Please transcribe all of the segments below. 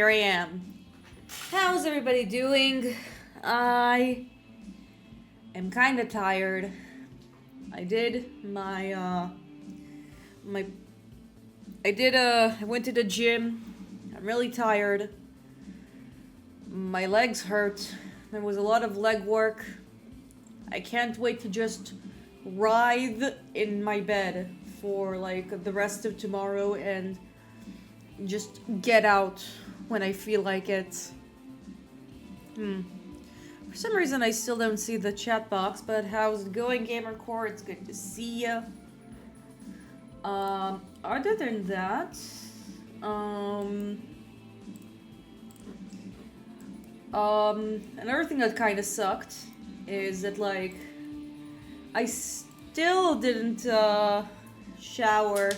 here I am. How's everybody doing? I am kind of tired. I did my, I went to the gym. I'm really tired. My legs hurt. There was a lot of leg work. I can't wait to just writhe in my bed for like the rest of tomorrow and just get out when I feel like it. For some reason I still don't see the chat box, but how's it going, Gamercore? It's good to see ya. Other than that, another thing that kind of sucked is that, like, I still didn't, shower.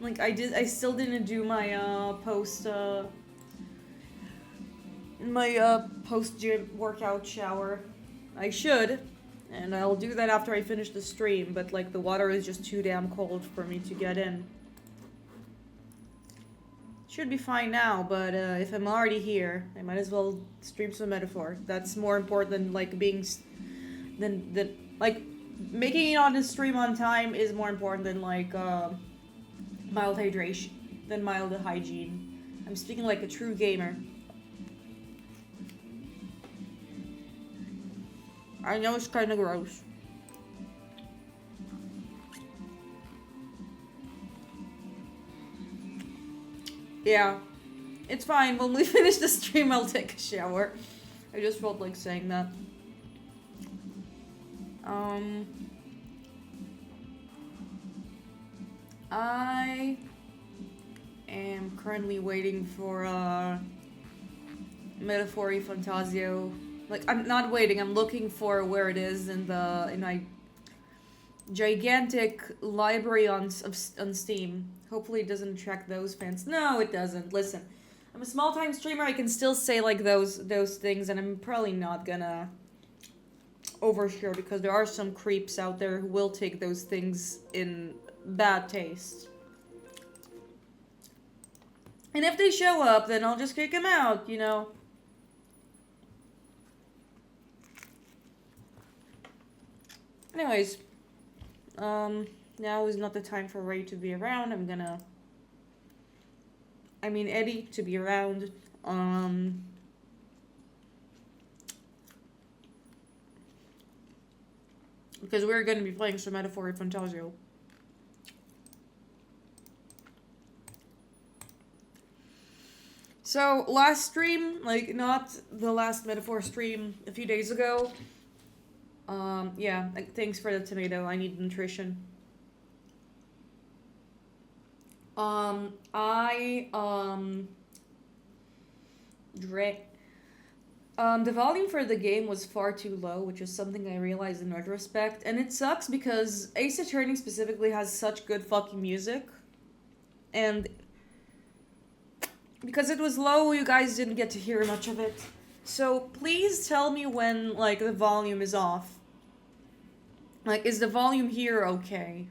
Like, I still didn't do my, post-gym workout shower. I should, and I'll do that after I finish the stream, but, like, the water is just too damn cold for me to get in. Should be fine now, but if I'm already here, I might as well stream some metaphor. That's more important than, like, like, making it on the stream on time is more important than, like, mild hydration, than mild hygiene. I'm speaking like a true gamer. I know it's kind of gross. Yeah, it's fine. When we finish the stream, I'll take a shower. I just felt like saying that. I am currently waiting for Metaphori Fantazio. Like, I'm not waiting, I'm looking for where it is in my gigantic library on Steam. Hopefully it doesn't attract those fans. No, it doesn't. Listen, I'm a small-time streamer, I can still say, like, those things, and I'm probably not gonna overshare, because there are some creeps out there who will take those things in bad taste. And if they show up, then I'll just kick them out, you know? Anyways, now is not the time for Ray to be around. Eddie to be around. Because we're gonna be playing some Metaphori Fantazio. So, last stream, like, not the last Metaphor stream a few days ago. Yeah, thanks for the tomato. I need nutrition. The volume for the game was far too low, which is something I realized in retrospect. And it sucks because Ace Attorney specifically has such good fucking music. And because it was low, you guys didn't get to hear much of it. So please tell me when, like, the volume is off. Like, is the volume here okay?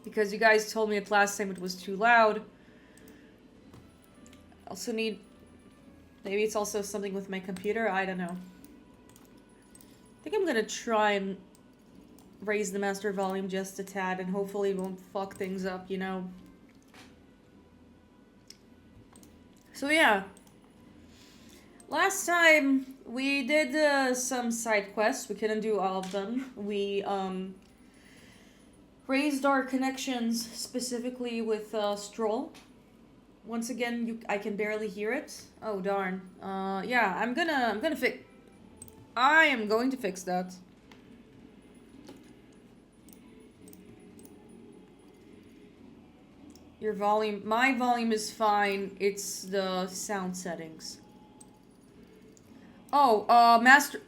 Because you guys told me it last time it was too loud. Also need... Maybe it's also something with my computer, I don't know. I think I'm gonna try and raise the master volume just a tad, and hopefully it won't fuck things up, you know? So yeah. Last time, we did some side quests. We couldn't do all of them. We raised our connections specifically with Stroll. Once again, I can barely hear it. Oh darn. Yeah, I am going to fix that. Your volume, my volume is fine. It's the sound settings. Oh, master...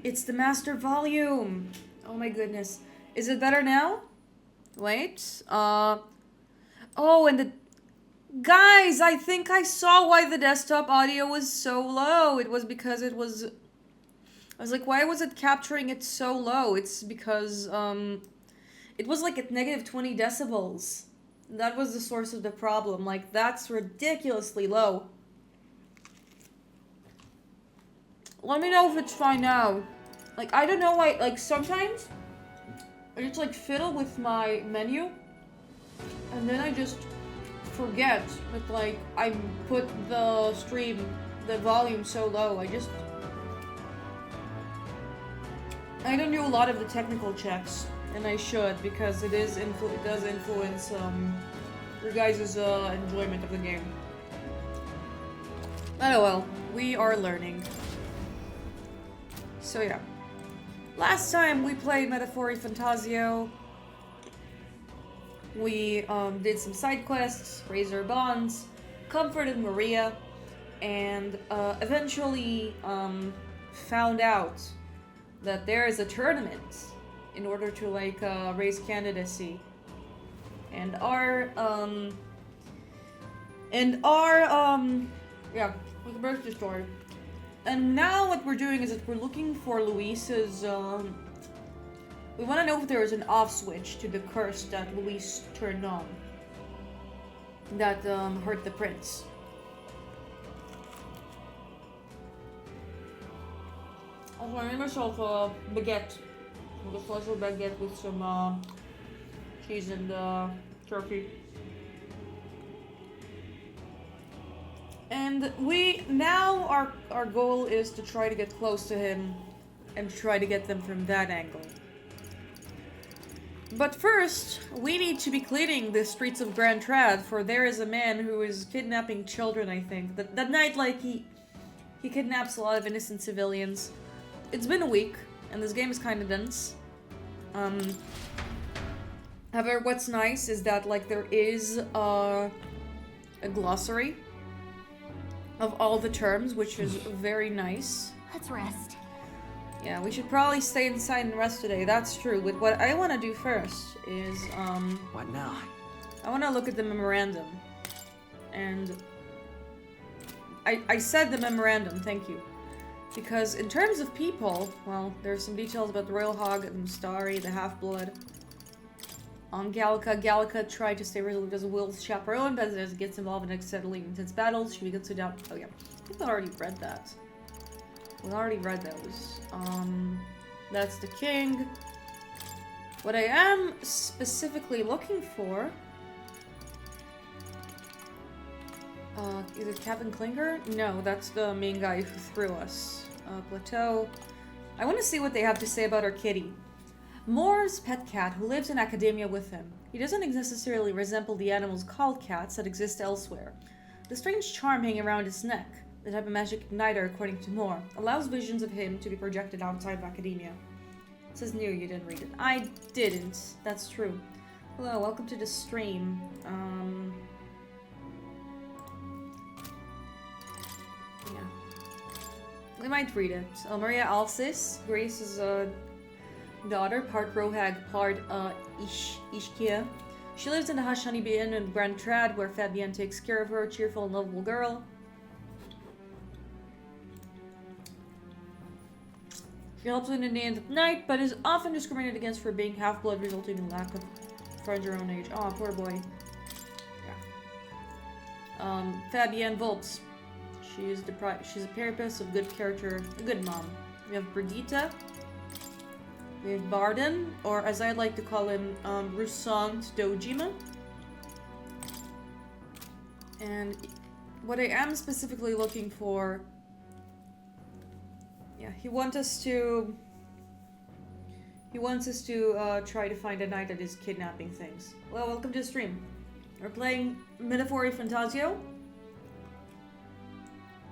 It's the master volume! Oh my goodness. Is it better now? Wait, Oh, and the... Guys, I think I saw why the desktop audio was so low. It was because it was... I was like, why was it capturing it so low? It's because, it was like at negative 20 decibels. That was the source of the problem. Like, that's ridiculously low. Let me know if it's fine now. Like, I don't know why, like, sometimes I just, like, fiddle with my menu, and then I just forget that, like, I put the volume so low. I don't do a lot of the technical checks, and I should, because it does influence, your guys' enjoyment of the game. Oh well, we are learning. So yeah. Last time we played Fantazio, we did some side quests, raised our bonds, comforted Maria, and eventually found out that there is a tournament in order to like raise candidacy. And yeah, with the birthday story. And now what we're doing is that we're looking for Luis's, we want to know if there is an off switch to the curse that Luis turned on. That, hurt the prince. Also, I made myself a baguette. A slice of baguette with some, cheese and, turkey. And our goal is to try to get close to him and try to get them from that angle. But first, we need to be cleaning the streets of Grand Trad, for there is a man who is kidnapping children, I think. That night, like, he kidnaps a lot of innocent civilians. It's been a week, and this game is kind of dense. However, what's nice is that, like, there is a glossary of all the terms, which is very nice. Let's rest. Yeah, we should probably stay inside and rest today. That's true. But what I want to do first is, What now? I want to look at the memorandum. And I said the memorandum, thank you. Because in terms of people, well, there's some details about the Royal Hog, the Mustari, the Half-Blood. Gallica tried to stay resolute as a Will's chaperone, but as it gets involved in unsettly intense battles, she begins to doubt. Oh yeah, I think I already read that. We already read those. That's the king. What I am specifically looking for, is it Captain Klinger? No, that's the main guy who threw us. Plateau. I want to see what they have to say about our kitty. Moore's pet cat, who lives in academia with him. He doesn't necessarily resemble the animals called cats that exist elsewhere. The strange charm hanging around his neck, the type of magic igniter according to Moore, allows visions of him to be projected outside of academia. It says new, you didn't read it. I didn't. That's true. Hello, welcome to the stream. Yeah. We might read it. Maria Alcis, Grace's daughter, part Rohag, part Ishkia. She lives in the Hush Honeybee Inn in Grand Trad, where Fabienne takes care of her, a cheerful and lovable girl. She helps in the end of night, but is often discriminated against for being half-blood, resulting in lack of friends her own age. Oh, poor boy. Yeah. Fabienne Volz. She's a therapist of good character, a good mom. We have Brigitte. We have Barden, or as I like to call him, Rusant Dojima. And what I am specifically looking for, yeah, he wants us to try to find a knight that is kidnapping things. Well, welcome to the stream. We're playing Fantazio.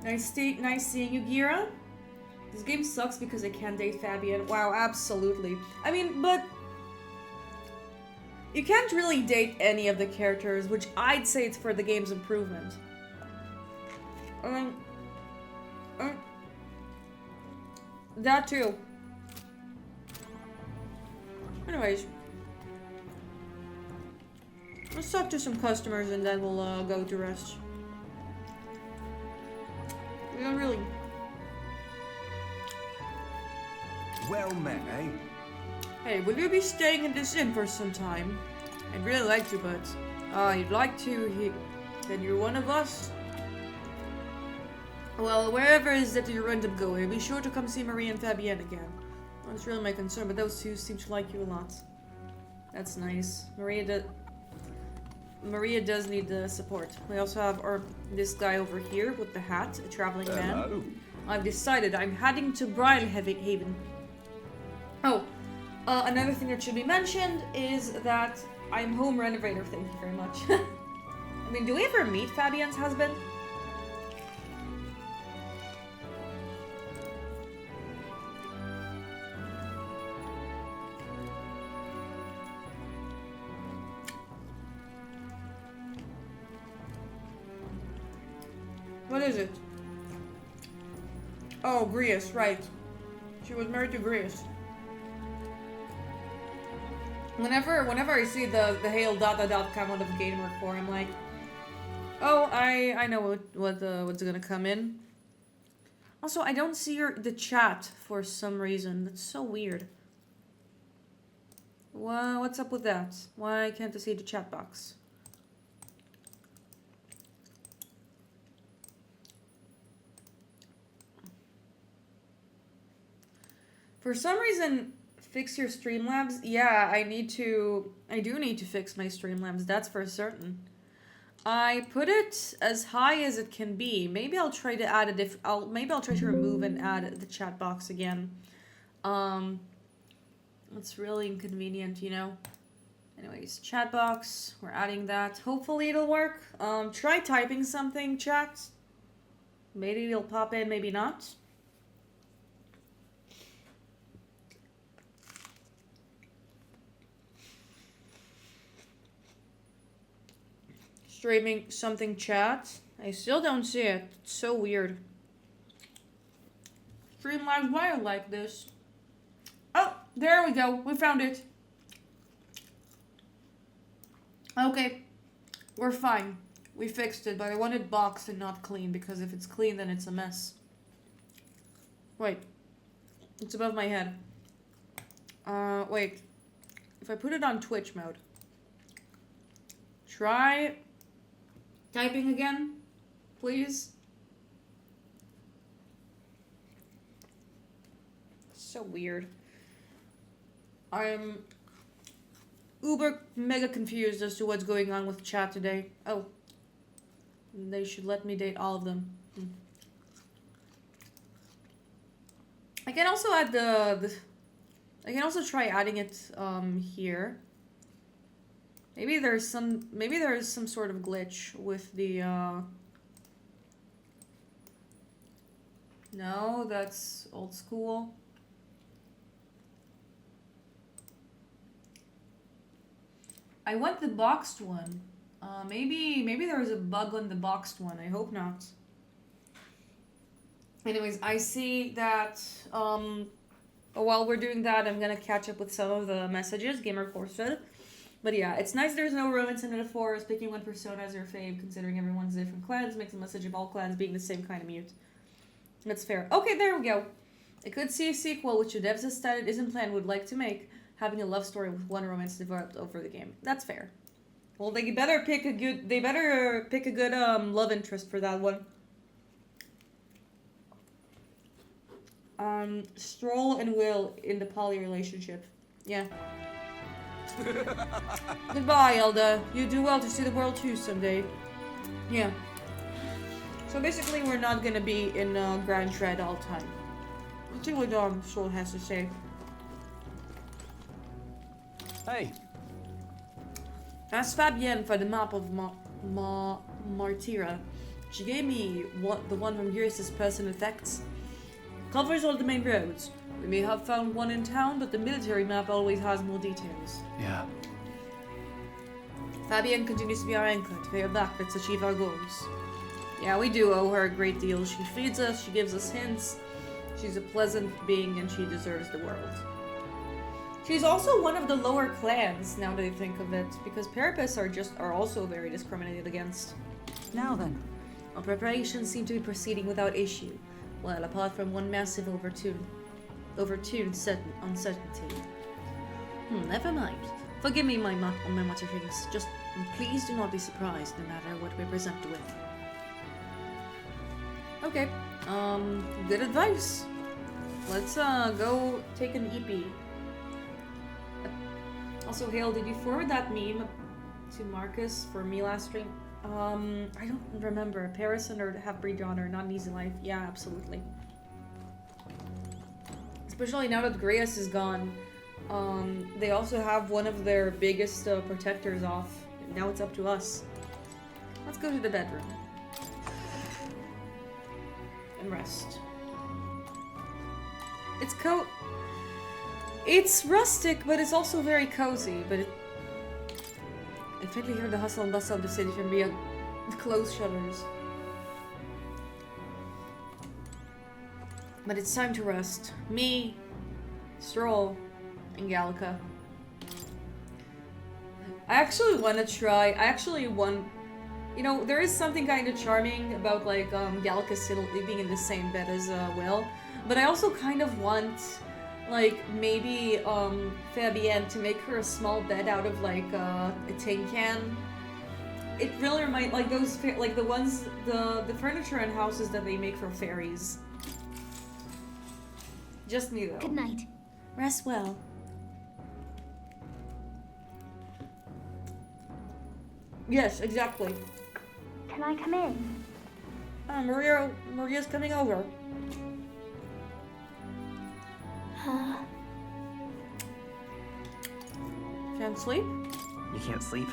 Nice seeing you, Gira. This game sucks because I can't date Fabienne. Wow, absolutely. I mean, but you can't really date any of the characters, which I'd say it's for the game's improvement. That too. Anyways, let's talk to some customers and then we'll go to rest. We don't really. Well met, eh? Hey, will you be staying in this inn for some time? I'd really like to, but you'd like to, then you're one of us. Well, wherever it is that you end up going, be sure to come see Marie and Fabienne again. That's really my concern, but those two seem to like you a lot. That's nice. Maria does need the support. We also have this guy over here with the hat, a traveling man. I've decided I'm heading to Brinehaven. Oh, another thing that should be mentioned is that I'm home renovator. Thank you very much. I mean, do we ever meet Fabienne's husband? What is it? Oh, Grius, right. She was married to Grius. Whenever I see the hail ... come out of Gamer Core, I'm like, oh, I know what's gonna come in. Also, I don't see the chat for some reason. That's so weird. What's up with that? Why can't I see the chat box? For some reason, fix your Streamlabs. Yeah, I do need to fix my Streamlabs. That's for certain. I put it as high as it can be. Maybe I'll try to add maybe I'll try to remove and add the chat box again. It's really inconvenient, you know. Anyways, chat box. We're adding that. Hopefully it'll work. Try typing something, chat. Maybe it'll pop in, maybe not. Streaming something chat. I still don't see it. It's so weird. Streamlabs, why are you like this? Oh, there we go. We found it. Okay. We're fine. We fixed it, but I want it boxed and not clean, because if it's clean, then it's a mess. Wait. It's above my head. Wait. If I put it on Twitch mode. Try typing again, please. So weird. I'm uber mega confused as to what's going on with chat today. Oh. They should let me date all of them. I can also add I can also try adding it here. Maybe there's some sort of glitch with the No, that's old school. I want the boxed one. Maybe there's a bug on the boxed one. I hope not. Anyways, I see that while we're doing that, I'm gonna catch up with some of the messages Gamercore said. But yeah, it's nice there's no romance in it of force. Picking one persona as your fave, considering everyone's different clans, makes a message of all clans being the same kind of mute. That's fair. Okay, there we go. I could see a sequel, which the devs have stated isn't planned, would like to make, having a love story with one romance developed over the game. That's fair. Well, they better pick a good love interest for that one. Stroll and Will in the poly relationship. Yeah. Goodbye, Elda. You do well to see the world too someday. Yeah. So basically, we're not gonna be in Grand Shred all the time. Let's see what Stroll has to say. Hey. Ask Fabienne for the map of Martira. She gave me the one from Eurus' person effects. Covers all the main roads. We may have found one in town, but the military map always has more details. Yeah. Fabienne continues to be our anchor to pay her back. Let's achieve our goals. Yeah, we do owe her a great deal. She feeds us, she gives us hints. She's a pleasant being and she deserves the world. She's also one of the lower clans, now that I think of it, because Parapets are also very discriminated against. Now then. Our preparations seem to be proceeding without issue. Well, apart from one massive overtuned uncertainty. Never mind. Forgive me my mutterings. Just please do not be surprised, no matter what we're presented with. Okay. Good advice. Let's go take an EP. Also, Hale, did you forward that meme to Marcus for me last stream? I don't remember. Paris and her half-breed daughter, not an easy life. Yeah, absolutely. Especially now that Greyas is gone. They also have one of their biggest protectors off. Now it's up to us. Let's go to the bedroom. And rest. It's rustic, but it's also very cozy, but I faintly hear the hustle and bustle of the city from beyond the closed shutters. But it's time to rest. Me, Stroll, and Gallica. You know, there is something kind of charming about, like, Gallica sleeping in the same bed as, Will. But I also kind of want, like, maybe, Fabienne to make her a small bed out of, like, a tin can. It really reminds, like, those, like, the furniture and houses that they make for fairies. Just me, though. Good night. Rest well. Yes, exactly. Can I come in? Maria's coming over. Can't sleep? You can't sleep?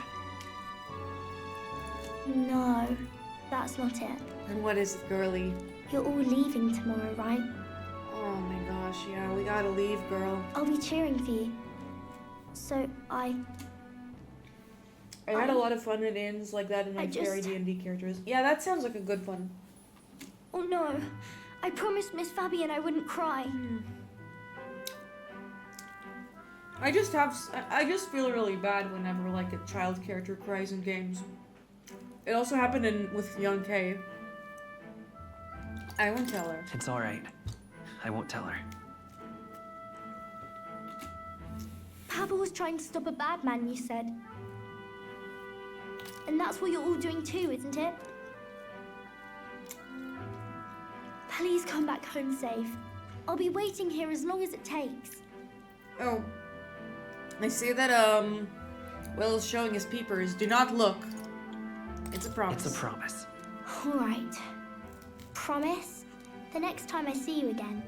No, that's not it. And what is it, girly? You're all leaving tomorrow, right? Oh my gosh, yeah, we gotta leave, girl. I'll be cheering for you. So I had a lot of fun with ins like that in my fairy D&D characters. Yeah, that sounds like a good one. Oh no, I promised Miss Fabienne I wouldn't cry. I just feel really bad whenever, like, a child character cries in games. It also happened with Young Kay. I won't tell her. It's alright. I won't tell her. Papa was trying to stop a bad man, you said. And that's what you're all doing too, isn't it? Please come back home safe. I'll be waiting here as long as it takes. Oh. I see that, Will is showing his peepers. Do not look. It's a promise. It's a promise. All right. Promise? The next time I see you again.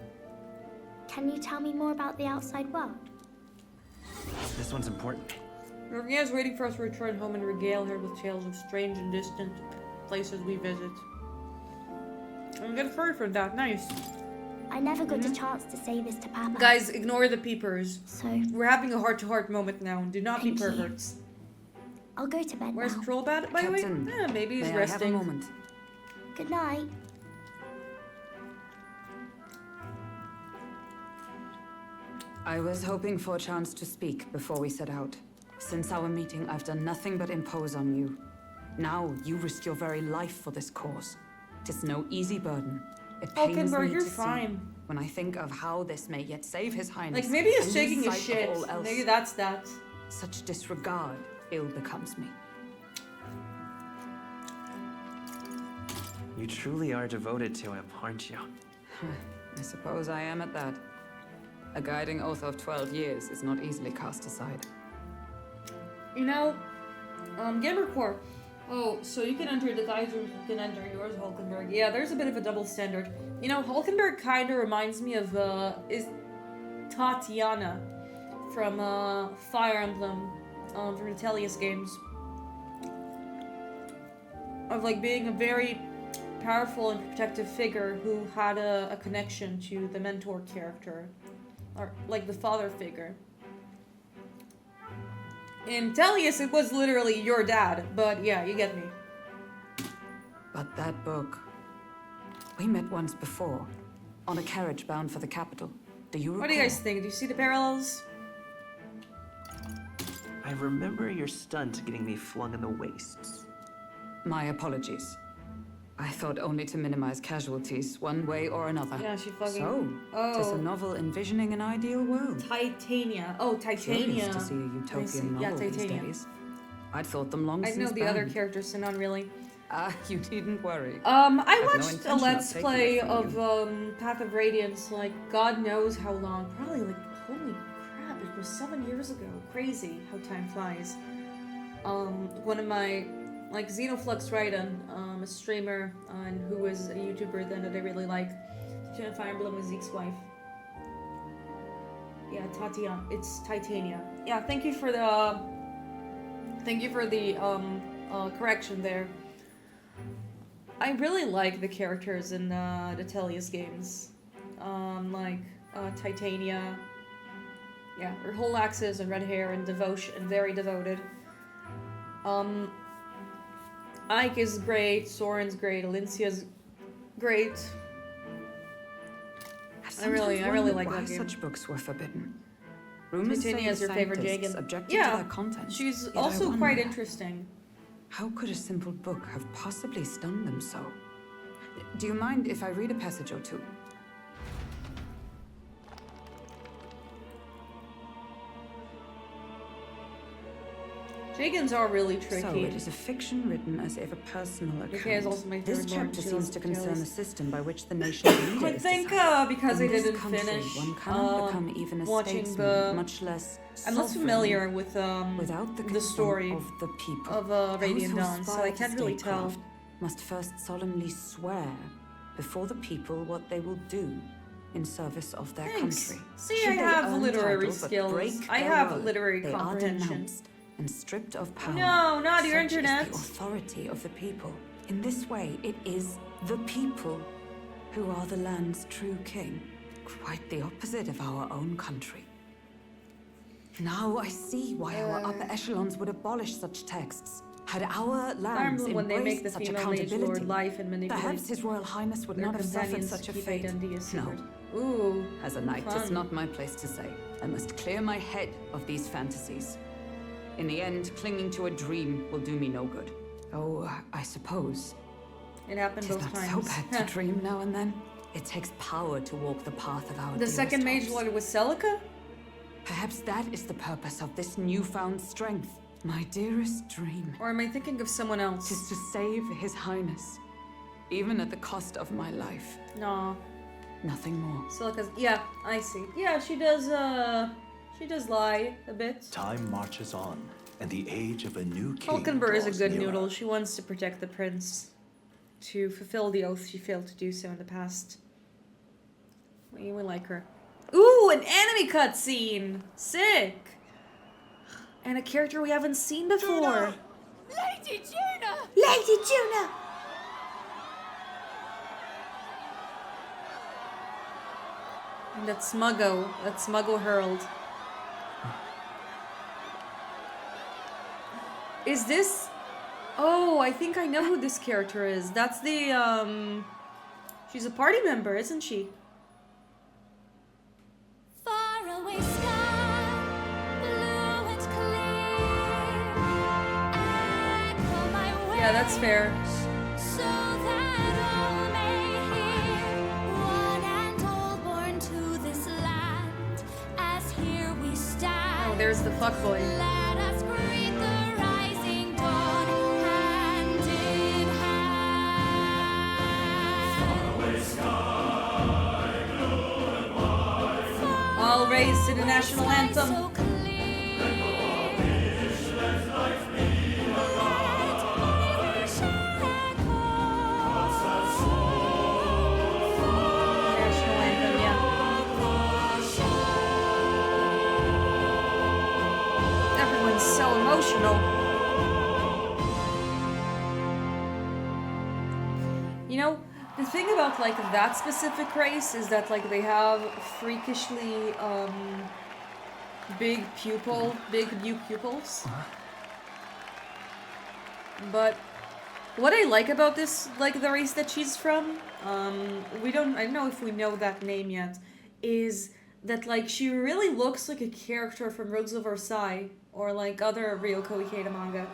Can you tell me more about the outside world? This one's important. Maria is waiting for us to return home and regale her with tales of strange and distant places we visit. I'm good for that. Nice. I never got a chance to say this to Papa. Guys, ignore the peepers. So we're having a heart-to-heart moment now. Do not be perverts. I'll go to bed Where's now. Trollbat, by the way? Yeah, maybe he's resting. I have a moment? Good night. I was hoping for a chance to speak before we set out. Since our meeting, I've done nothing but impose on you. Now, you risk your very life for this cause. Tis no easy burden. It pains me you're to fine. see when I think of how this may yet save his highness. Like, maybe he's and shaking lose his sight shit. of all else. Maybe that's that. Such disregard ill becomes me. You truly are devoted to him, aren't you? I suppose I am at that. A guiding oath of 12 years is not easily cast aside. You know, Gamercore. Oh, so you can enter the guy's room, you can enter yours, Hulkenberg. Yeah, there's a bit of a double standard. You know, Hulkenberg kind of reminds me of, is Tatiana from, Fire Emblem, from the Tellius games. Of, like, being a very powerful and protective figure who had a connection to the mentor character. Or, like, the father figure. In Tellius, it was literally your dad, but yeah, you get me. But that book... We met once before, on a carriage bound for the capital. Do you recall? What do you guys think? Do you see the parallels? I remember your stunt getting me flung in the wastes. My apologies. I thought only to minimize casualties, one way or another. Yeah, she fucking... So, tis a novel envisioning an ideal world. Titania. Oh, Titania. Curious to see a utopian novel these Titania. days. I'd thought them long I since know the other banned. characters, so not really. You needn't worry. I no watched a intention of let's taking play it from of Path of Radiance, like, God knows how long. Probably, like, holy crap, it was 7 years ago. Crazy how time flies. One of my, like, Xenoflux Raiden, a streamer, and who was a YouTuber then that I really like. Fire Emblem was Zeke's wife. Yeah, Tatiana. It's Titania. Yeah, thank you for the correction there. I really like the characters in the Tellius games. Like Titania. Yeah, her whole axis and red hair and devotion and very devoted. Ike is great, Soren's great, Alincia's great. I really like why that game. such books were forbidden. Rumors say Titania is the your favorite scientists Jagan. objected Yeah, to their content. she's Yet I also quite wonder, interesting. how could a simple book have possibly stunned them so? Do you mind if I read a passage or two? Jagans are really tricky. So it is a fiction written as if a personal account. Okay, is also my This favorite lord, chapter she seems loves to concern Tales. the system by which the nation's leader I is think decided. because In I this didn't country, finish one cannot become even a watching statesman, much less I'm less sovereign, familiar with without the, the story of the people. of Radiant Those who Dawn, so aspire I to can't really tell. statecraft must first solemnly swear before the people what they will do in service of their Thanks. country. See, Should I they have earn literary title but skills. break I their have word, literary they comprehension. are denounced and stripped of power. No, not your Such internet. is the authority of the people. In this way, it is the people who are the land's true king. Quite the opposite of our own country. Now I see why our upper echelons would abolish such texts. Had our lands Remember when they make embraced the such female mage accountability, lord life and manipulate perhaps His Royal Highness would their not have suffered companions such a to keep fate. identity a secret. No. Ooh, As a knight, it's fun. not my place to say. I must clear my head of these fantasies. In the end, clinging to a dream will do me no good. Oh, I suppose It happened it is both not times. so bad to dream now and then. It takes power to walk the path of our The dearest second mage hopes. lord was Celica? Perhaps that is the purpose of this newfound strength. My dearest dream Or am I thinking of someone else? is to save His Highness, even at the cost of my life. No. Nothing more. Celica's, yeah, I see. Yeah, she does lie a bit. Time marches on, and the age of a new king Falkenberg is a draws good nearer. noodle. She wants to protect the prince. To fulfill the oath she failed to do so in the past. We like her. Ooh, an anime cutscene! Sick! And a character we haven't seen before. Lady Juna! Lady Juna! And that's Smuggo Herald. Is this... Oh, I think I know who this character is. That's the, She's a party member, isn't she? Faraway sky, blue and clear. Echo my Yeah, that's fair. wish, so that all may hear. One and all born to this land, as here we stand. Oh, there's the fuckboy. Let us greet the rising dawn, hand in hand. All raised to the national anthem. So clear. National anthem, yeah. Everyone's so emotional. You know, the thing about like that specific race is that like they have freakishly big new pupils. But what I like about this, like the race that she's from, I don't know if we know that name yet, is that like she really looks like a character from Rogues of Versailles or like other Ryoko Ikeda manga,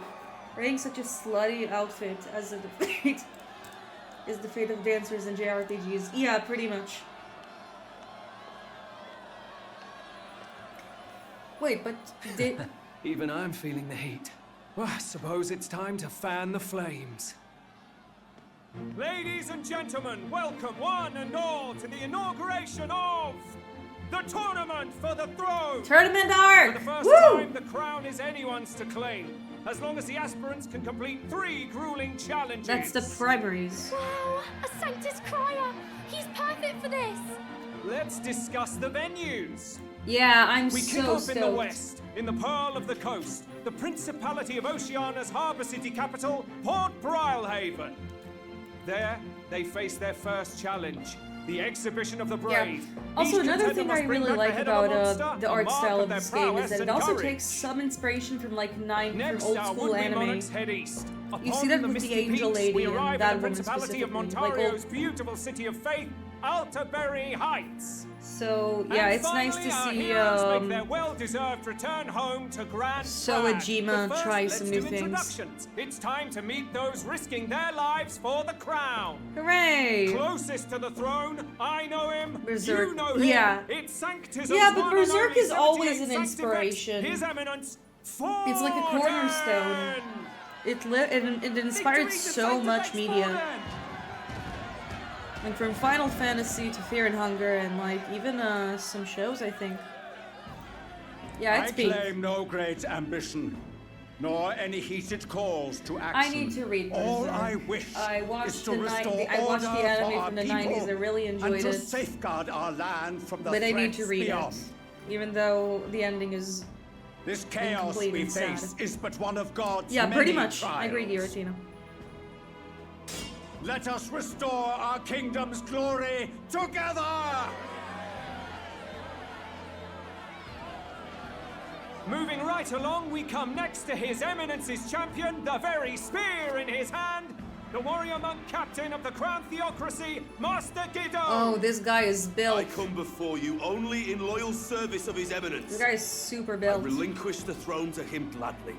wearing such a slutty outfit as the fate is the fate of dancers in JRPGs. Yeah, pretty much. Wait, but did Even I'm feeling the heat. Well, I suppose it's time to fan the flames. Ladies and gentlemen, welcome one and all to the inauguration of the Tournament for the Throne! Tournament For arc! the first Woo! time, the crown is anyone's to claim, as long as the aspirants can complete 3 grueling challenges. That's the primaries. Wow, a Sanctus Crier! He's perfect for this! Let's discuss the venues. Yeah, I'm We kick so off in the stoked. west, in the Pearl of the Coast, the Principality of Oceania's harbour city capital, Port Brilehaven. There, they face their first challenge, the Exhibition of the Brave. Also, Each another contender thing I must bring really back like the head of a about monster, the a art mark style of their this game is prowess that it and also courage. takes some inspiration from like Next, old our school would-be anime. monarchs head east. You Upon see that the with the misty Angel peaks, Lady we and arrive that at the woman Principality of specifically, like, Montario's beautiful city of faith, Altaberry Heights. So yeah, And it's nice finally, to our see heroes make their well-deserved return home to Grand Soejima Prime. But first, try let's some do new things. introductions. It's time to meet those risking their lives for the crown. Hooray! Closest to the throne, I know him. Berserk. You know him. Yeah. It's Sanctism's Yeah, but one and Berserk only is always 78 an Sanctifex, inspiration. His Eminence. It's like a cornerstone. Forden. It inspired Victory to so much Sanctifex media. Forden. Like from Final Fantasy to Fear and Hunger and like even some shows, I think. Yeah, it's I big. claim no great ambition, nor any heated calls to action. I need to read All Berserk. I wish I is watched to the restore I watched the order for anime our from the people 90s. I really and enjoyed to it. safeguard our land from the But I need to threats read beyond. it. Even though the ending is This chaos incomplete we and sad. face is but one of God's yeah, many pretty much. trials. I agree, Giratina. Let us restore our kingdom's glory together! Moving right along, we come next to His Eminence's champion, the very spear in his hand, the warrior monk captain of the Crown Theocracy, Master Giddo! Oh, this guy is built. I come before you only in loyal service of His This Eminence. guy is super I built. relinquish the throne to him gladly.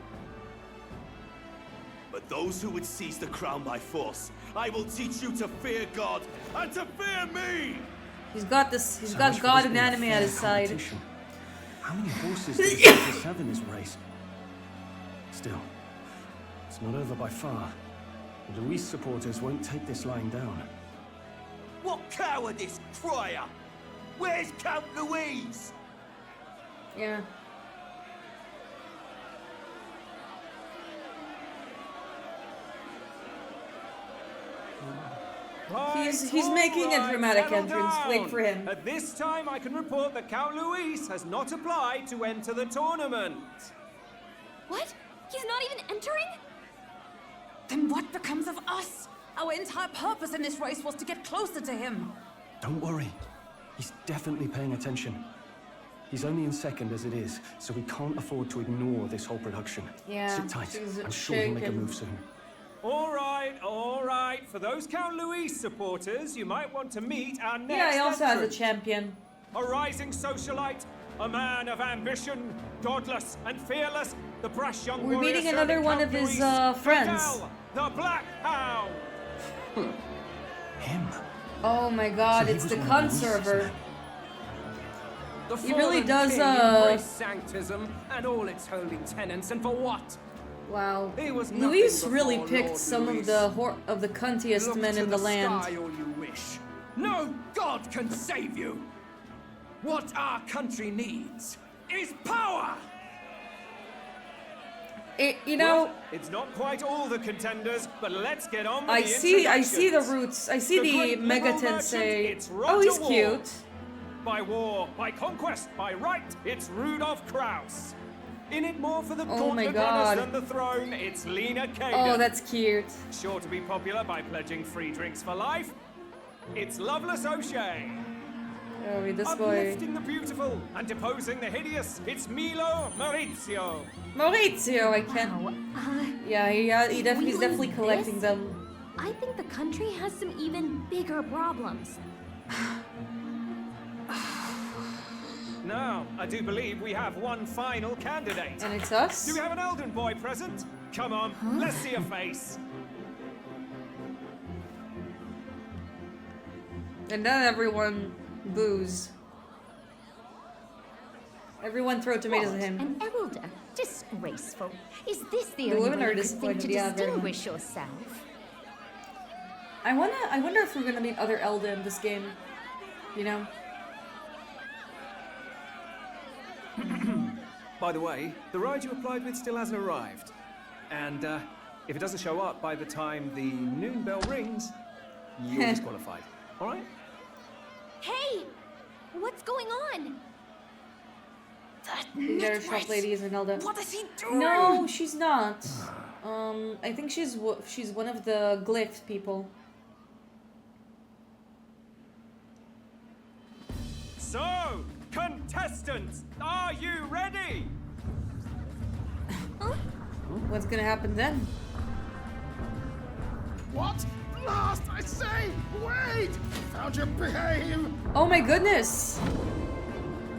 But those who would seize the crown by force, I will teach you to fear God and to fear me! He's got this. He's So got much for God this and being a anime fair at his side. competition. How many horses does Atlus have in this race? Still, it's not over by far. The Luis supporters won't take this lying down. What cowardice, crier! Where's Count Louise? Yeah. He's making a dramatic settle entrance. down. Wait for him. At this time, I can report that Count Luis has not applied to enter the tournament. What? He's not even entering? Then what becomes of us? Our entire purpose in this race was to get closer to him. Don't worry. He's definitely paying attention. He's only in second as it is, so we can't afford to ignore this whole production. Yeah, Sit tight. he's I'm sure he'll make a shaken. move soon. All right, all right. For those Count Luis supporters, you might want to meet our next Yeah, he also has a entrant. champion. A rising socialite, a man of ambition, godless and fearless, the brash young We're warrior meeting serving another one Count of his, Luis, friends. Fidel, the Black Hound. Him? Oh my god, So he it's was the one of cunt Luis's server. men. The He really fallen does, king embraced sanctism and all its holy tenets, and for what? Wow. He was Luis nothing really before picked Lord some Luis. of the cuntiest Look men to in the land. sky all you wish. No god can save you. What our country needs is power. You know, Well, it's not quite all the contenders, but let's get on with I the see the introductions. roots. I see The the great Mega liberal merchant, Tensei. it's Oh, he's Roger cute. Ward. By war, by conquest, by right, it's Rudolph Kraus. In it more for the Oh my gauntlet God. runners than the throne, it's Lena Kaden. Oh, that's cute. Sure to be popular by pledging free drinks for life. It's Loveless O'Shea. Oh, this boy. Uplifting the beautiful and deposing the hideous, it's Milo Maurizio. Maurizio, I can't. Wow. Yeah, he's we definitely lose collecting this? them. I think the country has some even bigger problems. Now, I do believe we have one final candidate. And it's us? Do we have an Elden boy present? Come on, let's see a face. And then everyone boos. Everyone throw tomatoes at him. An elder? Disgraceful. Is this the The only women way are you could think disappointed, to yeah, very much. distinguish yourself? I wonder if we're gonna meet other Elda in this game. You know? By the way, the ride you applied with still hasn't arrived. And if it doesn't show up by the time the noon bell rings, you're disqualified. All right? Hey! What's going on? Their shop lady is an Elda. What is he doing? No, she's not. I think she's one of the glyph people. So, contestants, are you ready? What's gonna happen then? What? Last, I say! Wait! How'd you behave? Oh my goodness!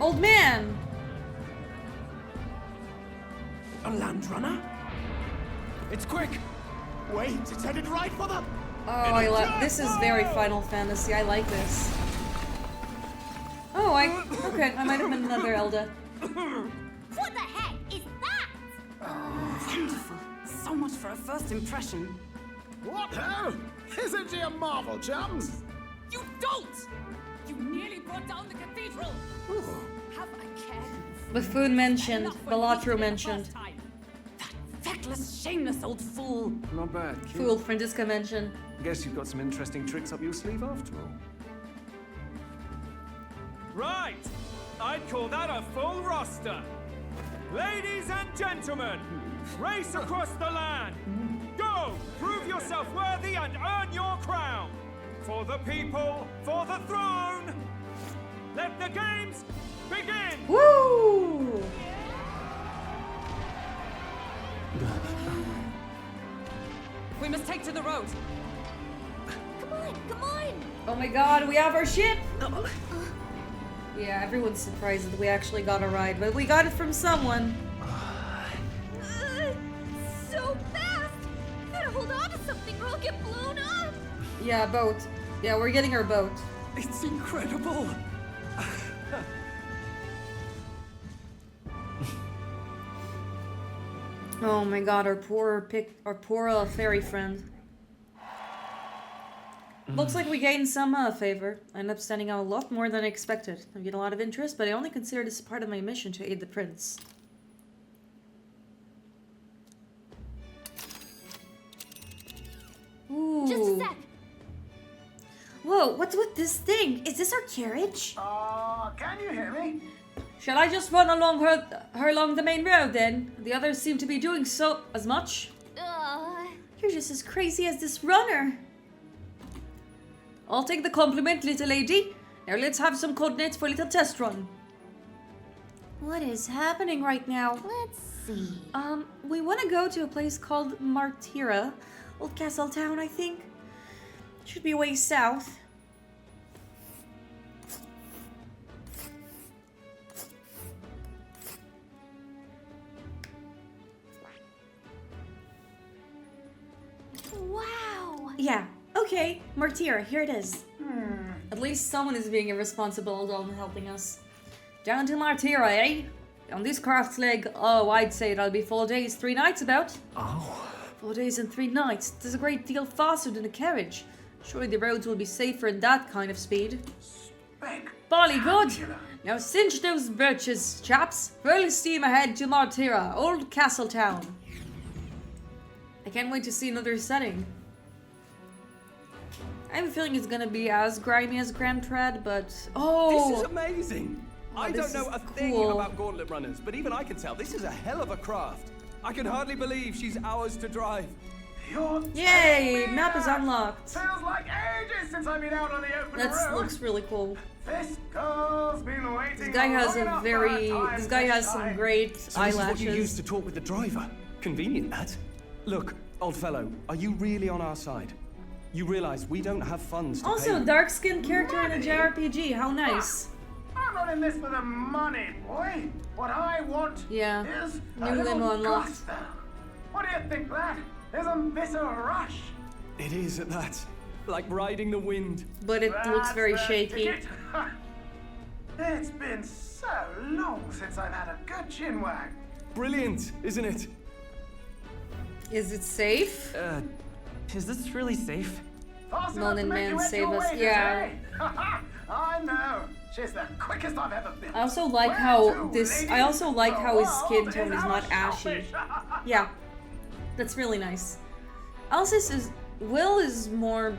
Old man! A land runner? It's quick! Wait, it's headed right for the... Oh, I like this is very Final Fantasy. I like this. Oh, okay. I might have been another Elda. What the heck is that? Wonderful. So much for a first impression. What ho? Isn't she a marvel, chums? You don't! You nearly brought down the cathedral! Have a care. Buffoon mentioned. Balatro mentioned. That feckless, shameless old fool. Not bad, kid. Fool Francisca mentioned. Guess you've got some interesting tricks up your sleeve after all. Right! I'd call that a full roster. Ladies and gentlemen, race across the land. Go! Prove yourself worthy and earn your crown. For the people, for the throne. Let the games begin! Woo! We must take to the road. Come on, come on! Oh my god, we have our ship! Yeah, everyone's surprised that we actually got a ride, but we got it from someone. So fast! Gotta hold on to something or I'll get blown up! Yeah, boat. Yeah, we're getting our boat. It's incredible! Oh my god, our poor fairy friend. Looks like we gained some favor. I ended up standing out a lot more than I expected. I get a lot of interest, but I only consider this part of my mission to aid the prince. Ooh. Just a sec! Whoa, what's with this thing? Is this our carriage? Can you hear me? Shall I just run along her along the main road then? The others seem to be doing so as much. You're just as crazy as this runner. I'll take the compliment, little lady. Now let's have some coordinates for a little test run. What is happening right now? Let's see. We want to go to a place called Martira. Old castle town, I think. Should be way south. Wow! Yeah, okay. Martira, here it is. At least someone is being irresponsible and helping us. Down to Martira, eh? On this craft's leg, oh, I'd say it'll be 4 days, 3 nights about. Oh. 4 days and 3 nights. That's a great deal faster than a carriage. Surely the roads will be safer in that kind of speed. Bolly good! Now cinch those birches, chaps. Full steam ahead to Martira, old castle town. I can't wait to see another setting. I have a feeling it's gonna be as grimy as Grand Tread, but... Oh! This is amazing! I this don't know is a thing cool. about gauntlet runners, but even I can tell this is a hell of a craft. I can hardly believe she's ours to drive. Yay! Map is unlocked. Feels like ages since I've been out on the open That road. looks really cool. This girl's been waiting. This guy has a very... This guy has some great So this is what you eyelashes. used to talk with the driver. Convenient, that. Look, old fellow, are you really on our side? You realize we don't have funds to Also, pay. dark-skinned character in a JRPG. How nice. I'm not in this for the money, boy. What I want Yeah. is New a little limo unlocked. gusto. What do you think, lad? Isn't this a rush? It is at that. Like riding the wind. But it looks very That's the shaky. ticket. It's been so long since I've had a good chinwag. Brilliant, isn't it? Is it safe? Is this really safe? Fast enough Moanin' to make Man you itch save your us. wages, Yeah. eh? I know. She's the quickest I've ever been. I also like Where how to, this. I lady? also like The how his world skin tone is our not ashy. shellfish. Yeah, that's really nice. Alsis is. Will is more.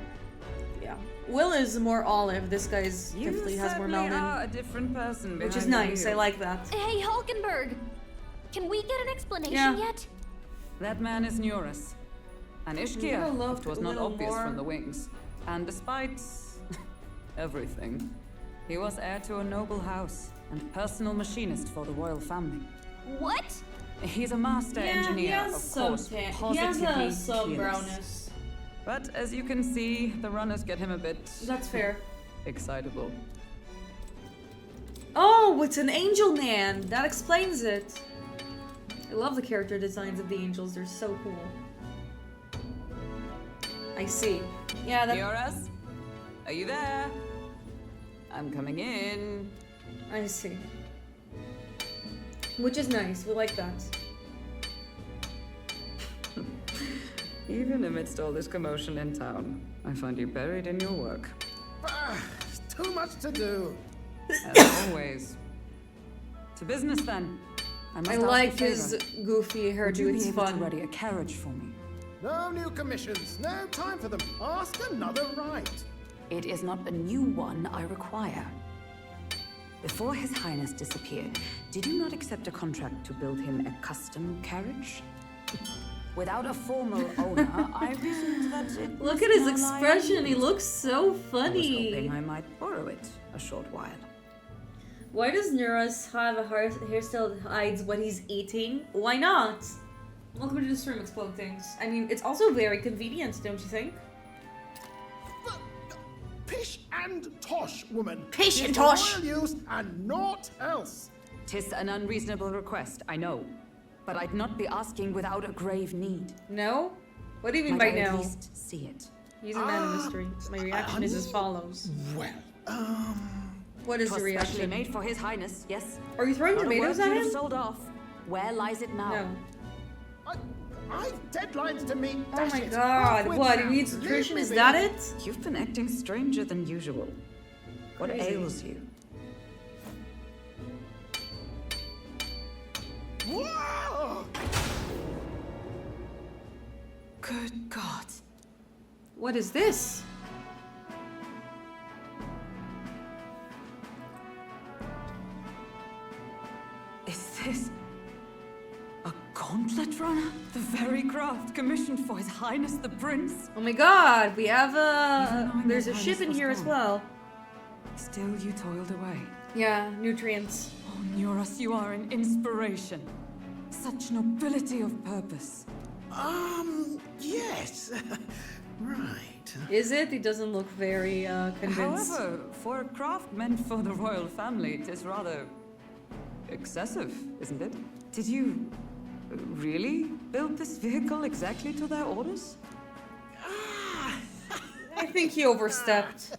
Yeah, Will is more olive. This guy's You definitely has more certainly melanin, are a different person which is behind the nice. I wheel. like that. Hey, Hulkenberg! Can we get an explanation Yeah. yet? That man is Neurus. An Never Ishkia, loved it was a not little obvious more. from the wings. And despite everything, he was heir to a noble house and personal machinist for the royal family. What? He's a master Yeah, engineer, he has of some course, tan. He has positively some fearless. brownness. But as you can see, the runners get him a bit That's fair. excitable. Oh, it's an angel man. That explains it. I love the character designs of the angels. They're so cool. I see. Yeah, that. Neurus, are you there? I'm coming in. I see. Which is nice. We like that. Even amidst all this commotion in town, I find you buried in your work. Too much to do. As always. To business then. I must I ask a like favor. his goofy Would you hairdo. be It's able to fun. ready a carriage for me? No new commissions. No time for them. Ask another right. It is not a new one I require. Before His Highness disappeared, did you not accept a contract to build him a custom carriage? Without a formal owner, I reasoned that it Look must at his now lie expression. He unseen. looks so I was funny. hoping I might borrow it a short while. Why does Neurus have a hairstyle that hides what he's eating? Why not? Welcome to the stream, Explode Things. I mean, it's also very convenient, don't you think? Pish and tosh, woman. Pish and It's for tosh. royal use and naught else. 'Tis an unreasonable request, I know. But I'd not be asking without a grave need. No? What do you mean Might by I at no? least see it? He's a man of mystery. My reaction is as follows. Well, What is 'Twas your specially reaction? made for His Highness, yes. Are you throwing Not a tomatoes word at you'd have him? sold off. Where lies it now? No. I've deadlines to meet. Oh Dash my it. god, Off with what? now. He needs Leave nutrition? me Is be. that it? You've been acting stranger than usual. What Crazy. ails you? Whoa! Good God. What is this? Is this a gauntlet runner? The very craft commissioned for His Highness the Prince? Oh my god, we have Even knowing there's a His ship in Highness here was as gone. well. Still you toiled away. Yeah, nutrients. Oh, Neurus, you are an inspiration. Such nobility of purpose. Yes. Right. Is it? He doesn't look very convinced. However, for a craft meant for the royal family, it is rather excessive, isn't it? Did you really build this vehicle exactly to their orders? I think he overstepped.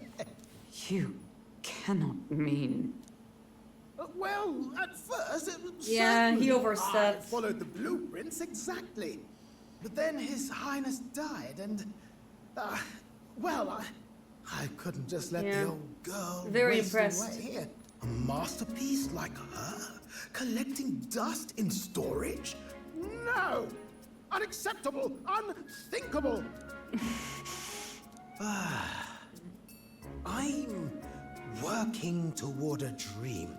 You cannot mean. Well, at first it was Yeah, he certainly overstepped. I followed the blueprints exactly. But then His Highness died and... I couldn't just let Yeah. the old girl Very waste impressed. away. A masterpiece like her? Collecting dust in storage? No! Unacceptable! Unthinkable! I'm working toward a dream.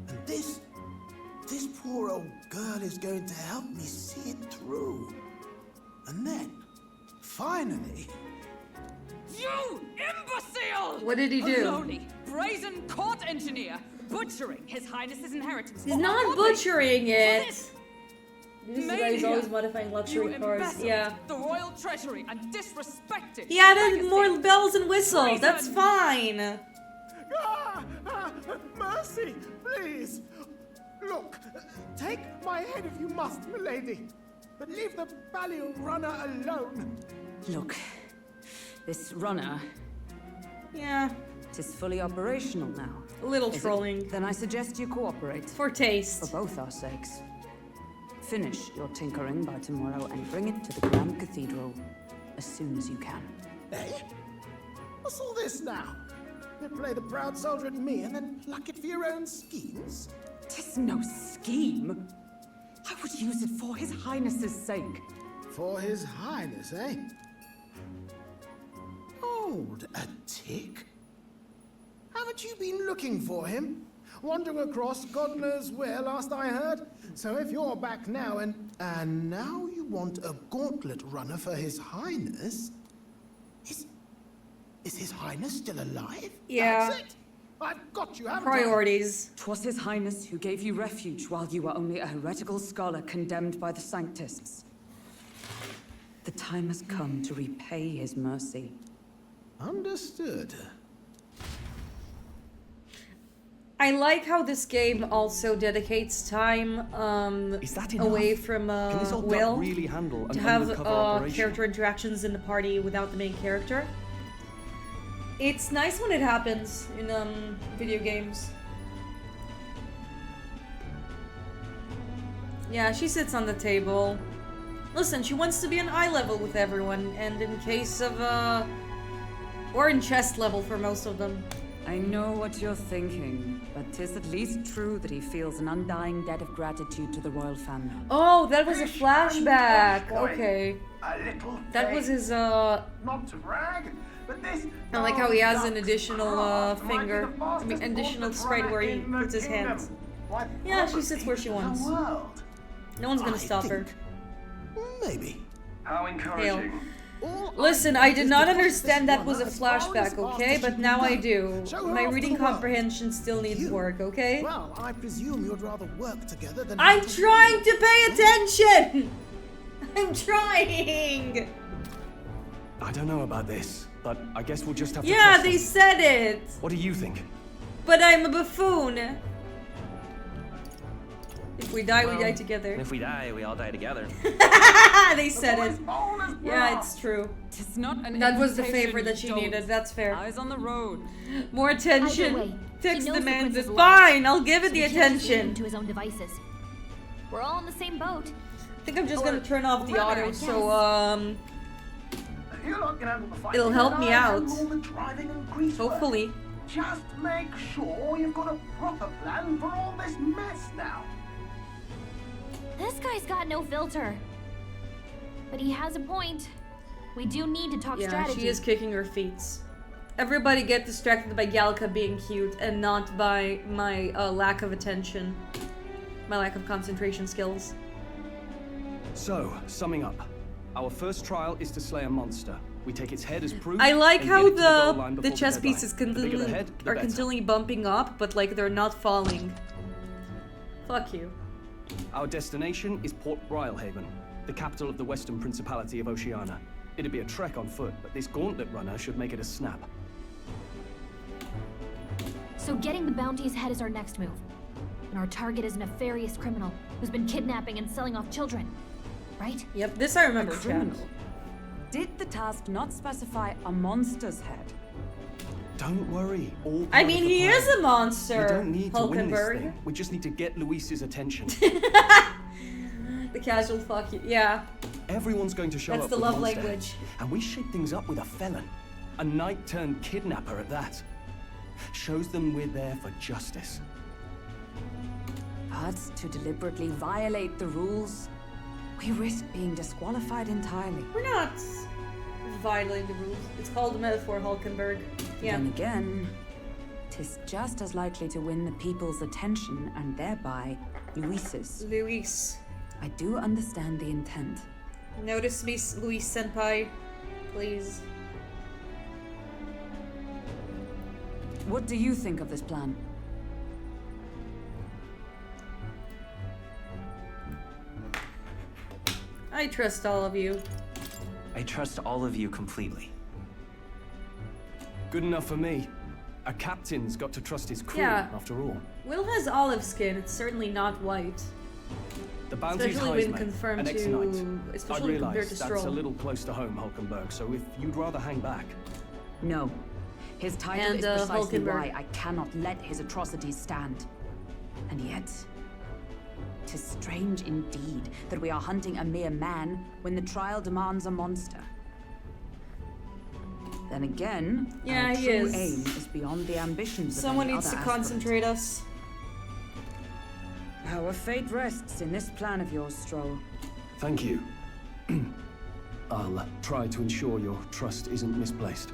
And this poor old girl is going to help me see it through. And then, finally... You imbecile! What did he do? A lowly, brazen court engineer butchering His Highness's inheritance. He's for not hobby. butchering it. this? This guy is Mania. always modifying luxury You cars. embezzled Yeah. the royal treasury and disrespected. He added legacy. more bells and whistles. Treason. That's fine. Mercy, please! Look, take my head if you must, milady. But leave the value runner alone. Look, this runner, Yeah. it is fully operational now. A little Is it? trolling. Then I suggest you cooperate. For taste. For both our sakes. Finish your tinkering by tomorrow and bring it to the Grand Cathedral as soon as you can. Eh? What's all this now? You play the proud soldier at me and then pluck it for your own schemes? 'Tis no scheme. I would use it for His Highness's sake. For His Highness, eh? Hold a tick. Haven't you been looking for him? Wandering across God knows where, last I heard. So if you're back now and now you want a gauntlet runner for His Highness? Is His Highness still alive? Yeah. That's it. I've got you, haven't I? Priorities. 'Twas His Highness who gave you refuge while you were only a heretical scholar condemned by the Sanctists. The time has come to repay His mercy. Understood. I like how this game also dedicates time Is that enough? away from Can this old Will duck really handle an to have undercover operation? character interactions in the party without the main character. It's nice when it happens in video games. Yeah, she sits on the table. Listen, she wants to be on eye level with everyone, and in case of or in chest level for most of them. I know what you're thinking, but 'tis at least true that he feels an undying debt of gratitude to the royal family. Oh, that was a flashback. Okay. A little That was his not to brag, but this I like how he has an additional finger. I mean, additional sprite where he puts his hands. Yeah, she sits where she wants. No one's gonna stop her. Maybe. How encouraging. Listen, I did not understand that was a flashback, okay? But now I do. My reading comprehension still needs work, okay? Well, I presume you'd rather work together than... I'm trying to pay attention! I'm trying! I don't know about this, but I guess we'll just have to Yeah, trust they them. said it! What do you think? But I'm a buffoon! If we die, we die together. If we die, we all die together. They said it. Yeah, it's true. Tis not an That was the invitation, favor that she you don't. needed, that's fair. Eyes on the road. More attention. Either way, Text he knows the demanded. prince is Fine, I'll give it So the we can't just leave him attention. to his own devices. We're all in the same boat. I think I'm just gonna turn off the auto, I so You're not gonna handle the fighting, it'll help and me I out. handle the driving and grease work. Hopefully. Just make sure you've got a proper plan for all this mess now. This guy's got no filter. But he has a point. We do need to talk Yeah, strategy. she is kicking her feet. Everybody get distracted by Galka being cute and not by my lack of attention. My lack of concentration skills. So, summing up. Our first trial is to slay a monster. We take its head as proof. I like and how get it to goal line the before chess deadline. pieces The bigger the continually head, the are better. continually bumping up, but like they're not falling. Fuck you. Our destination is Port Brilehaven, the capital of the Western Principality of Oceania. It'd be a trek on foot, but this gauntlet runner should make it a snap. So getting the bounty's head is our next move. And our target is a nefarious criminal who's been kidnapping and selling off children. Right? Yep, this I remember, A chat. criminal. Did the task not specify a monster's head? Don't worry. All I part mean, of the he plan. is a monster, We don't need to win this Hulkenberg. thing. We just need to get Luis's attention. The casual fuck you. Yeah, Everyone's going to show that's up the with love monster language. heads, and we shake things up with a felon. A knight-turned-kidnapper at that. Shows them we're there for justice. But to deliberately violate the rules, we risk being disqualified entirely. We're not violating the rules. It's called a metaphor, Hulkenberg. Yeah. Then again, 'tis just as likely to win the people's attention and thereby Luis's. Luis. I do understand the intent. Notice me, Luis Senpai. Please. What do you think of this plan? I trust all of you. I trust all of you completely. Good enough for me. A captain's got to trust his crew, Yeah. after all. Will has olive skin. It's certainly not white. The bounty's Especially highs when mate, confirmed an to- ex-knight. I especially compared realise to that's Stroll. a little close to home, Hulkenberg, so if you'd rather hang back. No. His title And, is precisely Hulkenberg. why I cannot let his atrocities stand. And yet, 'tis strange indeed that we are hunting a mere man when the trial demands a monster. Then again, Yeah, our he true is. aim is beyond the ambitions of Someone any needs to other concentrate us. aspirant. Our fate rests in this plan of yours, Stroll. Thank you. I'll try to ensure your trust isn't misplaced.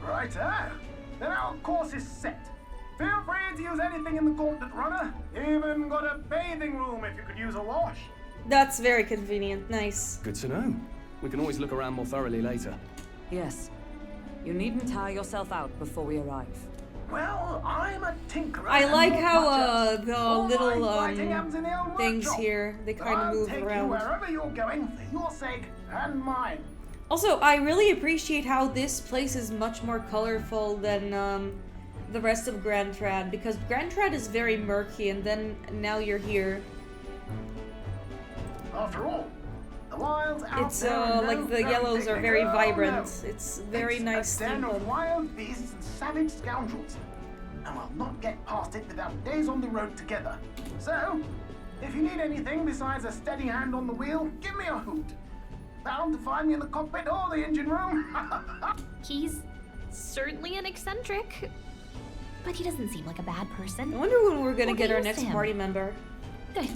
Righto. Then our course is set. Feel free to use anything in the Gauntlet Runner. Even got a bathing room if you could use a wash. That's very convenient. Nice. Good to know. We can always look around more thoroughly later. Yes. You needn't tire yourself out before we arrive. Well, I'm a tinkerer. I and like not how much else. the All little my fighting happens in the old things workshop. here, they So kind of I'll move take around. you wherever you're going for your sake and mine. Also, I really appreciate how this place is much more colorful than the rest of Grand Trad, because Grand Trad is very murky, and then now you're here. After all, the wilds out It's there are like no the yellows are picnic. very Oh, vibrant. no. It's very It's nice a den theme. of wild beasts and savage scoundrels, and we'll not get past it without days on the road together. So, if you need anything besides a steady hand on the wheel, give me a hoot. Bound to find me in the cockpit or the engine room. He's certainly an eccentric, but he doesn't seem like a bad person. I wonder when we're gonna We'll get get our used next to him. party member. Good.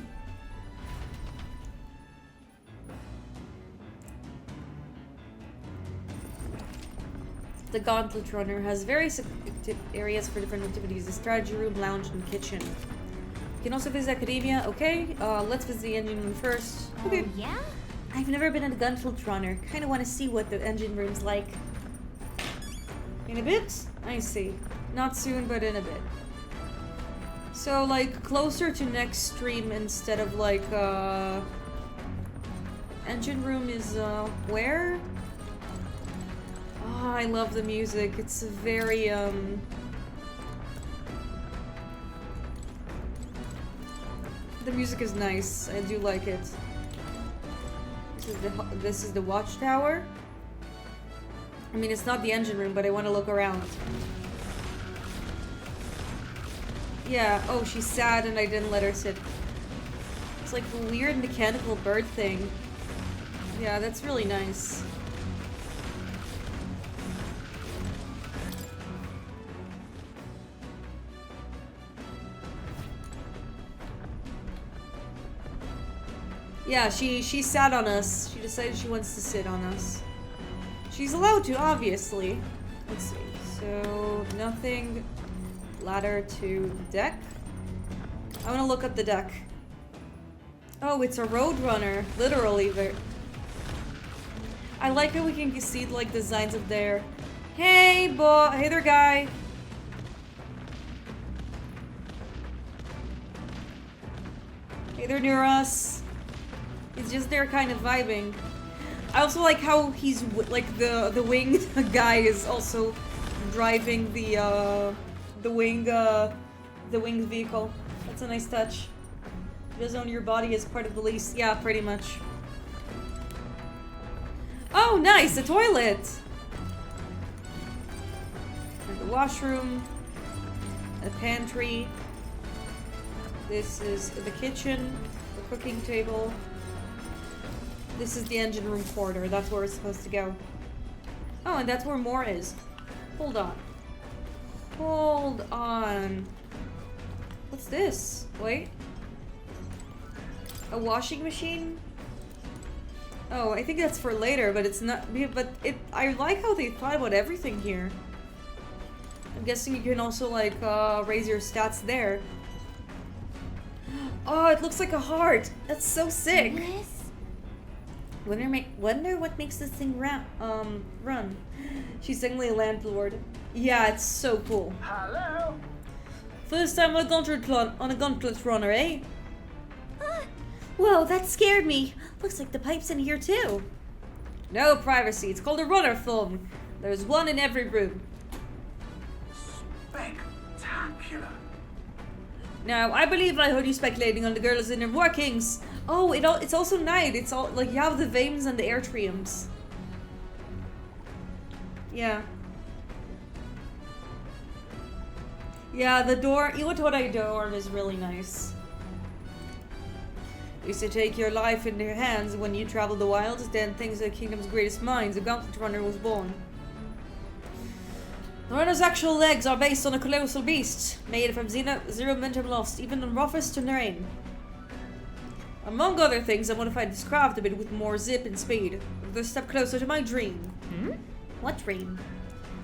The Gauntlet Runner has various areas for different activities. The strategy room, lounge, and kitchen. You can also visit Academia. Okay, let's visit the engine room first. Okay. Oh, yeah? I've never been in a Gauntlet Runner. Kind of want to see what the engine room's like. In a bit? I see. Not soon, but in a bit. So, like, closer to next stream instead of, like, engine room is, where? Oh, I love the music. It's very, the music is nice. I do like it. This is the watchtower. I mean, it's not the engine room, but I want to look around. Yeah, oh, she's sad and I didn't let her sit. It's like a weird mechanical bird thing. Yeah, that's really nice. Yeah, she sat on us. She decided she wants to sit on us. She's allowed to, obviously. Let's see. So, nothing. Ladder to deck. I want to look up the deck. Oh, it's a roadrunner. Literally, there. I like how we can see, like, designs of their... Hey, boy. Hey there, guy. Hey there, near us. It's just they're kind of vibing. I also like how he's like the winged guy is also driving the winged vehicle. That's a nice touch. It does own your body as part of the lease. Yeah, pretty much. Oh, nice, a toilet. And the washroom, a pantry. This is the kitchen, the cooking table. This is the engine room corridor. That's where it's supposed to go. Oh, and that's where more is. Hold on. Hold on. What's this? Wait. A washing machine? Oh, I think that's for later, but it's not. But it. I like how they thought about everything here. I'm guessing you can also like raise your stats there. Oh, it looks like a heart. That's so sick. Yes. Wonder what makes this thing run. She's suddenly a landlord. Yeah, it's so cool. Hello? First time on a gauntlet runner, eh? Whoa, that scared me. Looks like the pipe's in here too. No privacy. It's called a runner phone. There's one in every room. Spectacular. Now, I believe I heard you speculating on the girl's inner workings. Oh, it's also night. It's all like you have the vanes and the airtriums. Yeah. Yeah, the door, Iwatodai dorm is really nice. Used to take your life in their hands when you traveled the wilds, then thanks to the kingdom's greatest minds, the Gauntlet Runner was born. The runner's actual legs are based on a colossal beast, made from zero momentum lost, even in roughest terrain. Among other things, I modified this craft a bit with more zip and speed, with a step closer to my dream. What dream?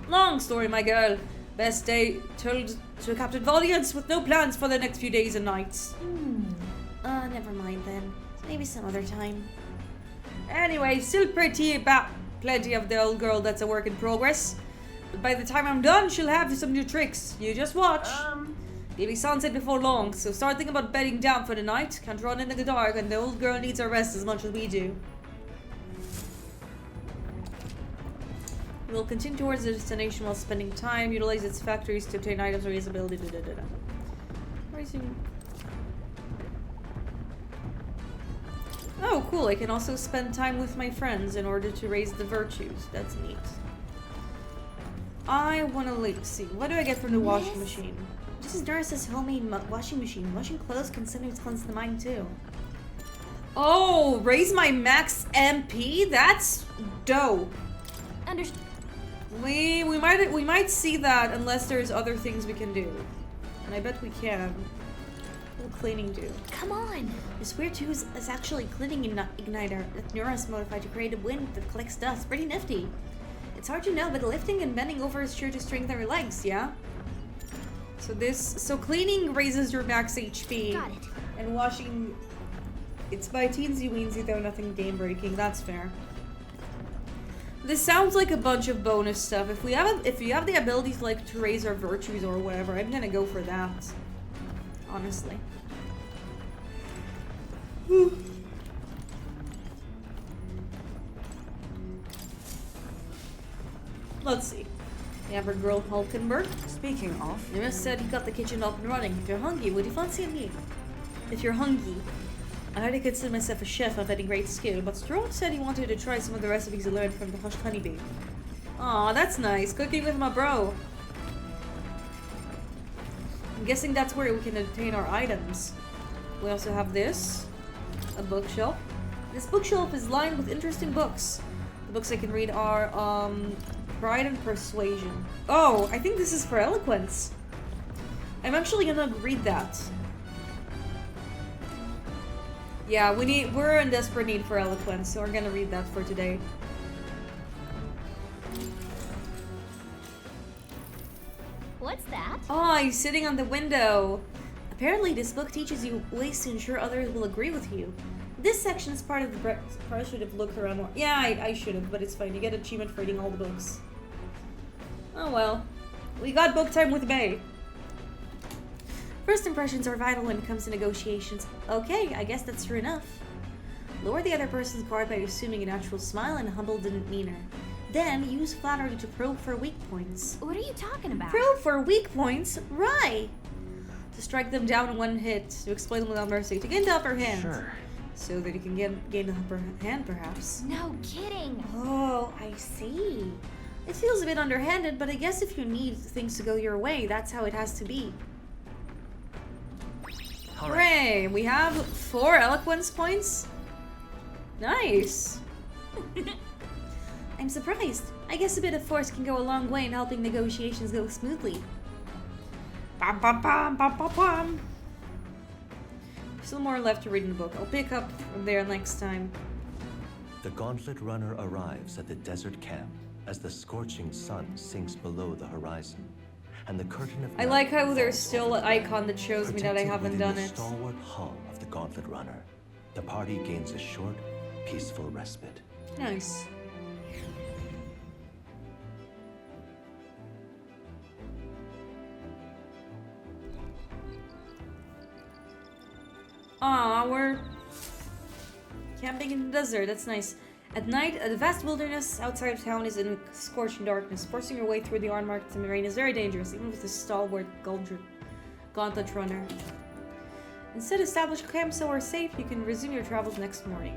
Long story, my girl. Best day told to a captive audience with no plans for the next few days and nights. Never mind then. Maybe some other time. Anyway, still plenty of the old girl that's a work in progress. But by the time I'm done, she'll have some new tricks. You just watch. It'll be sunset before long, so start thinking about bedding down for the night. Can't run in the dark, and the old girl needs her rest as much as we do. We'll continue towards the destination while spending time. Utilize its factories to obtain items or its ability. Oh, cool. I can also spend time with my friends in order to raise the virtues. That's neat. I want to see. What do I get from the washing machine? This is Doris's homemade washing machine. Washing clothes can sometimes cleanse the mind too. Oh, raise my max MP? That's dope. We might see that unless there's other things we can do. And I bet we can. What will cleaning do? Come on! This weird tool is actually a cleaning igniter that Neuros modified to create a wind that collects dust. Pretty nifty. It's hard to know, but lifting and bending over is sure to strengthen your legs, yeah? So cleaning raises your max HP. Got it. And washing, it's by teensy weensy though, nothing game breaking. That's fair. This sounds like a bunch of bonus stuff. If you have the ability to raise our virtues or whatever, I'm gonna go for that. Honestly. Let's see. The Amber Girl Hulkenberg. Speaking of, Nima said he got the kitchen up and running. If you're hungry, would you fancy a meal? If you're hungry, I hardly consider myself a chef of any great skill, but Strode said he wanted to try some of the recipes he learned from the Hushed Honeybee. Aw, that's nice. Cooking with my bro. I'm guessing that's where we can obtain our items. We also have this. A bookshelf. This bookshelf is lined with interesting books. The books I can read are, Pride and Persuasion. Oh, I think this is for eloquence. I'm actually gonna read that. Yeah, we're in desperate need for eloquence, so we're gonna read that for today. What's that? Oh, he's sitting on the window. Apparently, this book teaches you ways to ensure others will agree with you. This section is part of the I should have looked around more. Yeah, I should have, but it's fine. You get achievement for reading all the books. Oh well. We got book time with May. First impressions are vital when it comes to negotiations. Okay, I guess that's true enough. Lower the other person's guard by assuming a natural smile and a humble demeanor. Then use flattery to probe for weak points. What are you talking about? Probe for weak points? Right! To strike them down in one hit, to exploit them without mercy, to gain the upper hand. Sure. So that you can gain the upper hand, perhaps. No kidding. Oh, I see. It feels a bit underhanded, but I guess if you need things to go your way, that's how it has to be. Hooray! We have 4 eloquence points. Nice. I'm surprised. I guess a bit of force can go a long way in helping negotiations go smoothly. Bam, bam, bam, bam, bam, bam. Still more left to read in the book. I'll pick up from there next time. The Gauntlet Runner arrives at the desert camp as the scorching sun sinks below the horizon, and the curtain of I like how there's still an icon that shows me that I haven't done it. The stalwart hull of the Gauntlet Runner, the party gains a short, peaceful respite. Nice. Aw, we're camping in the desert. That's nice. At night, the vast wilderness outside of town is in scorching darkness. Forcing your way through the unmarked terrain is very dangerous, even with a stalwart gauntlet runner. Instead, establish camp somewhere safe. You can resume your travels next morning.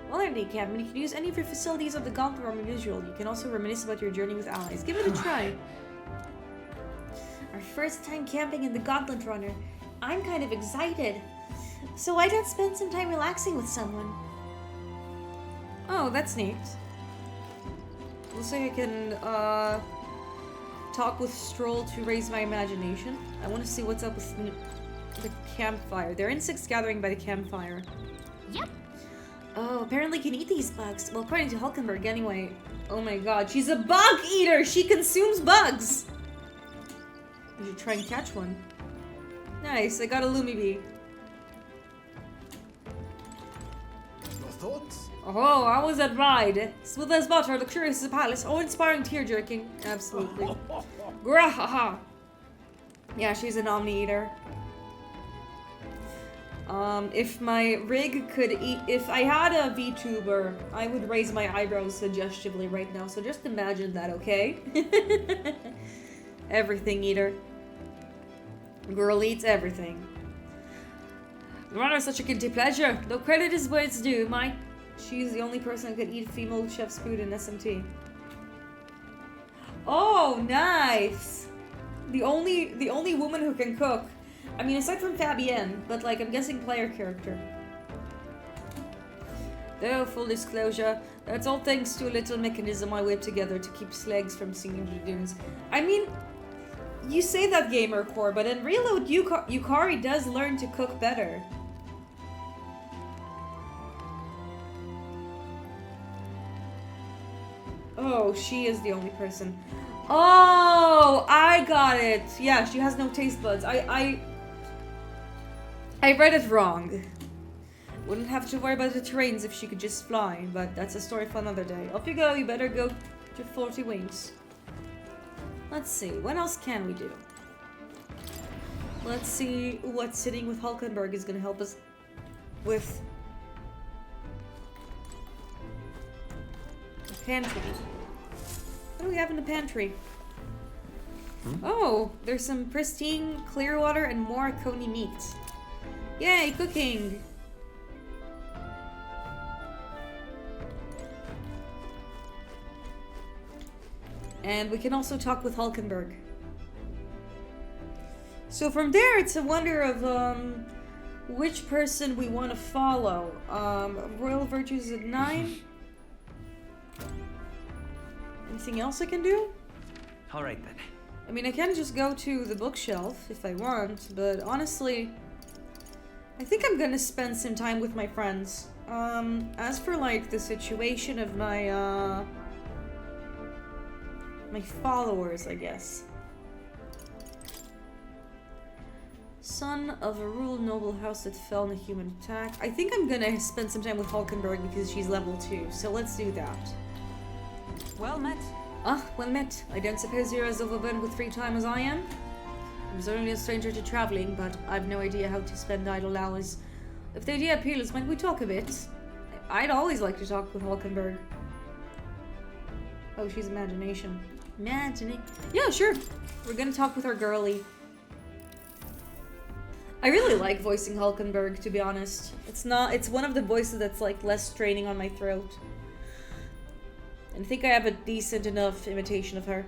While in the encampment, you can use any of your facilities of the Gauntlet Room as usual. You can also reminisce about your journey with allies. Give it a try. Our first time camping in the Gauntlet Runner. I'm kind of excited. So why not spend some time relaxing with someone? Oh, that's neat. Looks like I can talk with Stroll to raise my imagination. I want to see what's up with the campfire. There are insects gathering by the campfire. Yep. Oh, apparently you can eat these bugs. Well, according to Hulkenberg, anyway. Oh my god, she's a bug eater! She consumes bugs! I should try and catch one. Nice, I got a Lumi Bee. Your thoughts? Oh, how was that ride? Smooth as butter, luxurious as a palace, inspiring tear-jerking. Absolutely. Grahaha! Yeah, she's an omni-eater. If my rig could eat... If I had a VTuber, I would raise my eyebrows suggestively right now, so just imagine that, okay? Everything eater. Girl eats everything. The runner is such a guilty pleasure. Though credit is where it's due, she's the only person who could eat female chef's food in SMT. Oh, nice! The only woman who can cook. I mean, aside from Fabienne, but like, I'm guessing player character. Though, full disclosure, that's all thanks to a little mechanism I whipped together to keep Slegs from singing the dunes. I mean, you say that, Gamer Core, but in Reload, Yukari does learn to cook better. Oh, she is the only person. Oh, I got it. Yeah, she has no taste buds. I read it wrong. Wouldn't have to worry about the terrains if she could just fly, but that's a story for another day. Off you go, you better go to 40 wings. Let's see, what else can we do? Let's see what sitting with Hulkenberg is gonna help us with. The pantry. What do we have in the pantry? Oh, there's some pristine clear water and more coney meat. Yay, cooking! And we can also talk with Hulkenberg. So from there, it's a wonder of which person we want to follow. Royal Virtues at 9. Anything else I can do? Alright then. I mean, I can just go to the bookshelf if I want, but honestly, I think I'm gonna spend some time with my friends. As for like the situation of my my followers, I guess. Son of a rural noble house that fell in a human attack. I think I'm gonna spend some time with Hulkenberg because she's level 2, so let's do that. Well met. Ah, well met. I don't suppose you're as overburdened with free time as I am? I'm certainly a stranger to traveling, but I've no idea how to spend idle hours. If the idea appeals, might we talk a bit? I'd always like to talk with Hulkenberg. Oh, she's imagination. Yeah, sure. We're gonna talk with our girlie. I really like voicing Hulkenberg, to be honest. It's one of the voices that's like less straining on my throat. And I think I have a decent enough imitation of her.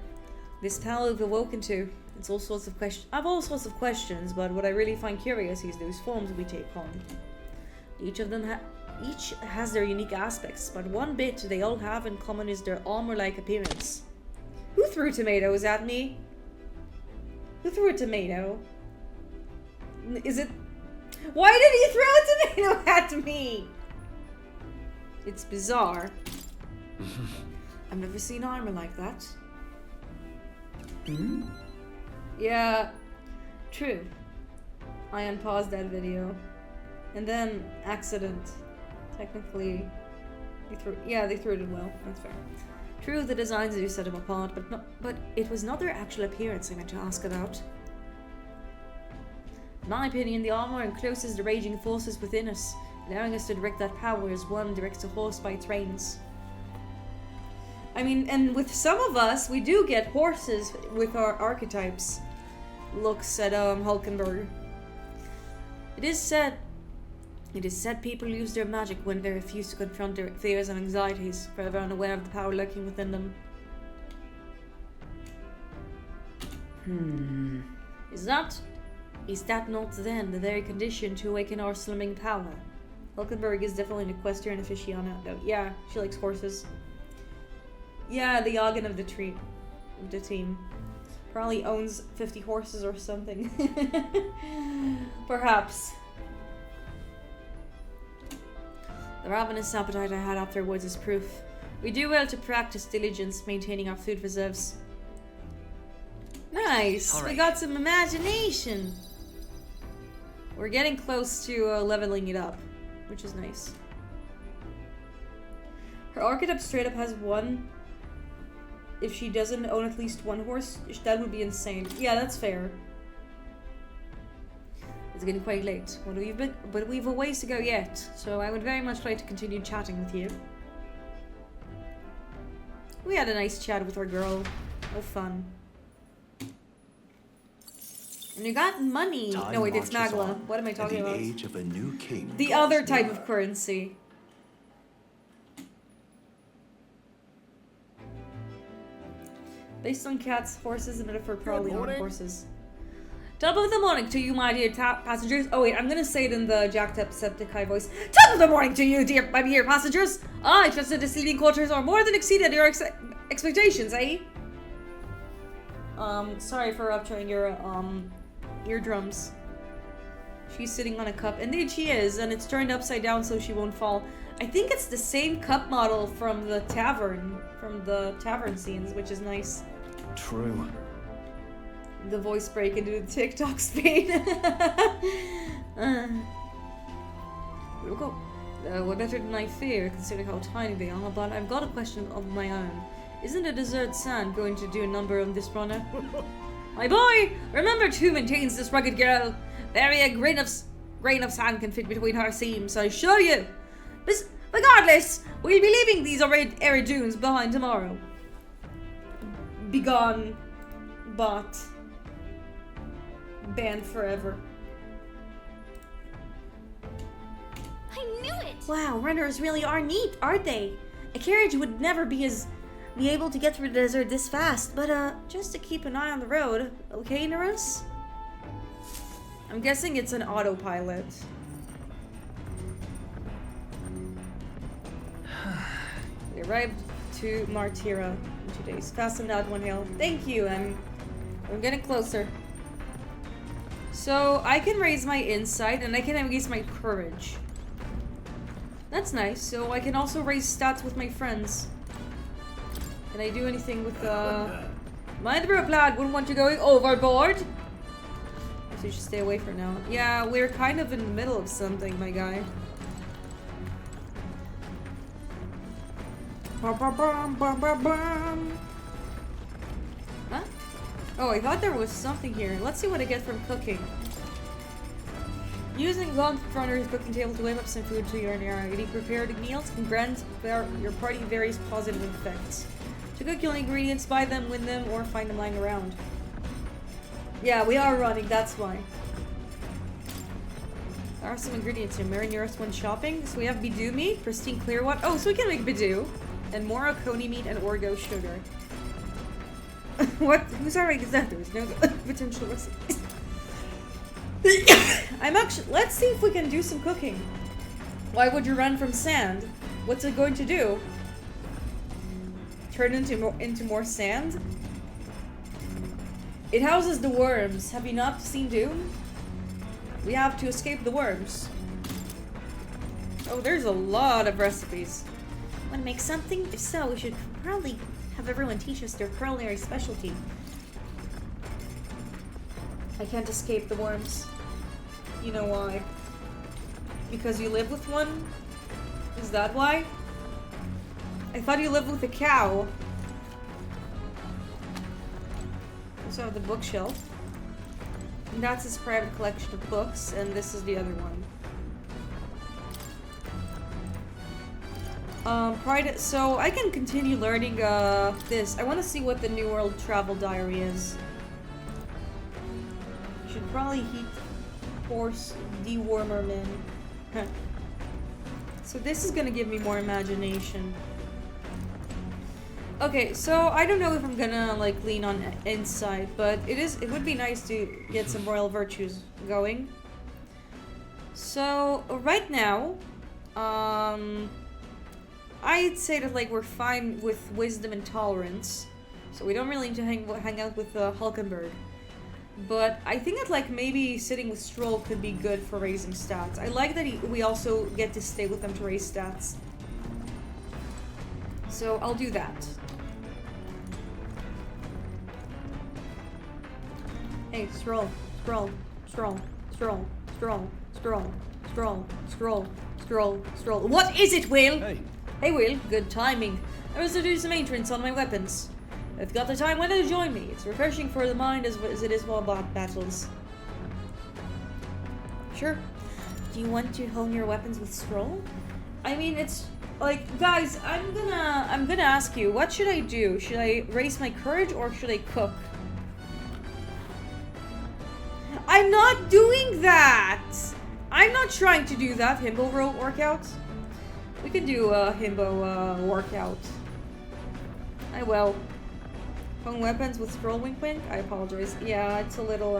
This pal I've awoken to. It's all sorts of questions. I have all sorts of questions, but what I really find curious is those forms we take on. Each has their unique aspects, but one bit they all have in common is their armor-like appearance. Who threw tomatoes at me? Who threw a tomato? Is it... Why did he throw a tomato at me? It's bizarre. I've never seen armor like that. Hmm? Yeah, true. I unpaused that video. And then, accident. Technically, they threw it in well. That's fair. True, the designs do set them apart, but it was not their actual appearance I meant to ask about. In my opinion, the armor encloses the raging forces within us, allowing us to direct that power as one directs a horse by its reins. I mean, and with some of us, we do get horses with our archetypes. Looks at Hulkenberg. It is said people use their magic when they refuse to confront their fears and anxieties, forever unaware of the power lurking within them. Is that Is that not then the very condition to awaken our slumbering power? Hulkenberg is definitely an equestrian aficionado. Yeah, she likes horses. Yeah, the Yagen of the team. Probably owns 50 horses or something. Perhaps. The ravenous appetite I had afterwards is proof. We do well to practice diligence, maintaining our food reserves. Nice! All right. We got some imagination! We're getting close to leveling it up, which is nice. Her archetype straight up has one. If she doesn't own at least one horse, that would be insane. Yeah, that's fair. It's getting quite late. But we've a ways to go yet, so I would very much like to continue chatting with you. We had a nice chat with our girl. Oh, fun. And you got money. Time No, wait, it's marches Magla. on, What am I and talking the about? age of a new king The draws other type near. of currency. Based on cats, horses, and metaphor probably on horses. Top of the morning to you, my dear passengers. Oh wait, I'm gonna say it in the jacked up Septiceye voice. Top of the morning to you, my dear passengers. I trust that the sleeping quarters are more than exceeded your expectations, eh? Sorry for rupturing your eardrums. She's sitting on a cup. Indeed she is, and it's turned upside down so she won't fall. I think it's the same cup model from the tavern scenes, which is nice. True. The voice break into the TikTok speed. We'll go. We're better than I fear, considering how tiny they are, but I've got a question of my own. Isn't a desert sand going to do a number on this runner? My boy, remember who maintains this rugged girl. Very a grain of sand can fit between her seams, I assure you. But regardless, we'll be leaving these arid dunes behind tomorrow. Begone, but banned forever. I knew it! Wow, runners really are neat, aren't they? A carriage would never be able to get through the desert this fast, but just to keep an eye on the road, okay, Nerus? I'm guessing it's an autopilot. We arrived to Martira in 2 days. Fastened out one hill. Thank you, I'm getting closer. So I can raise my insight and I can raise my courage. That's nice. So I can also raise stats with my friends. Can I do anything with Mind bro Plaid wouldn't want you going overboard? So you should stay away for now. Yeah, we're kind of in the middle of something, my guy. Huh? Oh, I thought there was something here. Let's see what I get from cooking. Using Gauntlet Runner's cooking table to whip up some food to your area. Eating prepared meals can grant your party various positive effects. To cook your ingredients, buy them, win them, or find them lying around. Yeah, we are running, that's why. There are some ingredients here. Mary nearest one shopping. So we have Bidoo meat, pristine clear one. Oh, so we can make Bidoo. And more Coney meat and Orgo sugar. What? Who's already is that? There's no potential recipes. Let's see if we can do some cooking. Why would you run from sand? What's it going to do? Turn into more sand? It houses the worms. Have you not seen Doom? We have to escape the worms. Oh, there's a lot of recipes. Want to make something? If so, we should probably have everyone teach us their culinary specialty. I can't escape the worms. You know why? Because you live with one? Is that why? I thought you lived with a cow. Also have the bookshelf. And that's his private collection of books, and this is the other one. So I can continue learning this. I want to see what the New World Travel Diary is. Should probably heat horse dewormer min. Huh. So this is gonna give me more imagination. Okay, so I don't know if I'm gonna like lean on insight, but it would be nice to get some royal virtues going. So right now, I'd say that like we're fine with wisdom and tolerance, so we don't really need to hang out with Hulkenberg. But I think that like maybe sitting with Stroll could be good for raising stats. I like that we also get to stay with them to raise stats. So I'll do that. Hey, Stroll, Stroll, Stroll, Stroll, Stroll, Stroll, Stroll, Stroll, Stroll, Stroll. What is it, Will? Hey. Hey, Will. Good timing. I was to do some maintenance on my weapons. If you got the time, why not join me? It's refreshing for the mind as it is while battles. Sure. Do you want to hone your weapons with Stroll? I mean, it's like, guys, I'm gonna ask you, what should I do? Should I raise my courage or should I cook? I'm not doing that! I'm not trying to do that. Himbo workout? We can do a himbo workout. I will. Hone weapons with Stroll, wink wink? I apologize. Yeah, it's a little,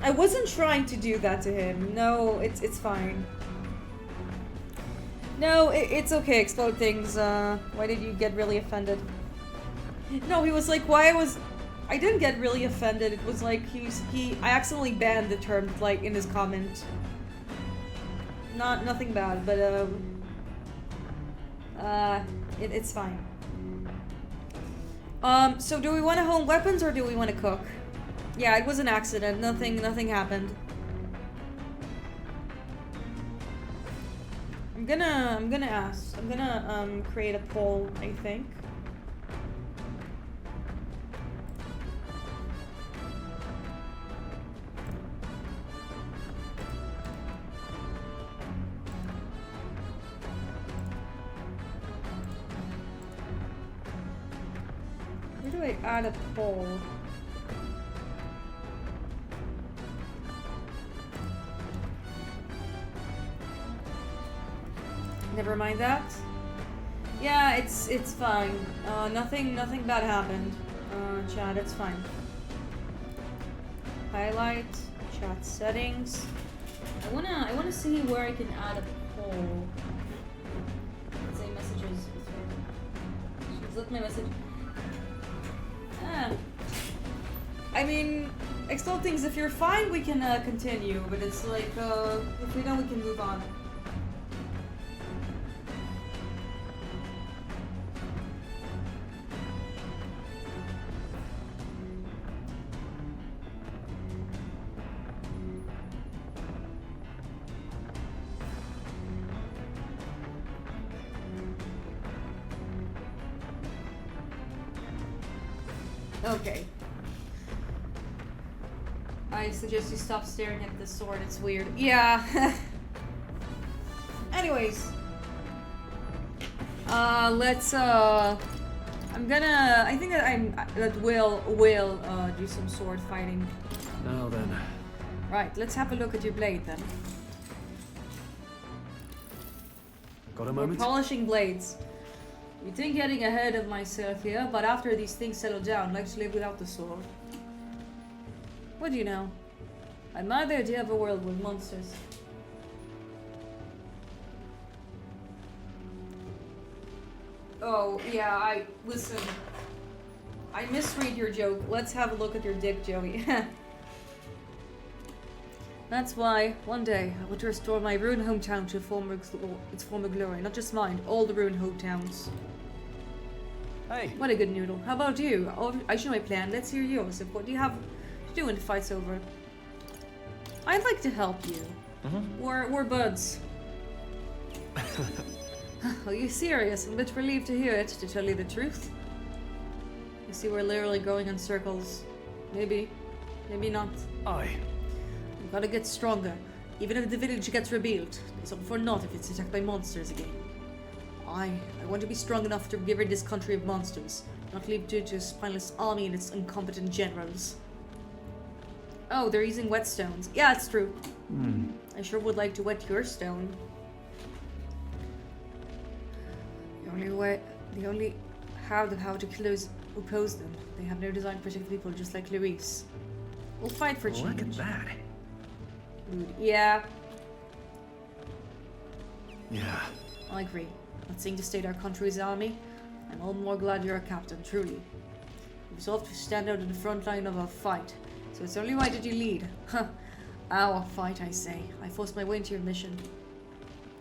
I wasn't trying to do that to him. No, it's fine. No, it's okay. Explode things. Why did you get really offended? No, he was like, I didn't get really offended. It was like I accidentally banned the term like in his comment. Nothing bad, but it's fine. So do we want to hone weapons or do we want to cook? Yeah, it was an accident. Nothing happened. I'm gonna ask. I'm gonna create a poll, I think. Where do I add a poll? Never mind that. Yeah, it's fine. Nothing bad happened. Chat, it's fine. Highlight, chat settings. I wanna see where I can add a poll. Let's say messages. Let's look at my message. I mean, explode things. If you're fine, we can continue. But it's like, if we don't, we can move on. Okay. I suggest you stop staring at the sword, it's weird. Yeah. Anyways. Let's, I think that will do some sword fighting. Now then. Right, let's have a look at your blade then. Got a moment? We're polishing blades. You think getting ahead of myself here, but after these things settle down, I'd like to live without the sword. What do you know? I admire the idea of a world with monsters. Oh, yeah, listen. I misread your joke. Let's have a look at your dick, Joey. That's why, one day, I want to restore my ruined hometown to its former glory. Not just mine, all the ruined hometowns. Hey! What a good noodle. How about you? Oh, I show my plan. Let's hear yours. What do you have to do when the fight's over? I'd like to help you. We're buds. Are you serious? I'm a bit relieved to hear it, to tell you the truth. You see, we're literally going in circles. Maybe. Maybe not. Aye. We've gotta get stronger. Even if the village gets rebuilt, it's all for naught if it's attacked by monsters again. I want to be strong enough to give rid this country of monsters, not leave to a spineless army and its incompetent generals. Oh, they're using whetstones. Yeah, it's true. I sure would like to wet your stone. The only how to oppose them. They have no design to protect people, just like Luis. We'll fight for change. Look at that. Rude. Yeah, Yeah. I agree. Not seeing to state our country's army, I'm all the more glad you're a captain, truly. You resolved to stand out in the front line of a fight, so it's only right that you lead. Huh. Our fight, I say. I forced my way into your mission.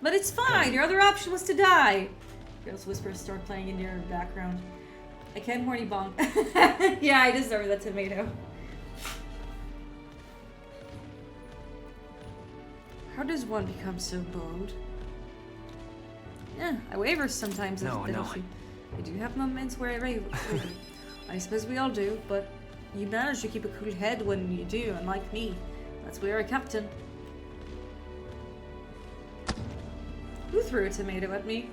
But it's fine! Your other option was to die! Girls' whispers start playing in your background. I can't horny bonk. Yeah, I deserve that tomato. How does one become so bold? Yeah, I waver sometimes. No. I do have moments where I waver. I suppose we all do, but you manage to keep a cool head when you do, unlike me. That's why you're a captain. Who threw a tomato at me?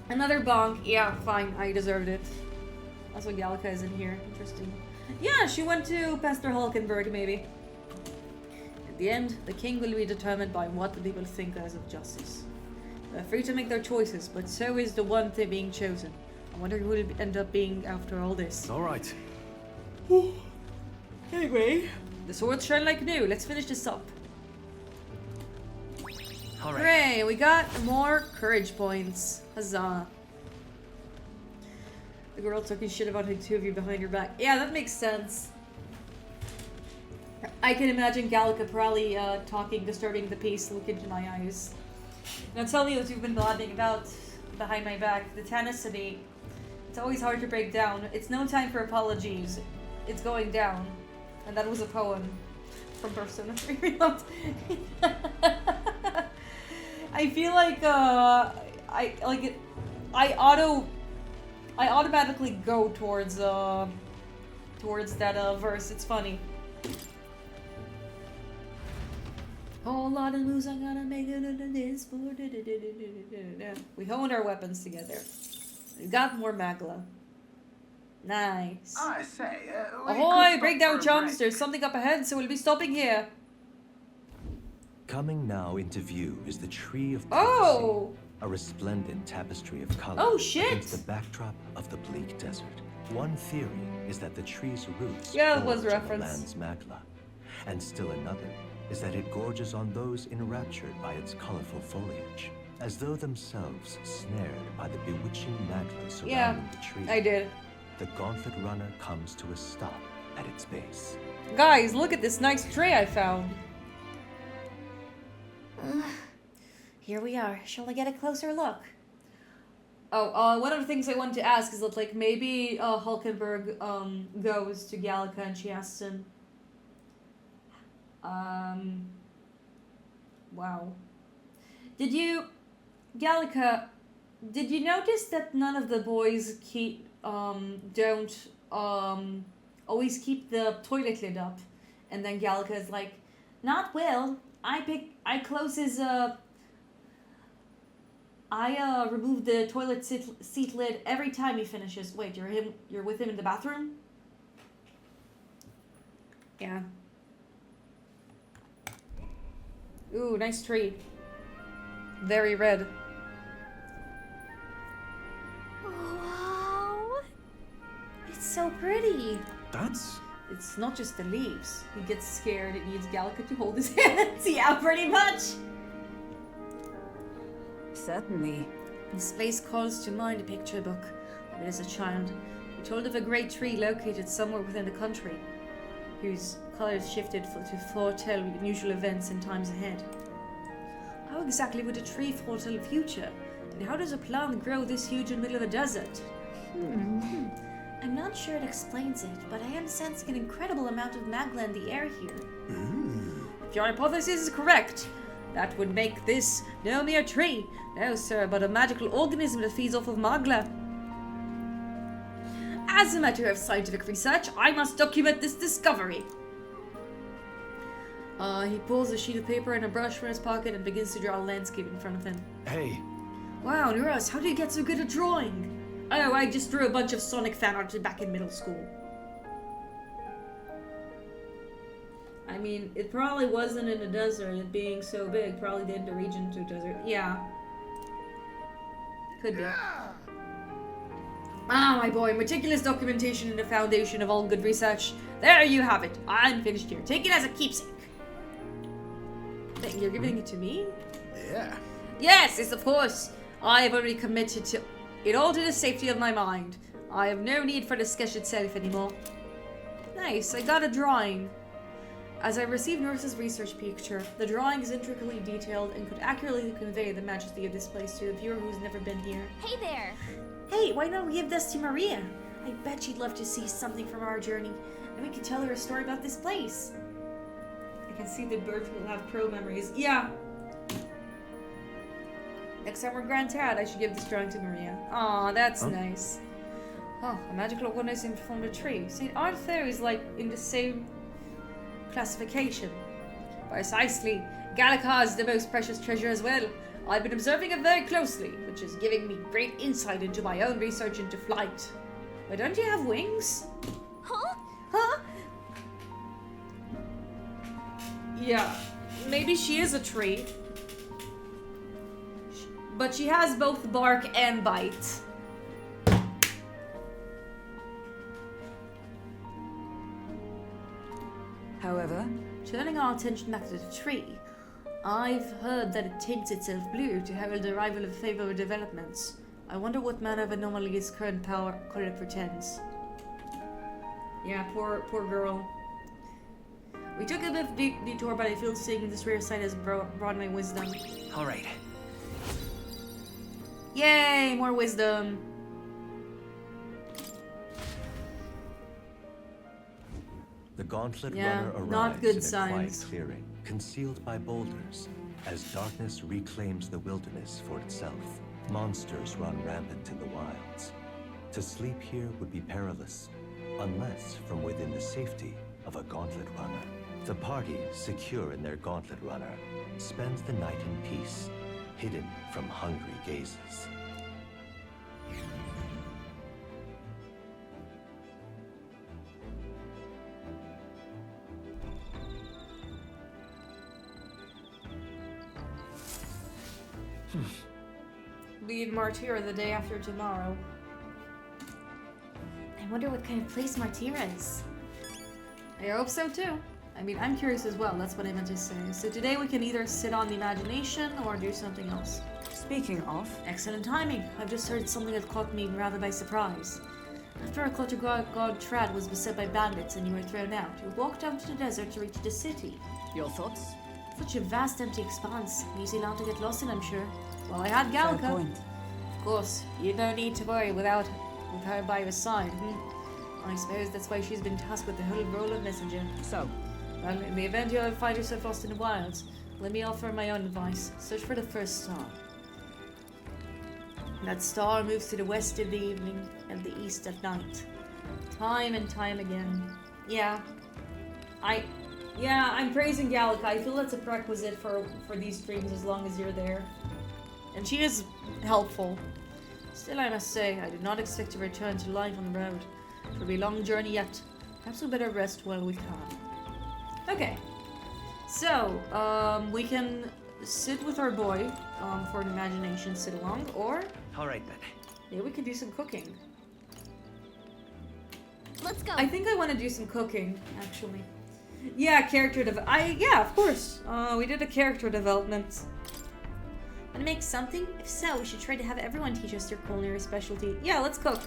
Another bonk. Yeah, fine. I deserved it. Also, Gallica is in here. Interesting. Yeah, she went to Pastor Hulkenberg, maybe. At the end, the king will be determined by what the people think as of justice. They're free to make their choices, but so is the one thing being chosen. I wonder who will end up being after all this. All right. Anyway, the swords shine like new. Let's finish this up. All right. Hooray, we got more courage points. Huzzah. The girl talking shit about the two of you behind your back. Yeah, that makes sense. I can imagine Gallica probably talking, disturbing the peace, look into my eyes. Now tell me what you've been blabbing about behind my back. The tenacity. It's always hard to break down. It's no time for apologies. It's going down. And that was a poem from Persona 3 Reloaded. I feel like I automatically go towards that verse. It's funny. Whole lot of moves I gotta make it into this for. We honed our weapons together. We got more Magla. Nice. I say, Ahoy! Breakdown jumps. There's something up ahead, so we'll be stopping here. Coming now into view is the Tree of Oh! Prophecy, a resplendent tapestry of color Oh, shit! against the backdrop of the bleak desert. One theory is that the tree's roots Yeah, that was gorge a on the reference. land's magla, and still another is that it gorges on those enraptured by its colorful foliage, as though themselves snared by the bewitching magla surrounding the tree. I did. The gauntlet runner comes to a stop at its base. Guys, look at this nice tray I found. Here we are. Shall I get a closer look? Oh, one of the things I wanted to ask is that, like, maybe Hulkenberg goes to Gallica and she asks him, wow. Gallica, did you notice that none of the boys don't always keep the toilet lid up? And then Gallica is like, not Will. I close his, I remove the toilet seat lid every time he finishes. Wait, you're with him in the bathroom? Yeah. Ooh, nice tree. Very red. Wow. It's so pretty. It's not just the leaves. He gets scared. It needs Gallica to hold his hands. Yeah, pretty much. Certainly. This place calls to mind a picture book of it as a child. We told of a great tree located somewhere within the country, whose colors shifted to foretell unusual events in times ahead. How exactly would a tree foretell the future? And how does a plant grow this huge in the middle of a desert? I'm not sure it explains it, but I am sensing an incredible amount of magla in the air here. If your hypothesis is correct, that would make this no mere tree. No, sir, but a magical organism that feeds off of magla. As a matter of scientific research, I must document this discovery. He pulls a sheet of paper and a brush from his pocket and begins to draw a landscape in front of him. Hey. Wow, Nuras, how do you get so good at drawing? Oh, I just drew a bunch of Sonic fan art back in middle school. I mean, it probably wasn't in a desert. It being so big probably didn't reach into a desert. Yeah. Could be. Ah, my boy. Meticulous documentation and the foundation of all good research. There you have it. I'm finished here. Take it as a keepsake. You're giving it to me? Yeah. Yes, of course. I have already committed to it all to the safety of my mind. I have no need for the sketch itself anymore. Nice, I got a drawing. As I received Norse's research picture, the drawing is intricately detailed and could accurately convey the majesty of this place to a viewer who's never been here. Hey there! Hey, why not give this to Maria? I bet she'd love to see something from our journey, and we could tell her a story about this place. I can see the bird will have pro memories. Yeah. Next time we're Grand Tad, I should give this drawing to Maria. Aw, that's nice. Oh, a magical organism from the tree. St. Arthur is like in the same classification. Precisely. Gallica is the most precious treasure as well. I've been observing it very closely, which is giving me great insight into my own research into flight. Why don't you have wings? Huh? Huh? Yeah, maybe she is a tree. But she has both bark and bite. However, turning our attention back to the tree, I've heard that it tints itself blue to herald the arrival of favorable developments. I wonder what manner of anomaly its current power color portends. Yeah, poor girl. We took a bit of detour, but I feel seeing this rare sight has brought my wisdom. All right. Yay, more wisdom. The gauntlet Yeah, runner arrives not good in a signs. quiet clearing, concealed by boulders, as darkness reclaims the wilderness for itself. Monsters run rampant in the wilds. To sleep here would be perilous, unless from within the safety of a gauntlet runner. The party, secure in their gauntlet runner, spends the night in peace, hidden from hungry gazes. Leave Martyra the day after tomorrow. I wonder what kind of place Martyra is. I hope so too. I mean, I'm curious as well, that's what I meant to say. So today we can either sit on the imagination or do something else. Speaking of... Excellent timing. I've just heard something that caught me rather by surprise. After our clutter god Trad was beset by bandits and you were thrown out, you walked out to the desert to reach the city. Your thoughts? Such a vast empty expanse. Easy land to get lost in, I'm sure. Well, I had Gallica. Fair point. Of course, you don't need to worry with her by your side. I suppose that's why she's been tasked with the whole role of messenger. So, well, in the event you ever find yourself lost in the wilds, let me offer my own advice. Search for the first star. That star moves to the west in the evening and the east at night. Time and time again. Yeah, I'm praising Gallica. I feel that's a prerequisite for these streams as long as you're there. And she is helpful. Still, I must say, I did not expect to return to life on the road. It will be a long journey yet. Perhaps we better rest while we can. Okay. So, we can sit with our boy for an imagination sit-along, or... All right, then. Yeah, we can do some cooking. Let's go. I think I want to do some cooking, actually. Yeah, yeah, of course. We did a character development. Want to make something? If so, we should try to have everyone teach us their culinary specialty. Yeah, let's cook.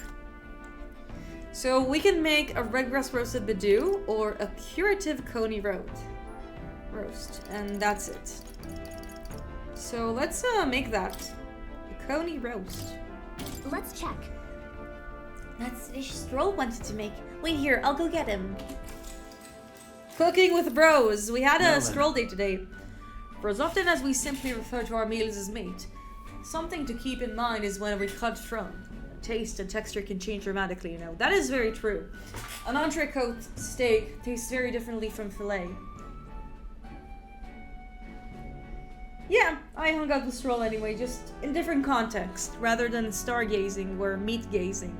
So we can make a red grass roasted badoo or a curative coney roast, and that's it. So let's make that a coney roast. Let's check. That's Fish Stroll wanted to make. Wait here, I'll go get him. Cooking with bros. We had a stroll day today. For as often as we simply refer to our meals as meat, something to keep in mind is when we cut from. Taste and texture can change dramatically, you know. That is very true. An entrecote steak tastes very differently from filet. Yeah, I hung out with Stroll anyway, just in different context, rather than stargazing or meat gazing.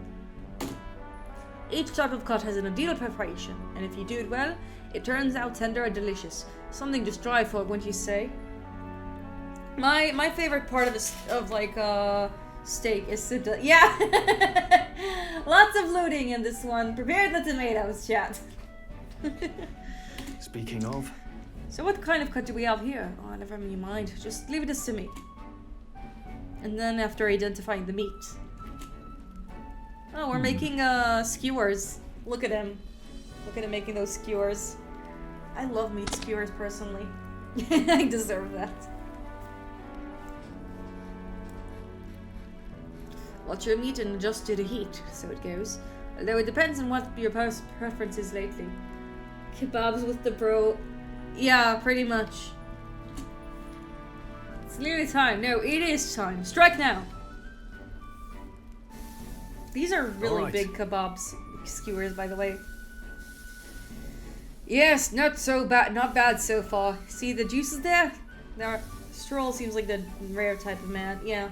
Each type of cut has an ideal preparation, and if you do it well, it turns out tender and delicious. Something to strive for, wouldn't you say? My favorite part of steak is to yeah. Lots of looting in this one. Prepare the tomatoes, chat. Speaking of, So what kind of cut do we have here? Oh, never mind. Just leave this to me. And then after identifying the meat. Oh, we're making skewers. Look at him. Look at him making those skewers. I love meat skewers personally. I deserve that. Watch your meat and adjust to the heat, so it goes. Although it depends on what your preference is lately. Kebabs with the bro. Yeah, pretty much. It's nearly time. No, it is time. Strike now. These are really big kebabs. Skewers, by the way. Yes, not so bad. Not bad so far. See the juices there? Stroll seems like the rare type of man. Yeah.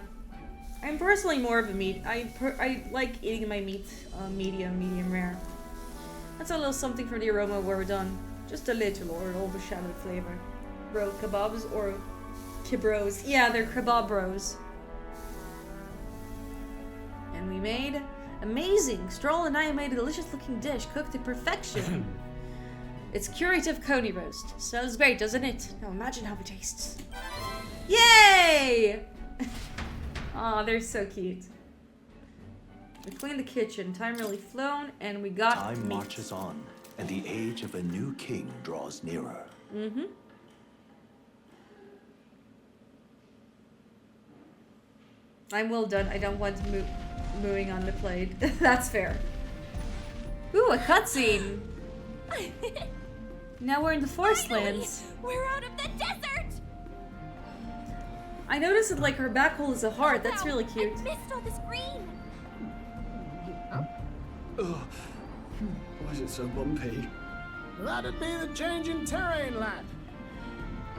I'm personally more of a meat. I like eating my meat medium rare. That's a little something for the aroma when we're done. Just a little, or an overshadowed flavor. Bro kebabs or kibros. Yeah, they're kebab bros. And we made amazing. Stroll and I made a delicious looking dish cooked to perfection. It's curative coney roast. Smells great, doesn't it? Now imagine how it tastes. Yay! Aw, they're so cute. We cleaned the kitchen. Time really flown, and we got Time meat. marches on, and the age of a new king draws nearer. Mm-hmm. I'm well done. I don't want mooing on the plate. That's fair. Ooh, a cutscene. Now we're in the forest lands. We're out of the desert! I noticed that like her back hole is a heart. That's really cute. I missed all this green. ugh, why is it so bumpy? That'd be the change in terrain, lad.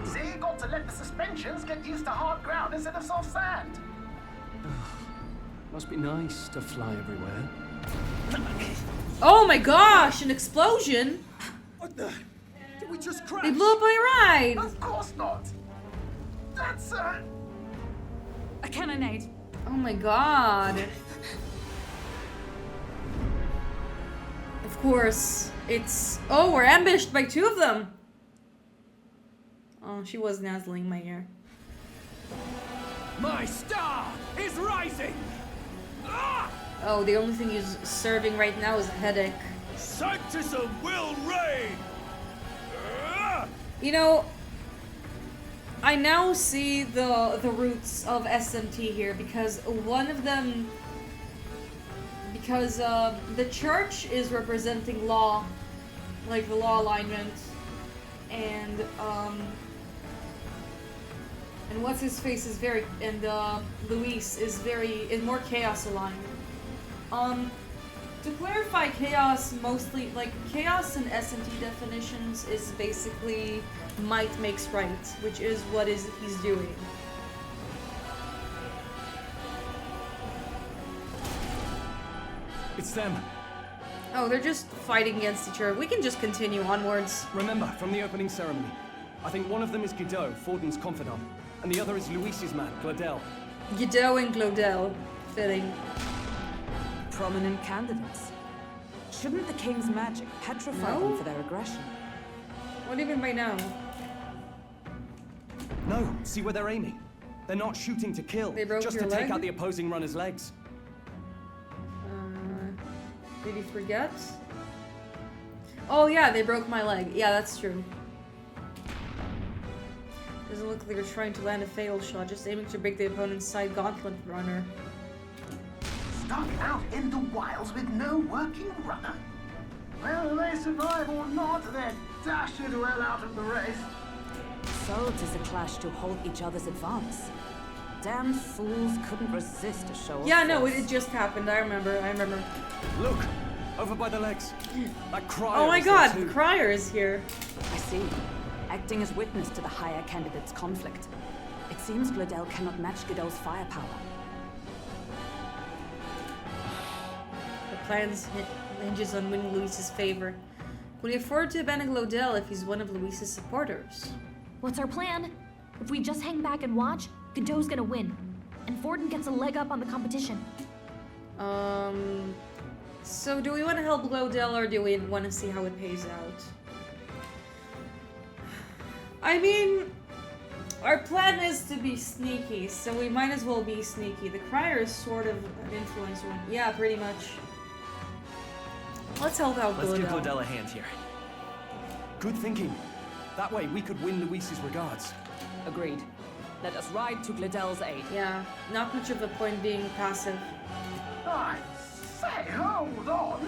See, you got to let the suspensions get used to hard ground instead of soft sand. Must be nice to fly everywhere. Oh my gosh, an explosion! What the? Did we just crash? They blew up my ride! Of course not. That's a cannonade. Oh my god. Of course, it's... Oh, we're ambushed by two of them! Oh, she was nazzling my ear. My star is rising! Ah! Oh, the only thing he's serving right now is a headache. Sanctism will reign! Ah! You know, I now see the roots of SMT here because one of them... Because the church is representing law, like the law alignment, and what's his face is very, and Luis is more chaos aligned. To clarify, chaos mostly, like chaos and SMT definitions is basically might makes right, which is what he's doing. It's them. Oh, they're just fighting against each other. We can just continue onwards. Remember, from the opening ceremony, I think one of them is Guido, Forden's confidant, and the other is Luis's man, Gladel. Guido and Glodel. Fitting. Prominent candidates. Shouldn't the king's magic petrify them for their aggression? What do you mean by now? No, see where they're aiming. They're not shooting to kill, They broke just your to take leg? out the opposing runner's legs. Did you forget? Oh yeah, they broke my leg. Yeah, that's true. Doesn't look like they're trying to land a fatal shot, just aiming to break the opponent's side gauntlet runner. stuck out in the wilds with no working runner. Whether they survive or not, they're dashed well out of the race. So 'tis a clash to hold each other's advance. Damned fools couldn't resist a show of Yeah, no, force. it just happened. I remember. Look, over by the legs. That crier. Oh my is there god, too. the crier is here. I see. Acting as witness to the higher candidate's conflict. It seems Gladel cannot match Godot's firepower. plans hinges on winning Luis's favor. Could we afford to abandon Glodell if he's one of Luis's supporters? What's our plan? If we just hang back and watch, Godot's gonna win. And Forden gets a leg up on the competition. So do we want to help Glodell or do we want to see how it pays out? I mean, our plan is to be sneaky, so we might as well be sneaky. The Crier is sort of an influencer. Yeah, pretty much. Let's help out Glodell. Let's give Glodell a hand here. Good thinking. That way we could win Luis's regards. Agreed. Let us ride to Glodell's aid. Yeah, not much of a point being passive. I say, hold on.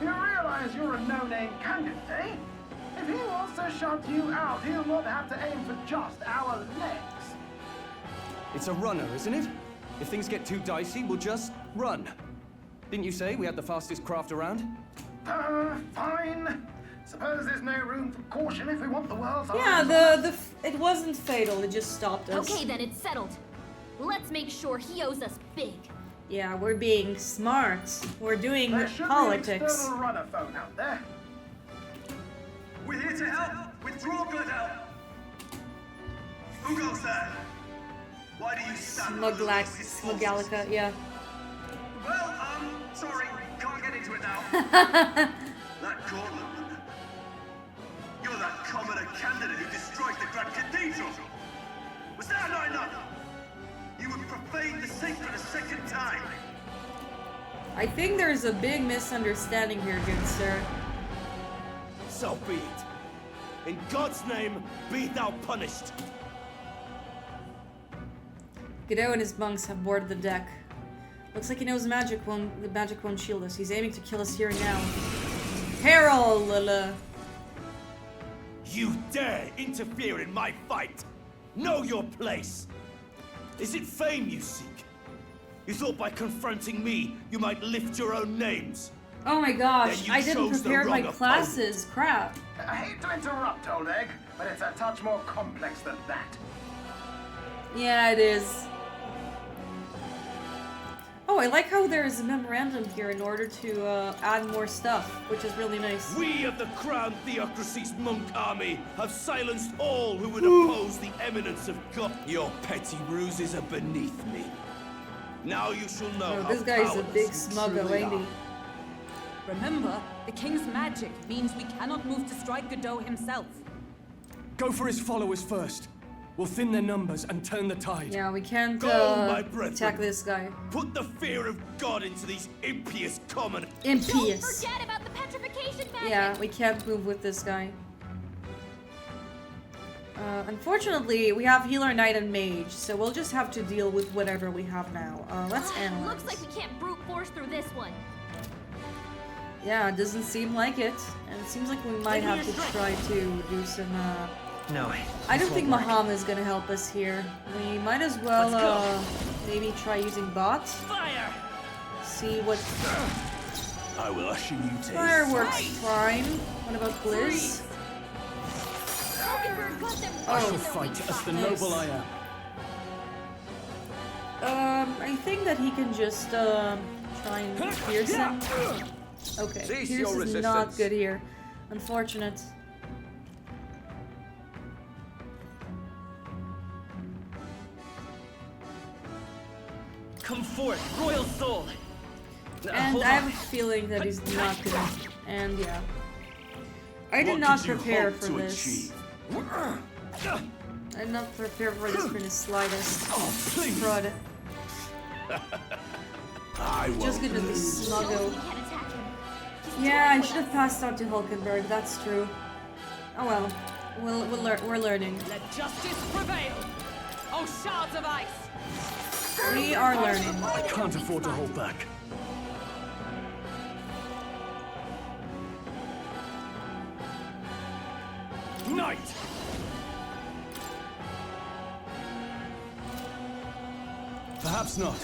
You realize you're a no-name candidate, eh? If he wants to shut you out, he'll not have to aim for just our legs. It's a runner, isn't it? If things get too dicey, we'll just run. Didn't you say we had the fastest craft around? Fine. Suppose there's no room for caution if we want the world's Yeah, it wasn't fatal, it just stopped us. Okay, then it's settled. Let's make sure he owes us big. Yeah, we're being smart. We're doing There should politics. be an external runner phone out there. We're here to help. Withdraw, Glodell. Who goes there? Why do you stand Smugalica, yeah. Well, sorry, can't get into it now. That gauntlet. You're that commoner candidate who destroyed the Grand Cathedral. Was that not enough? You would profane the sacred a second time. I think there's a big misunderstanding here, good sir. So be it. In God's name, be thou punished. Godot and his monks have boarded the deck. Looks like he knows the magic won't shield us. He's aiming to kill us here and now. Peril! You dare interfere in my fight! Know your place! Is it fame you seek? You thought by confronting me, you might lift your own names? Oh my gosh, Then you I didn't chose the prepare my wrong classes. Crap. I hate to interrupt, old egg, but it's a touch more complex than that. Yeah, it is. Oh, I like how there's a memorandum here in order to add more stuff, which is really nice. We of the Crown Theocracy's monk army have silenced all who would oppose the eminence of God. Your petty ruses are beneath me. Now you shall know Oh, how this guy's a powerless big you smugger, truly ain't he? are. Remember, the king's magic means we cannot move to strike Godot himself. Go for his followers first. We'll thin their numbers and turn the tide. Yeah, we can't Go, my brethren. attack this guy. Put the fear of God into these impious commoners. Impious. Forget about the petrification magic. Yeah, we can't move with this guy. Unfortunately, we have Healer, Knight, and Mage, so we'll just have to deal with whatever we have now. Let's analyze. Looks like we can't brute force through this one. Yeah, it doesn't seem like it. And it seems like we might have to try to do some, No. I don't think Maham is gonna help us here. We might as well, maybe try using bots. Fire! See what... I will usher you to Fireworks Prime. What about Blizz? I shall fight as the noble I am. I think that he can just, try and pierce him. Okay, Cease Pierce your is not resistance. good here. Unfortunate. Come forth, royal soul. And I have a feeling that he's not gonna. And yeah. I did not prepare for this. I did not prepare for this for the slightest. Fraud. Just gonna be smuggled. Yeah, I should have passed on to Hulkenberg, that's true. Oh well. We're learning. Let justice prevail! Oh, shards of ice! We are learning. I can't afford to hold back. Knight! Perhaps not.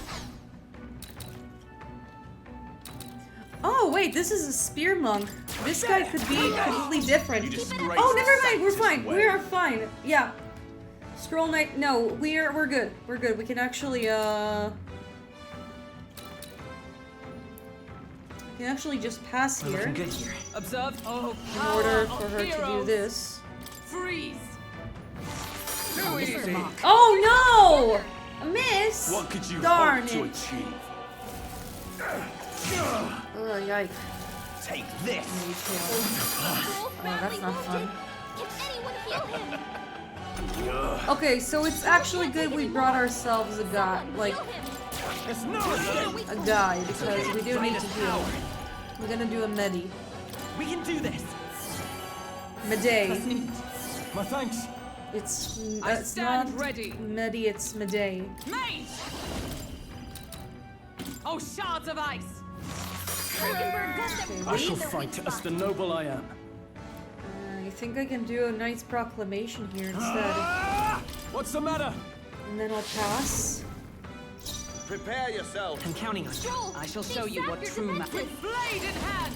Oh wait, this is a spear monk. This guy could be completely different. disgrace Oh, never the mind. We're sanctity fine. way. We are fine. Yeah. Scroll Knight. No, we're good. We're good. We can actually can actually just pass We're here looking good here. Observe. Oh, in order for her to do this. Freeze. Too easy. Oh no! A miss! What could you Darn hope to it. achieve? Oh, yikes. Take this. Oh, that's not fun. Can anyone heal him? Okay, so it's actually good we brought ourselves a guy, like a guy, because we do need to heal. We're gonna do a medi. We can do this. Mede. My thanks. It's I it's stand not ready. medi, it's Mede. Mate! Oh, shards of ice! I shall fight as the noble I am. I think I can do a knight's proclamation here instead. What's the matter? And then I'll pass. Prepare yourself. I'm counting on you. I shall show you what true matter. With blade in hand!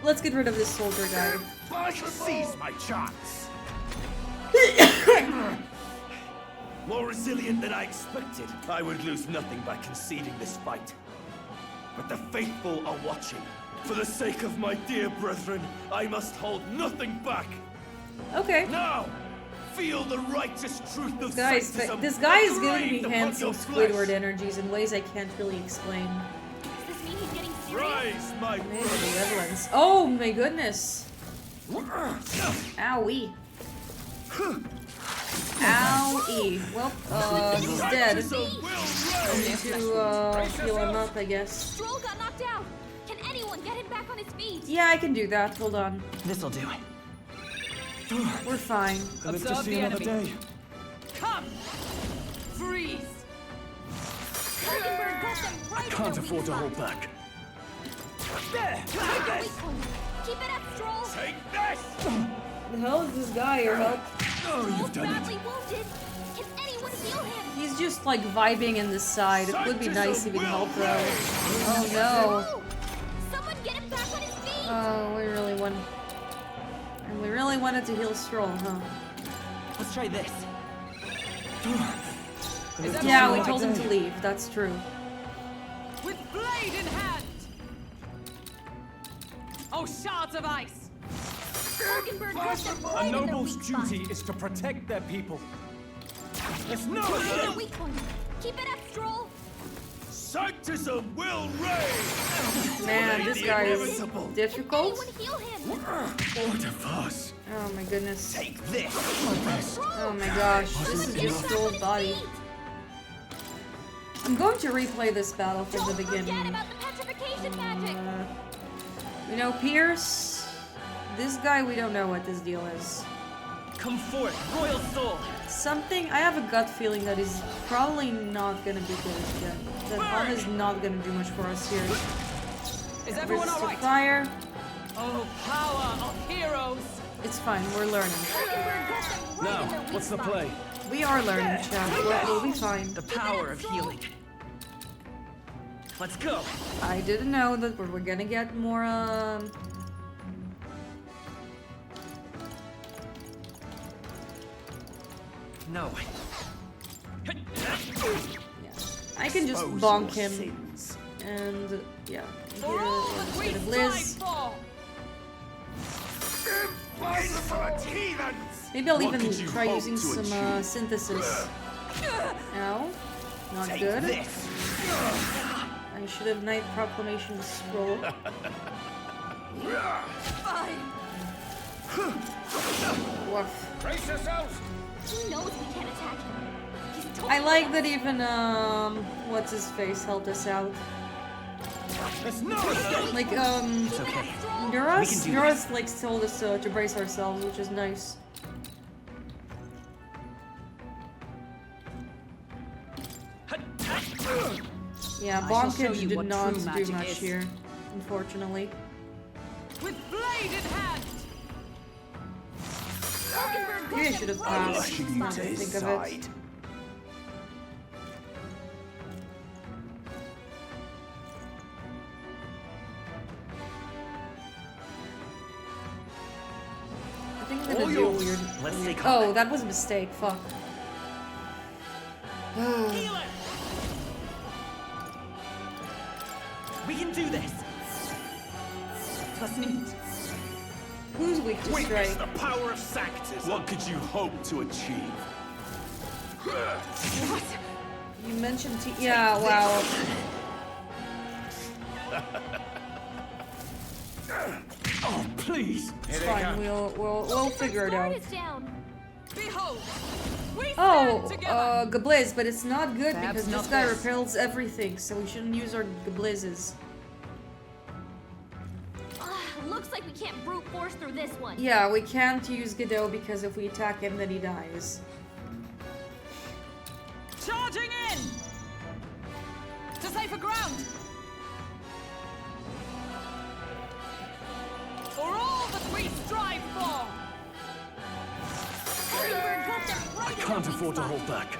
Let's get rid of this soldier guy. I shall seize my chance. More resilient than I expected. I would lose nothing by conceding this fight. But the faithful are watching. For the sake of my dear brethren, I must hold nothing back. Okay. Now, feel the righteous truth of Guys, sexism this guy is giving engraved me upon handsome your flesh. Squidward energies in ways I can't really explain. Does this mean he's getting serious? Rise, my Maybe brother. malevolence. Oh my goodness. Owie. Owie. Well, he's dead. I need to heal him up, I guess. Stroll got knocked out. Can anyone get him back on his feet? Yeah, I can do that. Hold on. This'll do. We're fine. Live to see another day. Come! Freeze! I can't afford to hold back. There! Keep it up, Stroll. Take this! The hell is this guy, or help? Oh, Stroll's badly wounded. Can anyone heal him? He's just like vibing in the side. It would be nice if he'd help though. Oh no. Someone get him back on his feet. Oh, we really wanted to heal Stroll, huh? Let's try this. Yeah, we told him to leave. That's true. With blade in hand! Oh, shards of ice! A noble's duty is to protect their people. There's no escape! Weak point. Keep it up, Stroll. Sanctism will reign! Man, this guy is difficult. Anyone heal him? Order Oh my goodness. Take this! Oh my gosh, this is just Stroll's body. I'm going to replay this battle from the beginning. Forget about the petrification magic. You know, Pierce, this guy, we don't know what this deal is. Come forth, royal soul. Something, I have a gut feeling that he's probably not gonna be good again. That Han is not gonna do much for us here. Is everyone Resist alright? fire. Oh, power of heroes! It's fine, we're learning. Now, what's the play? We are learning, chat. We'll be fine. The power of healing. Let's go. I didn't know that we're gonna get more, No. I can just bonk him. And, yeah. Here, let's get a Blizz. Maybe I'll even try using some synthesis. No, not good. I should have Knight Proclamation scroll. Woof. Brace yourselves. He knows we can't attack him. He's totally I like that even what's his face helped us out. Like It's okay. Nuras like told us to brace ourselves, which is nice. Yeah, Bonkage did not do much here, unfortunately. With blade in hand! Maybe I should have passed. Now that I think of it. I think I'm gonna do a weird. Let's stay Oh, that was a mistake. Fuck. We can do this. etwas nicht. Who's weak to Witness strike? the power of sanctism. What could you hope to achieve? What? You mentioned yeah, wow. Oh, please. It's fine. We'll figure it out. Behold, we Oh, stand together. Gabliz, but it's not good Perhaps because not this guy this. repels everything, so we shouldn't use our Gablizes. Looks like we can't brute force through this one. Yeah, we can't use Godot because if we attack him, then he dies. Charging in! To safer ground! For all that we strive for! I can't afford to hold back.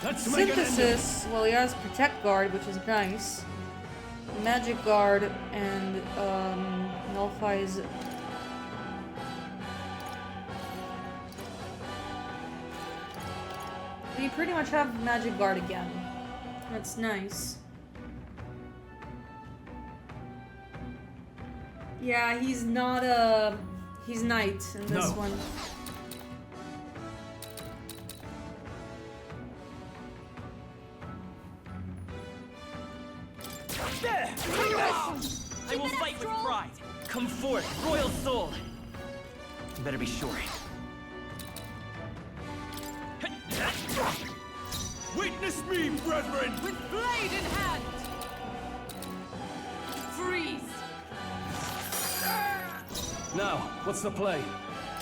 Let's make it end. Synthesis, well, he has Protect Guard, which is nice. Magic Guard and nullifies. We pretty much have Magic Guard again. That's nice. Yeah, he's not he's Knight in this No. one. There! I will fight with pride. Come forth, royal soul. You better be sure. Witness me, brethren! With blade in hand! Freeze! Now, what's the play?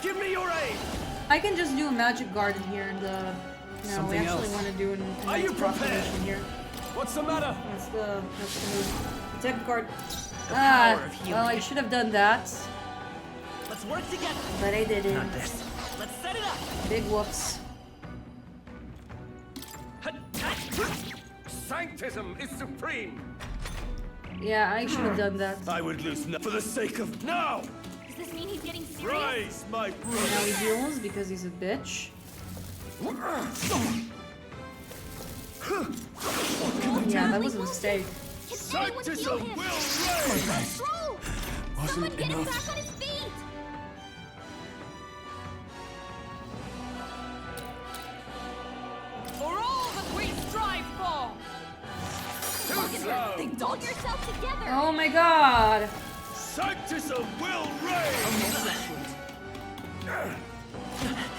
Give me your aid! I can just do a Magic Guard in here and no, we Something actually else. want to do an Are you proclamation here. What's the matter? That's the move. Protect Guard. power of healing. Well, I should have done that, Let's work together. but I didn't. Not this. Let's set it up. Big whoops. Sanctism is supreme! Yeah, I should have done that. I would lose no for the sake of now! Does this mean he's getting serious? Rise, my Now brother! he heals because he's a bitch. Yeah, that was a mistake. Can anyone heal Sanctism him? will reign! Scroll! Someone get him back on his feet! For all that we strive for! Mockingbird, hold yourself together! Oh my god! Sanctism will reign!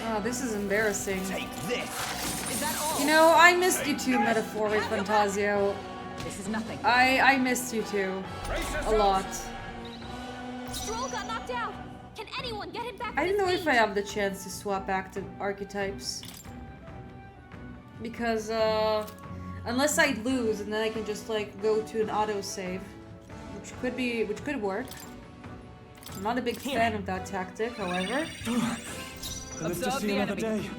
Oh, this is embarrassing. Take this! Is that all? You know, I missed you too, Metaphor with Fantazio. This is nothing. I missed you too. A lot. Stroll got knocked out! Can anyone get him back I on don't know his if I feet? have the chance to swap back to archetypes. Because, unless I lose and then I can just, like, go to an autosave. Which could work. I'm not a big fan of that tactic, however. I live to Observe see the another enemy. day.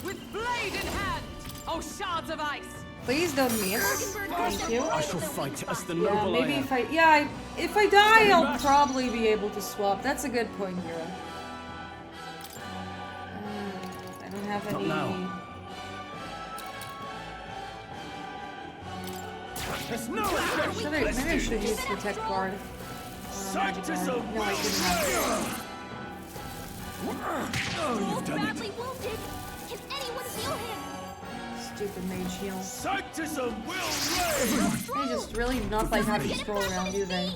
With blade in hand! Oh, shards of ice! Please don't miss. Thank you. I shall fight as the Yeah, noble maybe I am. if I die, I'll probably be able to swap. That's a good point, Hero. I don't have Not any. now. There's no Maybe I should use Protect Guard. Magic Guard. No, I didn't have. Stroll's badly wounded! Can anyone heal him? Stupid mage heal. Sanctism will reign! They just really not like having scroll around, do they?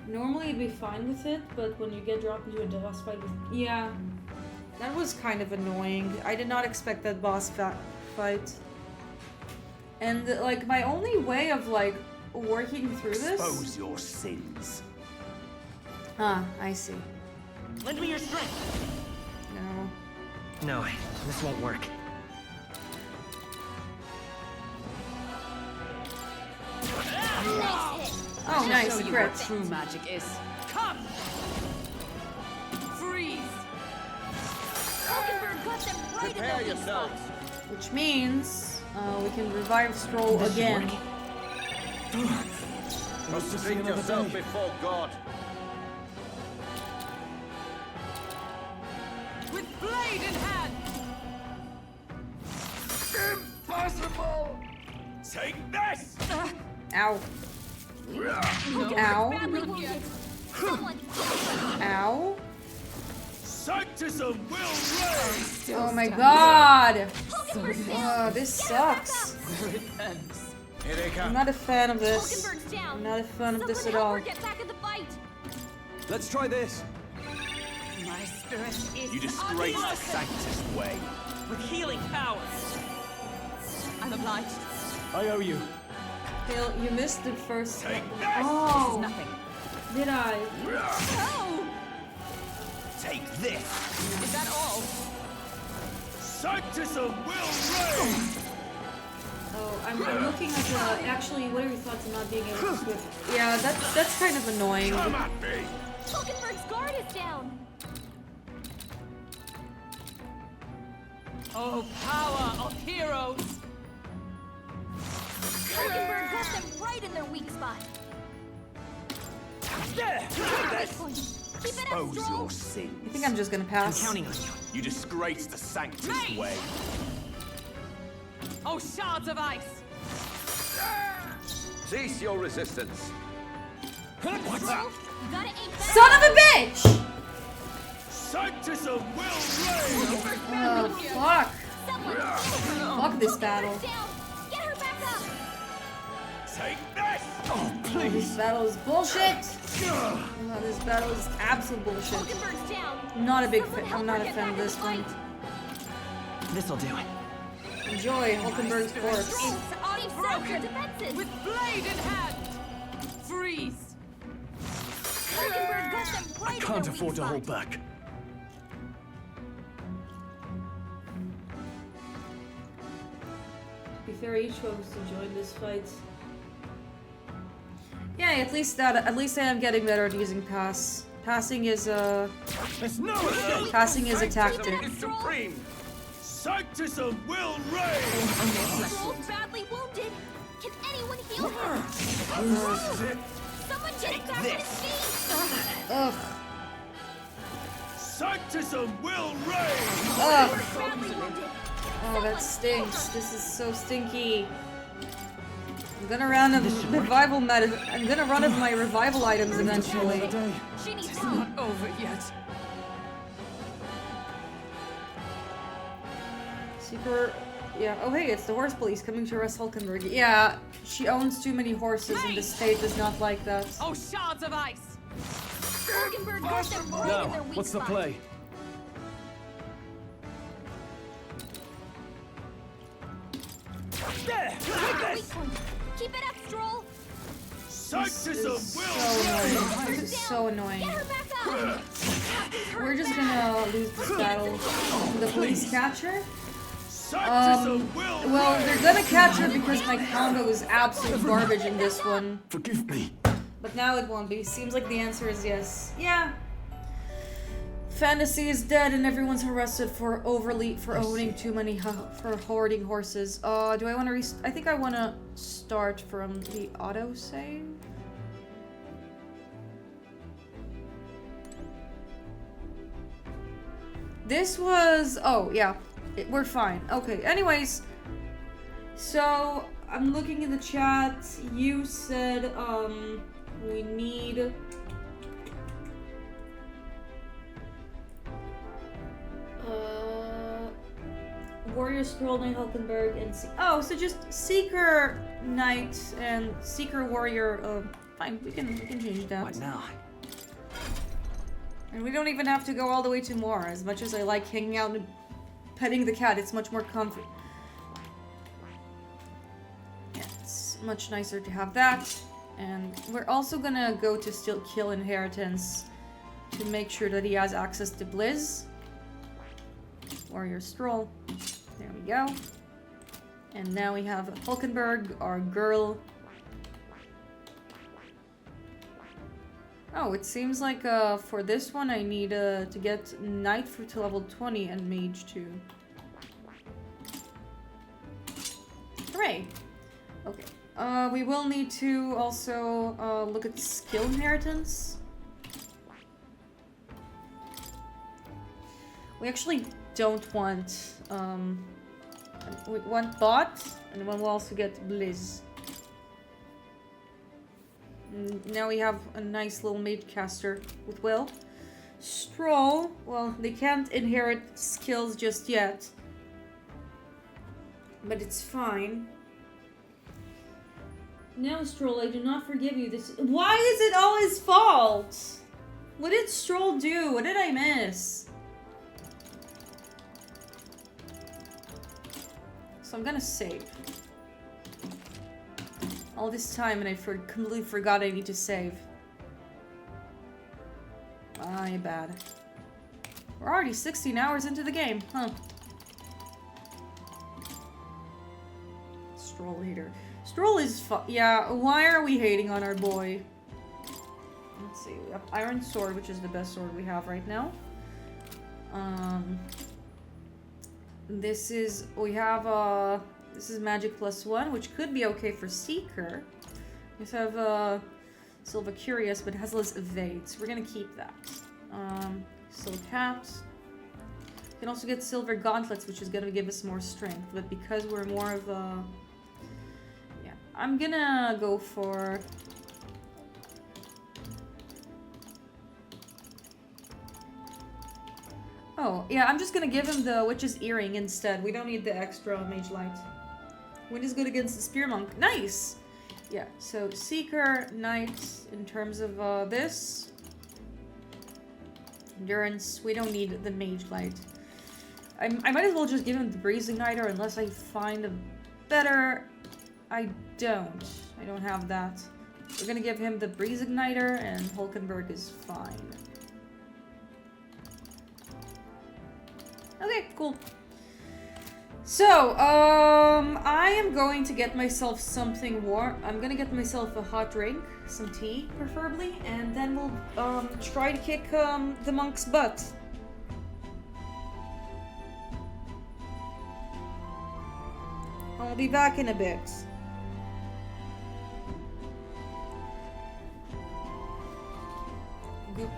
Normally I'd be fine with it, but when you get dropped into a boss fight with... Yeah. That was kind of annoying. I did not expect that boss fight. And, like, my only way of, like, working through this... Expose your sins. Ah, I see. Lend me your strength. No. No, this won't work. Oh, nice, Show a you crit. what true magic is. Come! Freeze! Mockingbird got them right in their weak spot. Which means, we can revive Stroll again. Prostrate yourself before God. With blade in hand! Impossible! Take this! Ow. Ow. Badly wounded. Someone. Ow. Sanctism will reign! Oh my god. Hulkenberg's down. Oh, this sucks. Here they I'm come. not a fan of this. Hulkenberg's down. I'm not a fan of this Someone at help all. her get back in the fight. Let's try this. My spirit is You disgrace the Sanctist way. With healing powers. I'm obliged. I owe you. Phil, you missed the first. Take Oh, Nothing. did I? Oh! Take this! Is that all? Sanctism will reign! Oh, I'm looking at actually, what are your thoughts on not being able to switch? Yeah, that's kind of annoying. Come at me! Hulkenberg's guard is down. Oh, power of heroes! Hulkenberg got them right in their weak spot. There! Weak point. Keep it up, Expose Stroll. your sins. I think I'm just gonna pass. I'm counting on you. You disgrace the Sanctist way. Oh, shards of ice! Cease your resistance. What's Stroll, you gotta aim back. Son of a bitch! Sanctism will reign! Hulkenberg's badly Oh, wounded. fuck. Someone. Fuck this battle. Hulkenberg's down. Get her back up. Take this! Oh, Oh, this battle is bullshit. Oh, this battle is absolute bullshit. Hulkenberg's down. I'm not a big Someone fan. help I'm her not a get fan back of in this the one. fight. This'll do it. Enjoy Hulkenberg's corpse. Stroll, they've set their defenses. With blade in hand! Freeze! Hulkenberg got them right in Can't their afford weak to hold spot. back. Be fair, each chose to join this fight. Yeah, at least I am getting better at using pass. Passing is a passing is a tactic. Is supreme! Sanctism will reign! Stroll's badly wounded. Can anyone heal him? This is it! Someone get back on his feet. Ugh. Sanctism will reign! Ugh. Badly wounded. Oh, that stinks. This is so stinky. I'm gonna run out of revival I'm gonna run out of my revival items eventually. She needs It's help. not over yet. Super. Yeah. Oh, hey, it's the horse police coming to arrest Hulkenberg. Yeah, she owns too many horses, and the state does not like that. Oh, shards of ice! Hulkenberg got them right in Now, their weak what's the spot. play? There! Take Weak this! point. Keep it up, Stroll. Sanctism So will annoying. reign! This is so annoying. Get her back up. We're just gonna lose this battle. The police catch her? Sanctism will Well, reign! they're gonna catch her because my combo is absolute garbage in this one. Forgive me. But now it won't be. Seems like the answer is yes. Yeah. Fantasy is dead and everyone's arrested for owning too many for hoarding horses. Do I want to I think I want to start from the autosave. This was oh yeah, we're fine. Okay. Anyways, so I'm looking in the chat. You said we need Warrior Scroll Knight Hulkenberg and oh, so just Seeker Knight and Seeker Warrior. Fine, we can change that. What now? And we don't even have to go all the way to more. As much as I like hanging out and petting the cat, it's much more comfy. Yeah, it's much nicer to have that. And we're also gonna go to Still Kill Inheritance to make sure that he has access to Blizz. Warrior Stroll. There we go. And now we have Hulkenberg, our girl. Oh, it seems like for this one I need to get Knight to level 20 and Mage too. Hooray! Okay. We will need to also look at skill inheritance. We actually don't want we want bot, and then we'll also get Blizz. Now we have a nice little mage caster with Will. Stroll, well, they can't inherit skills just yet. But it's fine. Now, Stroll, I do not forgive you. Why is it all his fault? What did Stroll do? What did I miss? So I'm gonna save. All this time and I completely forgot I need to save. My bad. We're already 16 hours into the game, huh? Stroll hater. Stroll is yeah, why are we hating on our boy? Let's see, we have Iron Sword, which is the best sword we have right now. This is, we have, this is Magic +1, which could be okay for Seeker. We have, Silver Curious, but has less evade, so we're gonna keep that. Silver Hats. We can also get Silver Gauntlets, which is gonna give us more strength, but because we're more of a... Yeah, I'm gonna go for... Oh, yeah, I'm just gonna give him the Witch's Earring instead. We don't need the extra Mage Light. Wind is good against the Spear Monk. Nice! Yeah, so Seeker, Knight, in terms of this. Endurance, we don't need the Mage Light. I might as well just give him the Breeze Igniter unless I find a better... I don't have that. We're gonna give him the Breeze Igniter and Hulkenberg is fine. Okay, cool. So, I am going to get myself something warm. I'm gonna get myself a hot drink, some tea, preferably, and then we'll, try to kick, the monk's butt. I'll be back in a bit. Good.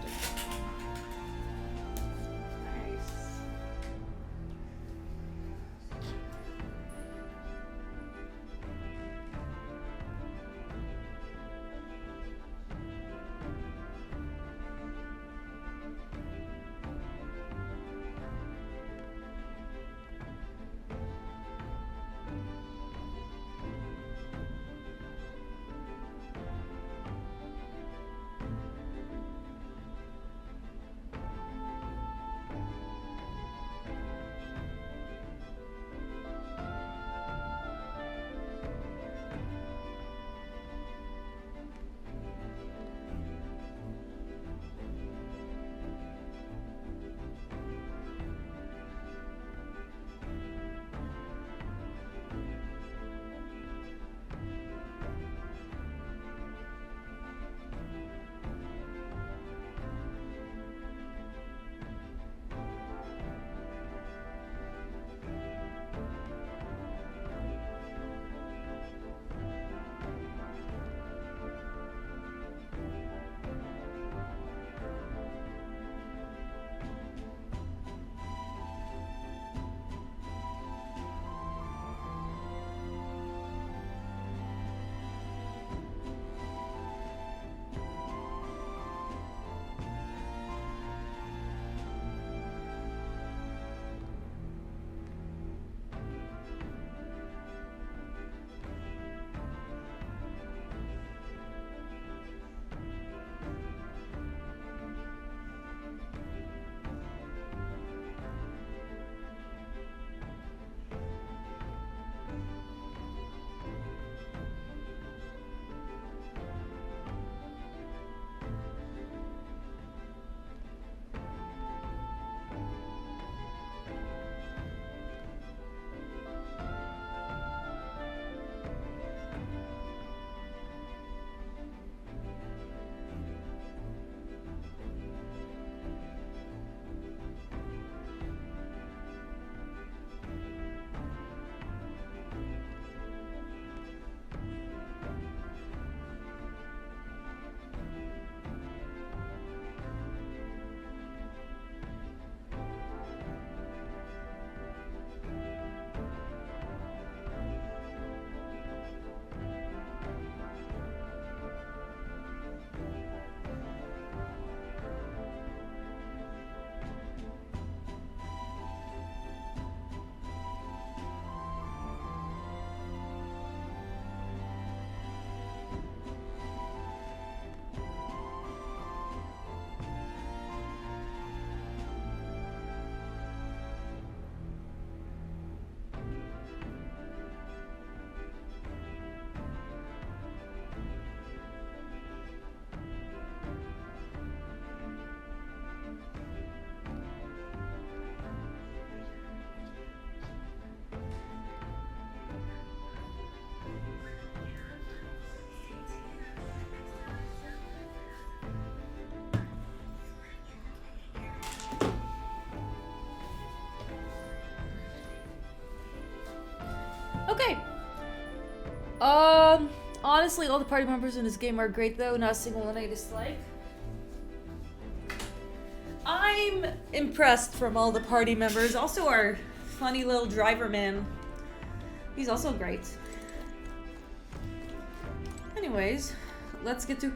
Honestly, all the party members in this game are great though, not a single one I dislike. I'm impressed from all the party members. Also our funny little driver man. He's also great. Anyways, let's get to...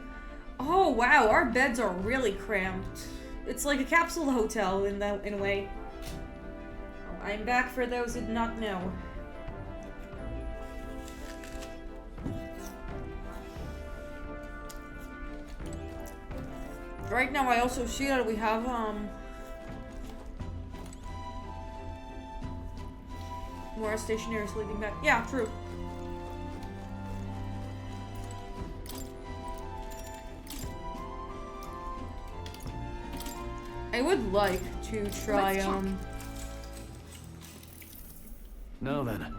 Oh wow, our beds are really cramped. It's like a capsule hotel in a way. Oh, I'm back for those who did not know. Right now, I also see that we have, more stationary sleeping bag. Yeah, true. I would like to try, Now then.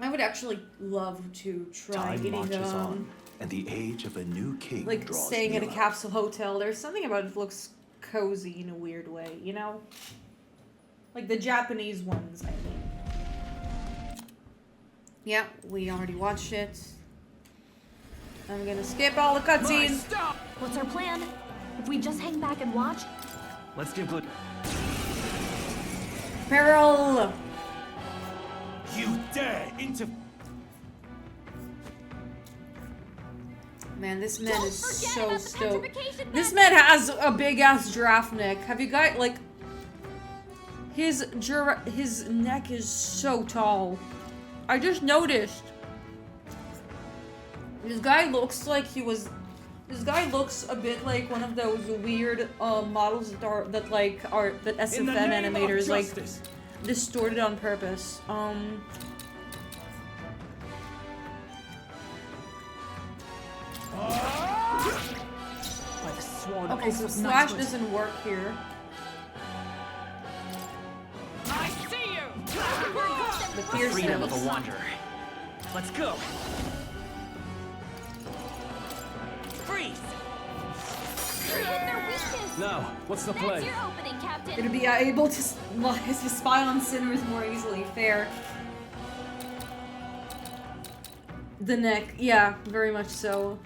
I would actually love to try Time getting, marches on, and the age of a new king like draws staying at a nearer. capsule hotel. There's something about it that looks cozy in a weird way, you know? Like the Japanese ones, I mean. Yeah, we already watched it. I'm gonna skip all the cutscenes. What's our plan? If we just hang back and watch? Let's give good. Peril! You dare Man, this man is so stoked. This man has a big ass giraffe neck. Have you guys like his neck is so tall. I just noticed. This guy looks like he was. This guy looks a bit like one of those weird models that SFN animators like distorted on purpose. By the sworn Okay, so slash doesn't work here. I see you! The The fierce freedom of ones. a wanderer. Let's go. Freeze! Now, what's the play? Your opening, Captain. Gonna be able to spy on sinners more easily. Fair. The neck, yeah, very much so.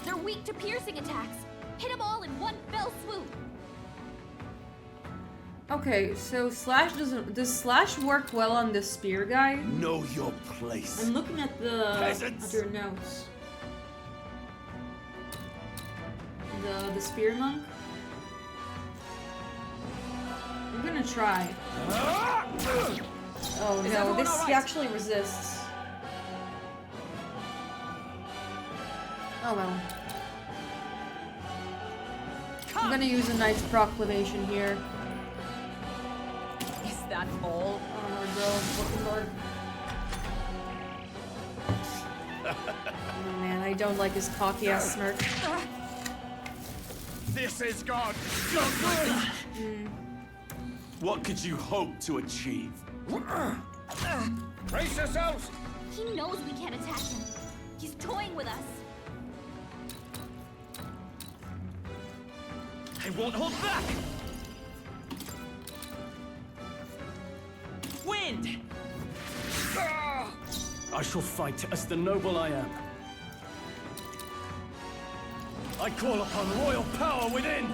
They're weak to piercing attacks. Hit them all in one fell swoop. Okay, so slash does slash work well on the spear guy? Know your place. I'm looking at the Peasants. at your notes. The spear monk. I'm gonna try. Oh no, this he actually resists. Oh well. I'm gonna use a Knight's Proclamation here. Is that all? Oh Lord. Oh man, I don't like his cocky ass smirk. This is God. What could you hope to achieve? Brace yourselves! He knows we can't attack him. He's toying with us. I won't hold back! Wind! I shall fight as the noble I am. I call upon royal power within!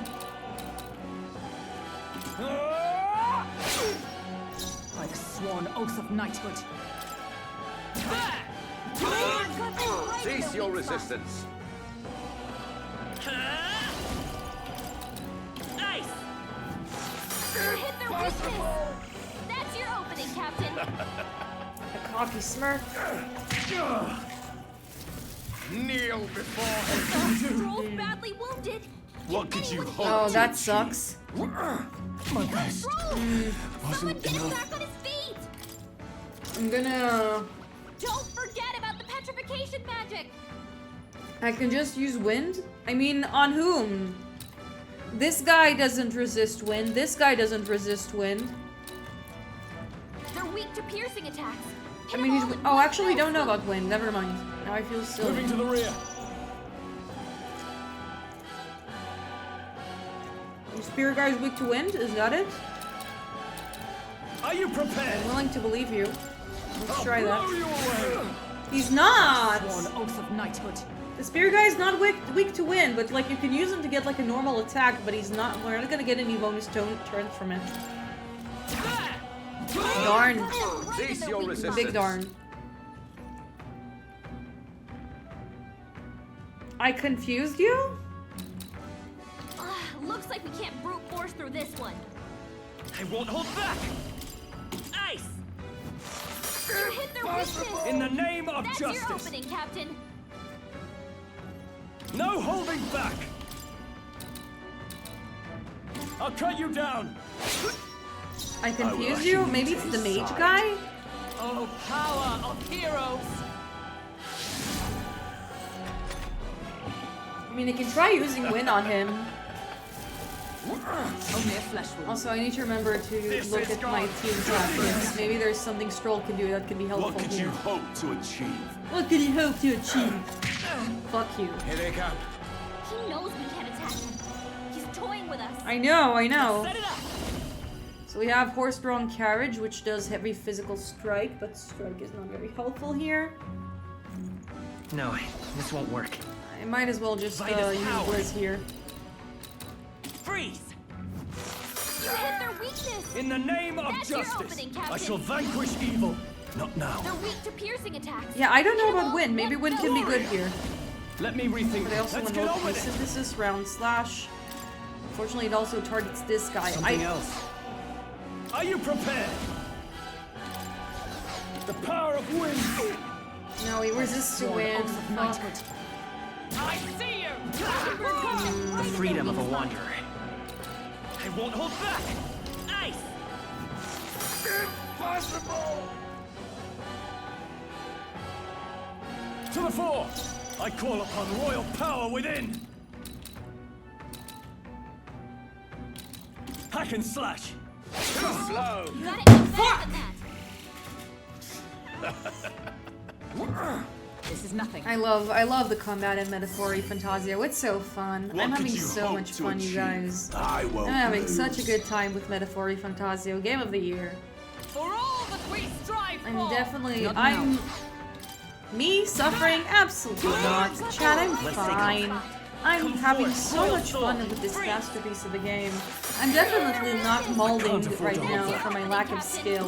By the sworn oath of knighthood. Cease your resistance. Nice! Hit their weakness. That's your opening, Captain. A cocky smirk. Kneel before him. Stroll's badly wounded. What could you hope Oh, to that achieve? sucks. My best Someone wasn't get him enough. back on his feet. I'm gonna. Don't forget about the petrification magic. I can just use wind? I mean, on whom? This guy doesn't resist wind. This guy doesn't resist wind. They're weak to piercing attacks. I mean, he's. Oh, actually, we don't know about wind. Never mind. Now I feel silly. Moving to the rear. The Spear Guy is weak to wind? Is that it? Are you prepared? I'm willing to believe you. Let's try that. Blow you away. He's not! Sworn oath of knighthood. The Spear Guy is not weak to wind, but like you can use him to get like a normal attack, but he's not. We're not gonna get any bonus turns from it. Darn. Cease your resistance. Big darn. I confused you? Looks like we can't brute force through this one. I won't hold back! Ice! You hit their weakness! In the name of That's justice! your opening, Captain! No holding back! I'll cut you down! I confused you? Maybe it's the mage guy? Oh, power of heroes! I mean, I can try using wind on him. Only a flesh wound. Also, I need to remember to look at my team's tactics. Maybe there's something Stroll can do that can be helpful What could here. you hope to achieve? What could you hope to achieve? Fuck you. Here they come. He knows we can't attack him. He's toying with us. I know. Set it up! So we have horse-drawn carriage, which does heavy physical strike, but strike is not very helpful here. No, this won't work. I might as well just Vitus use power. Blizz here. Freeze! You hit their weakness! In the name of That's your justice, opening, I Captain. shall vanquish evil. Not now. They're weak to piercing attacks. Yeah, I don't know about Kill, wind. Maybe let wind can be good go. here. Let me rethink. But I also Let's want get to on with it. synthesis round slash. Unfortunately, it also targets this guy. Something else. Are you prepared? The power of wind. No, he resists to wind. Oath of knighthood. I see you! The freedom of a wanderer. I won't hold back! Ice! Impossible! To the fore! I call upon royal power within! Hack and slash! Too slow! You gotta aim better than that. This is nothing. I love the combat in Metaphori Fantazio. It's so fun. What I'm could having you so hope much to fun, you achieve? guys. I won't I'm having lose. such a good time with Metaphori Fantazio. Game of the year. For all that we strive I'm for! definitely. Not I'm. Me suffering? Absolutely not. Chad, I'm Let's take fine. off. I'm Come having forth, so royal much sword. fun with this Freeze. masterpiece of a game. I'm definitely not molding right now for my lack of skill.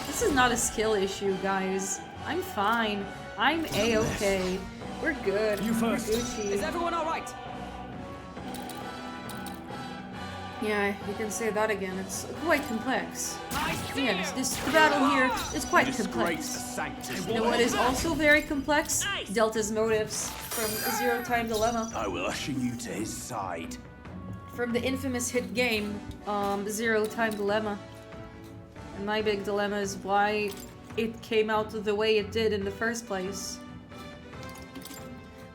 This is not a skill issue, guys. I'm fine. I'm A-okay. We're good. You first. We're Gucci. Is everyone alright? Yeah, you can say that again. It's quite complex. I see Yes, you! this battle here is quite Disgrace the complex. sanctity. You know what is also very complex? Delta's motives from Zero Time Dilemma. I will usher you to his side. From the infamous hit game, Zero Time Dilemma. And my big dilemma is why it came out the way it did in the first place.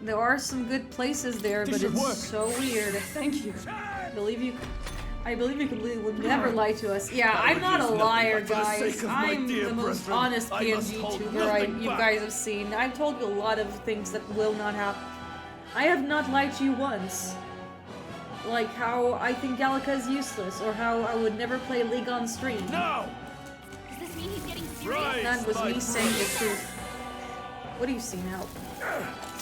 There are some good places there, This but should it's work. so weird. Thank you. I believe you completely would never lie to us. Yeah, I I'm would not a use nothing liar, but for the guys. sake of my I'm dear the most brethren. honest I must PNG hold tuber nothing you back. guys have seen. I've told you a lot of things that will not happen. I have not lied to you once. Like how I think Gallica is useless, or how I would never play League on stream. No! Does this mean he's getting serious? That was my me saying the precious. truth. What do you see now?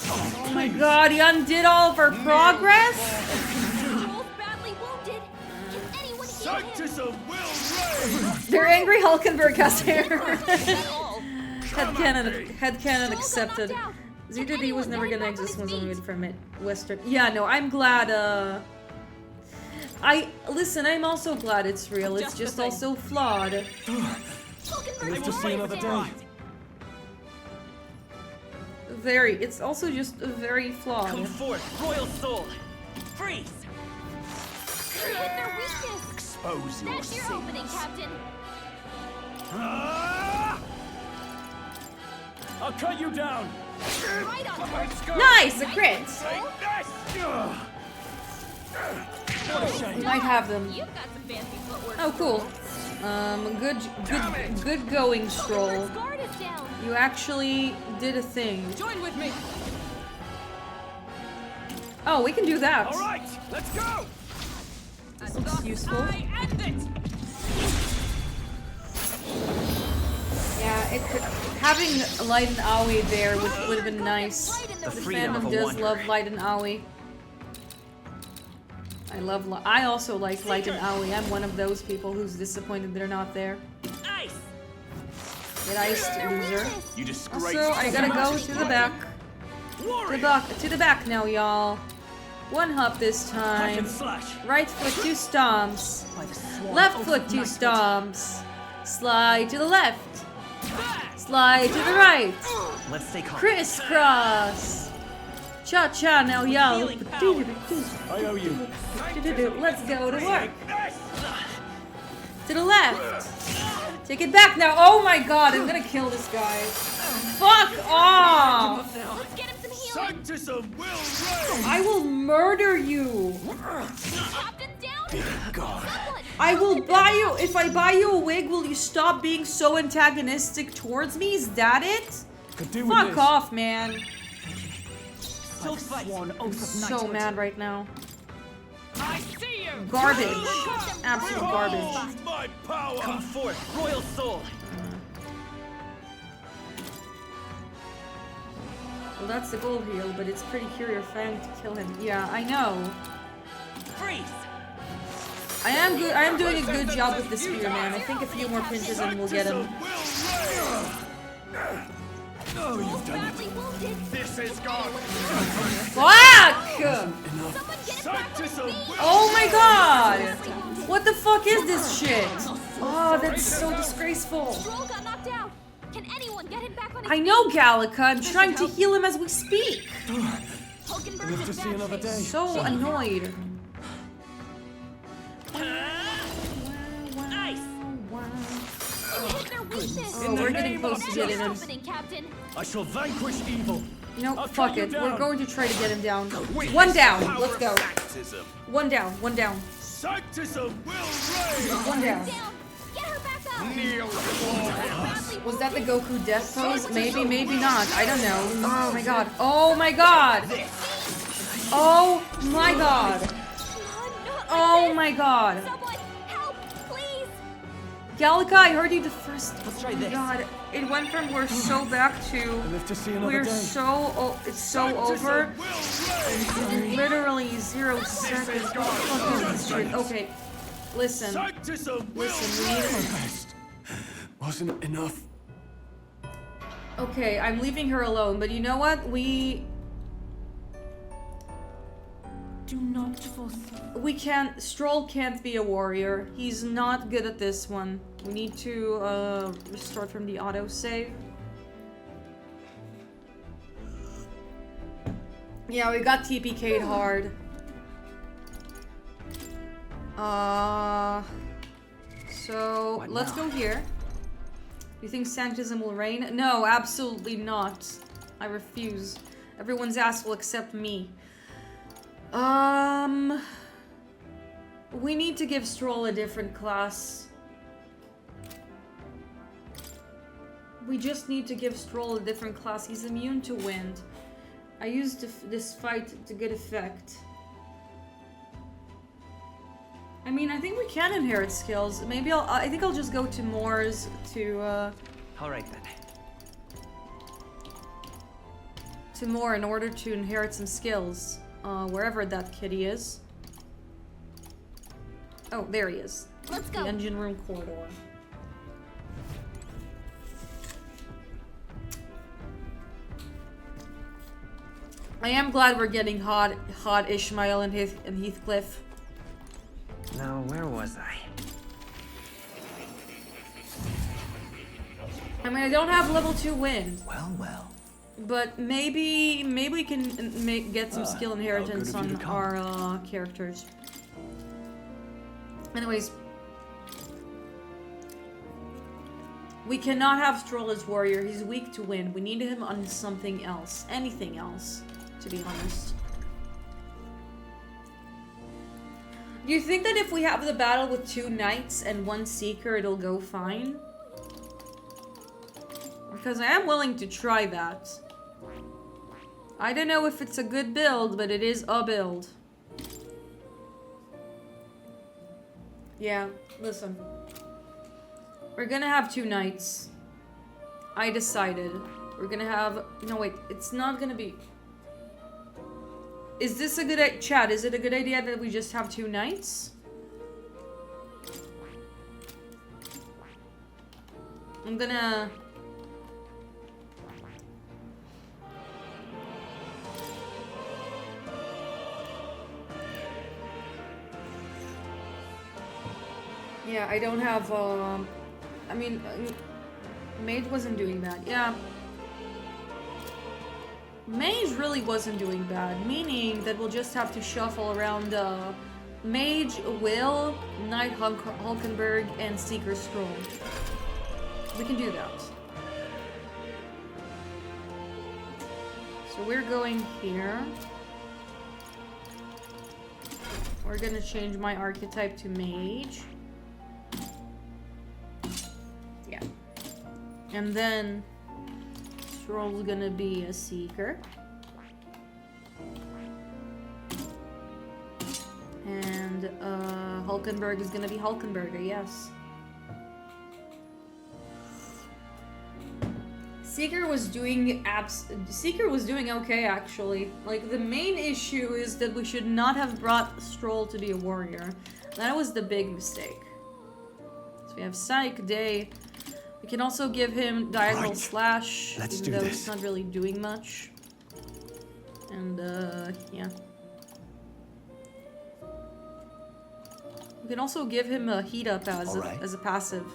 Oh my god, he undid all of our progress? Joel's badly wounded. Can anyone heal him? Sanctism will reign! They're angry Hulkenberg has hair. At all. Headcanon accepted. knocked out. ZDD was never gonna exist once only from it. Western. Yeah, no, I'm glad, listen, I'm also glad it's real. It's just also flawed. Hulkenberg's to see another day. It's also just very flawed. Come forth, royal soul! Freeze! You hit their weakness. Expose your That's your sins. opening, Captain. Ah! I'll cut you down. Right on. Nice, a crit! Take this! What a shame. We might have them. You've got some fancy footwork. Oh, cool. Good going, Stroll. Hulkenberg's guard is down. You actually did a thing. Join with me! Oh, we can do that. All right, let's go. Looks useful. I end it. Yeah, it could, having Light and Aoi there would have been nice. The The freedom of fandom a does wanderer. love Light and Aoi. I also like Light and Aoi. I'm one of those people who's disappointed they're not there. Ice. Get iced, loser. You disgrace. Also, I gotta go to the back. To the back now, y'all. One hop this time. Right foot, 2 stomps. Left foot, 2 stomps. Slide to the left. Slide to the right. Let's stay calm. Crisscross. Cha-cha now, y'all. I owe you. Let's go to work. To the left. Take it back now. Oh my god, I'm gonna kill this guy. Fuck off. Let's get him some healing. Sanctism will reign. I will murder you. Captain's down. God. I will buy you. If I buy you a wig, will you stop being so antagonistic towards me? Is that it? Could do with Fuck this. off, man. Still fight. I'm so mad right now. I see you. Garbage. Absolute garbage. Use my power. Come forth, royal soul. Well, that's the goal here, but it's pretty Courier Fang to kill him. Yeah, I know. Freeze. I am good. I am doing a good job with the spear, man. I think a few more pinches and we'll get him. Oh, you've done it. This is God. Fuck! Sanctism will Oh my god! What the fuck is this shit? Oh, that's so disgraceful. Stroll got knocked out. Can anyone get him back on his I know, Gallica. I'm trying to heal him as we speak. Hulkenberg's Live in to see bad another shape. day. So annoyed. Ice. Hit their weakness. Oh, we're getting close to getting him. Opening, Captain. I shall vanquish evil. No, I'll fuck cut you it. down. We're going to try to get him down. One down. Let's go. Sanctism. One down. One down. Sanctism will reign. One down. Down. Get her back up. Kneel before Was that the Goku death pose? Maybe, maybe not. I don't know. Oh my god. Oh my god. Oh my god. Oh my god. Someone help, please. Gallica, I heard you the first. Let's try Oh my this. god. It went from we're so back to Live to see another we're day. so it's so over. Literally 0 seconds. What the fuck is this shit? Okay. Listen. Sanctism will Listen, we need to... Best. Wasn't enough. Okay, I'm leaving her alone, but you know what? Do not force. We can't... Stroll can't be a warrior. He's not good at this one. We need to, restart from the autosave. Yeah, we got TPK'd hard. So, What let's now? go here. You think Sanctism will reign? No, absolutely not. I refuse. Everyone's ass will accept me. We need to give Stroll a different class. We just need to give Stroll a different class. He's immune to wind. I used this fight to good effect. I mean, I think we can inherit skills. Maybe I think I'll just go to Moore's to, Alright then. to Moore in order to inherit some skills. Wherever that kitty is. Oh, there he is. Let's go. The engine room corridor. I am glad we're getting hot Ishmael and Heathcliff. Now, where was I? I mean, I don't have level 2 wind, Well, well. but maybe we can get some skill inheritance good of you on to come. our characters. Anyways, we cannot have Stroll as warrior. He's weak to wind. We need him on something else, anything else, to be honest. Do you think that if we have the battle with 2 knights and 1 seeker, it'll go fine? Because I am willing to try that. I don't know if it's a good build, but it is a build. Yeah, listen. We're gonna have 2 nights. I decided. We're gonna have... No, wait. It's not gonna be... Is this a good... Chad, is it a good idea that we just have 2 nights? I'm gonna... Yeah, I don't have, I mean, Mage wasn't doing bad. Yeah. Mage really wasn't doing bad, meaning that we'll just have to shuffle around, Mage, Will, Knight Hulkenberg, and Seeker Scroll. We can do that. So we're going here. We're gonna change my archetype to Mage. Yeah. And then Stroll's gonna be a Seeker. And Hulkenberg is gonna be Hulkenberger, yes. Seeker was doing okay, actually. Like, the main issue is that we should not have brought Stroll to be a warrior. That was the big mistake. So we have Psych, Day. We can also give him Diagonal Slash, even though he's not really doing much. And, yeah. We can also give him a Heat Up as a passive.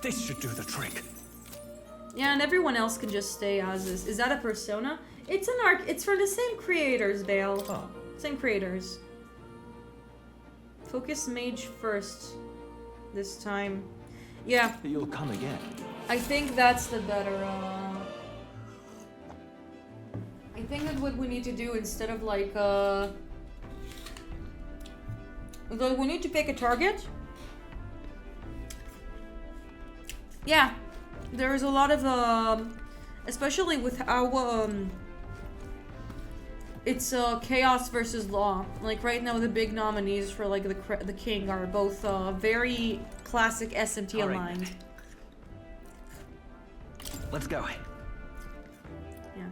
This should do the trick. Yeah, and everyone else can just stay as is. Is that a persona? It's an arc. It's from the same creators, Bale. Oh. Same creators. Focus Mage first this time. Yeah. You'll come again. I think that's the better, I think that what we need to do instead of like, we need to pick a target. Yeah. There's a lot of, especially with how, it's, chaos versus law. Like, right now, the big nominees for, like, the king are both, very classic SMT aligned. Let's go. Yeah.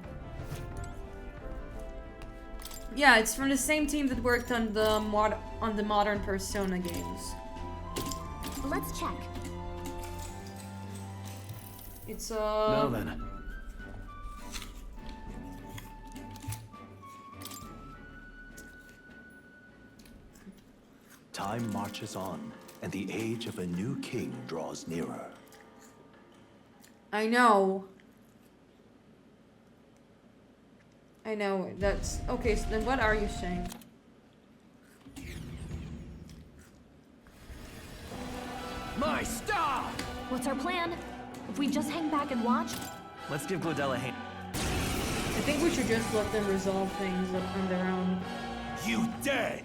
Yeah, it's from the same team that worked on the modern Persona games. Let's check. It's Now then. Time marches on, and the age of a new king draws nearer. I know. I know, that's... Okay, so then what are you saying? My star! What's our plan? If we just hang back and watch? Let's give Glodella a hand. I think we should just let them resolve things on their own. You dare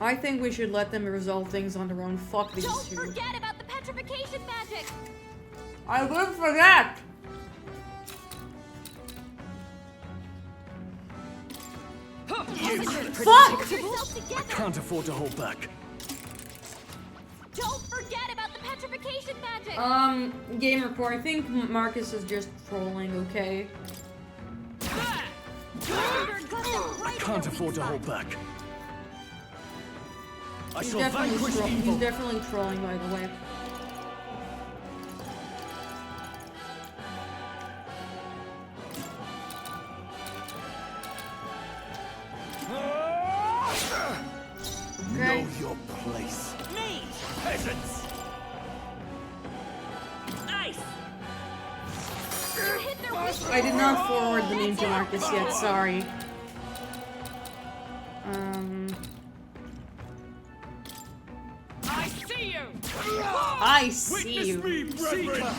I think we should let them resolve things on their own. Fuck these two. Don't forget about the petrification magic! I will forget! Fuck! I can't afford to hold back. Don't forget about the petrification magic! Gamercore, I think Marcus is just trolling, okay? I can't afford to hold back. He's definitely trolling, by the way. Know your place. Me! Peasants! Ice! I did not forward the meme to Marcus yet, sorry. I see you! I see you. Witness me, brethren!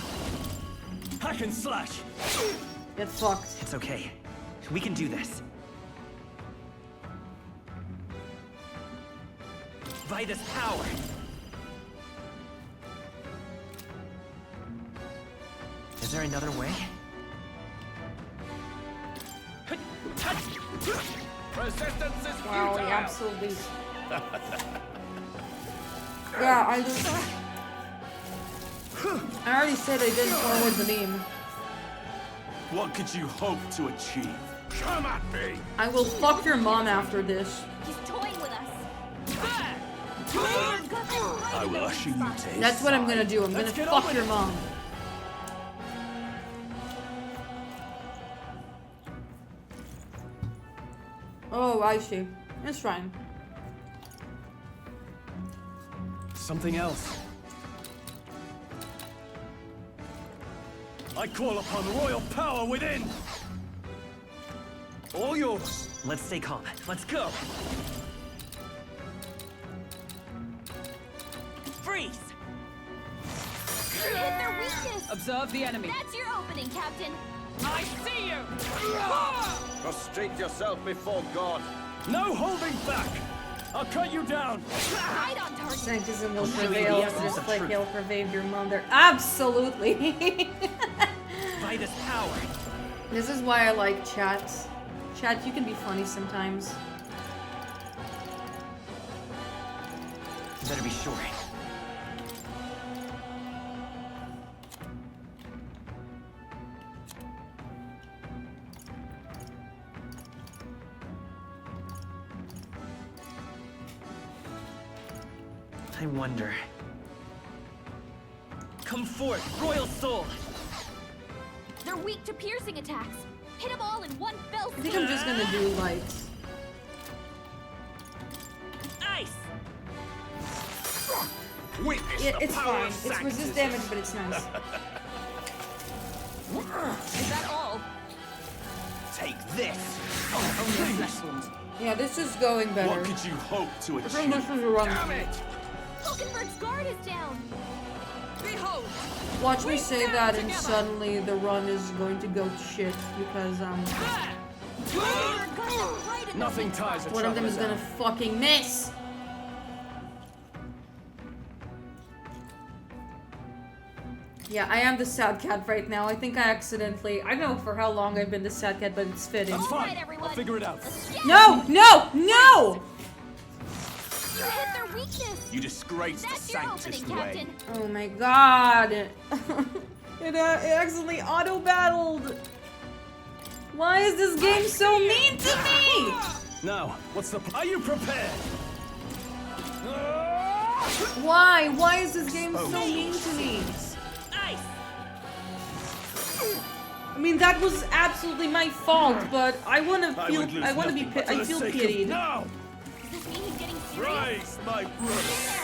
Hack and slash! Get fucked. It's okay. We can do this. Vitus power! Is there another way? Resistance is Wow, futile! he absolutely Yeah, I already said I didn't forward the meme. What could you hope to achieve? Come at me! I will fuck your mom after this. He's toying with us. I will usher you to his That's what I'm side. gonna do. I'm gonna fuck your mom. Oh, I see. It's fine. Something else. I call upon royal power within! All yours. Let's stay calm. Let's go. Freeze! Hit their weakness. Observe the enemy. That's your opening, Captain. I see you! Prostrate yourself before God. No holding back! I'll cut you down! Right on target. Sanctism will Show you the prevail, essence just of like truth. he'll pervade your mother. Absolutely! By this power. This is why I like chat. Chat, you can be funny sometimes. Better be sure. I wonder. Come forth, royal soul. They're weak to piercing attacks. Hit them all in one fell I think I'm just gonna do like... Ice. Witness Yeah, the it's power fine. of It's resist sanctism. damage, but it's nice. Is that all? Take this! Only a flesh wound. Yeah, this is going better. What could you hope to I think achieve? this is a run. Damn it! Hulkenberg's guard is down. Behold! Watch me say stand that and together. suddenly the run is going to go to shit because Nothing ties a one of them is traveler gonna down. fucking miss. Yeah, I am the sad cat right now. I think I accidentally... I don't know for how long I've been the sad cat, but it's fitting. That's fine. Alright, everyone. I'll figure it out. No! No! No! You hit their weakness. You disgrace the That's your opening, sanctist way. Captain. Oh my god. It accidentally auto-battled. Why is this game so mean to me? Now, what's the... Are you prepared? Why? Why is this game so mean to me? Ice. I mean, that was absolutely my fault, but I want to I feel... would lose I want to be... nothing but I for the feel sake of- pitied. Now! Does this mean he's getting serious? Rise, my brother!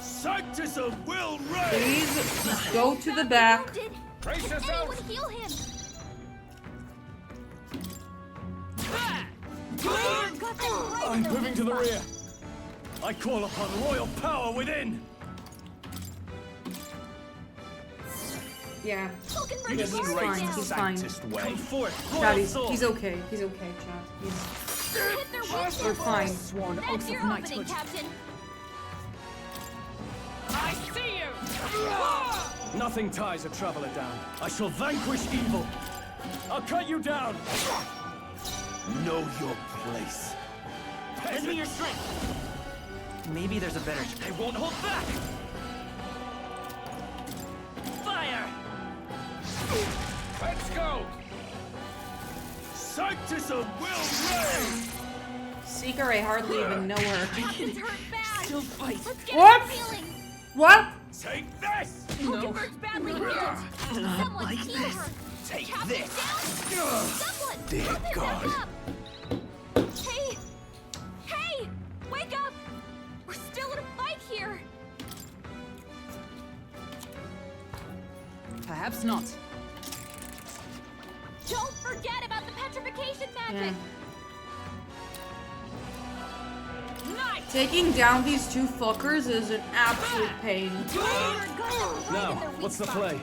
Sanctism will reign! Please, just go to the back. Brace Anyone yourself! heal him. Got them right in I'm their moving to the weak rear. spot. I call upon royal power within! Yeah. Hulkenberg's You he's guard is fine, disgrace down. the he's fine. sanctist way. Come forth, royal Chat, soul. he's okay. He's okay, chat. He's... Hit their weakness. We're fine. Sworn That's oath your of opening, knighthood. Captain. I see you! Nothing ties a traveler down. I shall vanquish evil! I'll cut you down. Know your place. Lend me your strength. Maybe there's a better. I won't hold back. Fire! Let's go! Sanctism will reign! Seeker, I hardly even know her. Captain's hurt bad. Still fight. Let's get What? him healing. What? Take this! Hulkenberg's badly injured. Someone like heal this. her. Take Captain's this! down. Someone Dear help him God. back up. Hey! Hey! Wake up! We're still in a fight here. Perhaps not. Don't forget about the petrification magic. Yeah. Taking down these two fuckers is an absolute pain. Now, what's the play?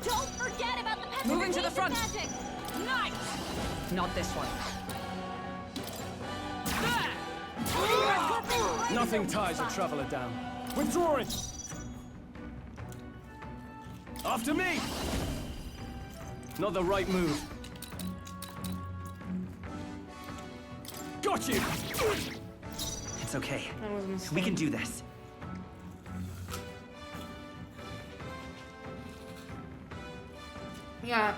Don't forget about the petrification Moving to the front. magic. Not this one. Nothing ties a traveler down. Withdrawing! After me! Not the right move. Got you! It's okay. That was a mistake. We can do this. Yeah.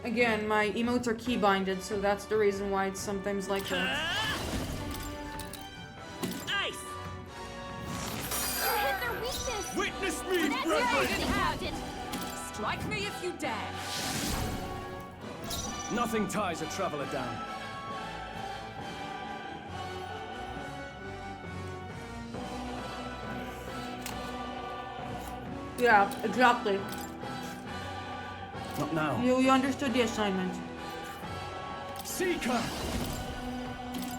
Again, my emotes are key-binded, so that's the reason why it's sometimes like that. Ice! You hit their weakness! Witness me, That's brethren! your opening, Captain! Strike me if you dare! Nothing ties a traveler down. Yeah, exactly. Not now. You understood the assignment. Seeker!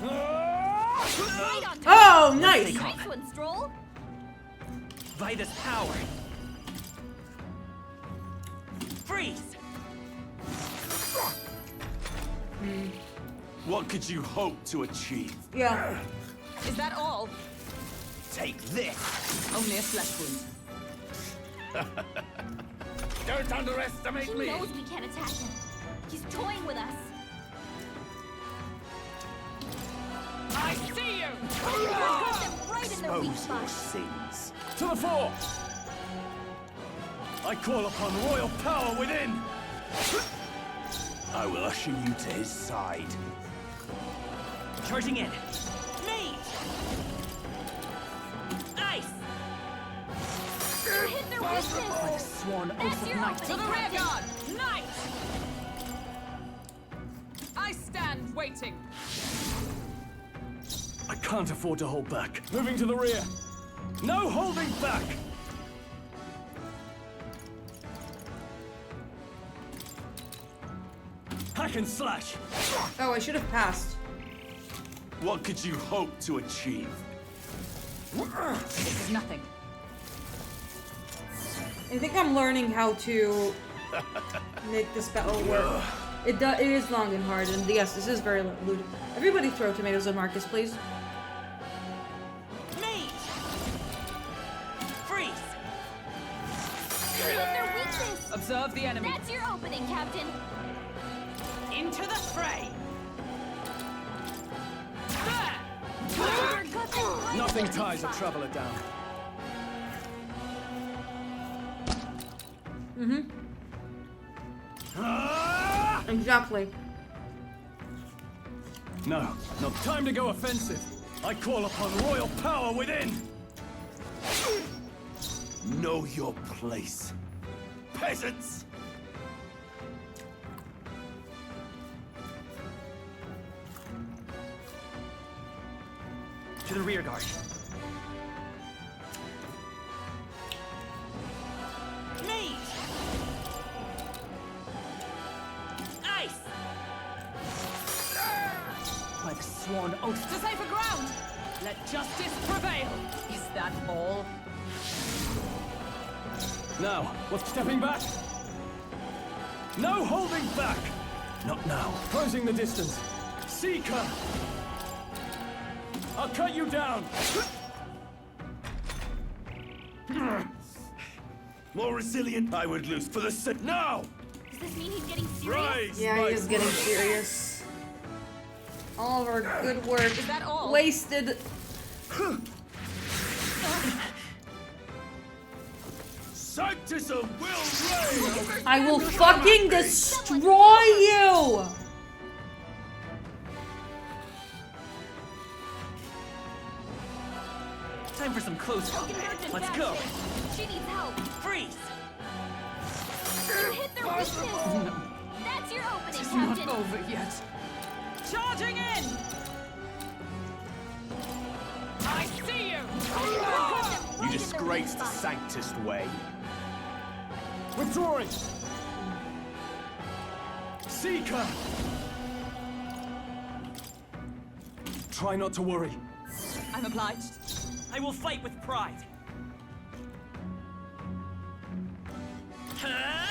Right on time! Oh, nice! Nice one, Stroll! Vitus power. Freeze! What could you hope to achieve? Yeah. Is that all? Take this! Only a flesh wound. Don't underestimate He me! knows we can't attack him. He's toying with us. I see you! We've got them right in their weak Expose your spot. sins. To the fore! I call upon royal power within! I will usher you to his side. Charging in. Mage! Ice! You hit their weakness! Sworn oath That's of your knight. opening, Captain! Knight! I stand waiting. I can't afford to hold back. Moving to the rear. No holding back! Hack and slash! Oh, I should have passed. What could you hope to achieve? This is nothing. I think I'm learning how to make this battle work. It is long and hard, and yes, this is very looted. Everybody throw tomatoes at Marcus, please. Mage! Freeze! You hit their weakness! Observe the enemy. That's your opening, Captain! Into the fray! We've got them right Nothing in their ties a weak spot. traveler down. Exactly. No, not time to go offensive. I call upon royal power within! Know your place. Peasants! To the rear guard. Mage! Ice! By the sworn oath to safer ground! Let justice prevail! Is that all? Now, what's stepping back? No holding back! Not now. Closing the distance. Seeker! I'll cut you down! More resilient, I would lose for the sit now! Does this mean he's getting serious? Rise, Yeah, my he is getting brothers. serious. All of our good work Is that all? wasted. Sanctism will reign! I will fucking destroy you! Time for some close combat. Let's go! She needs help! Freeze! You hit their weakness! That's your opening, It's Captain! not over yet. Charging in! I see you! We've got them right You in their disgrace weak the spot. sanctest way. Withdrawing! Seeker! Try not to worry. I'm obliged. I will fight with pride. Ha!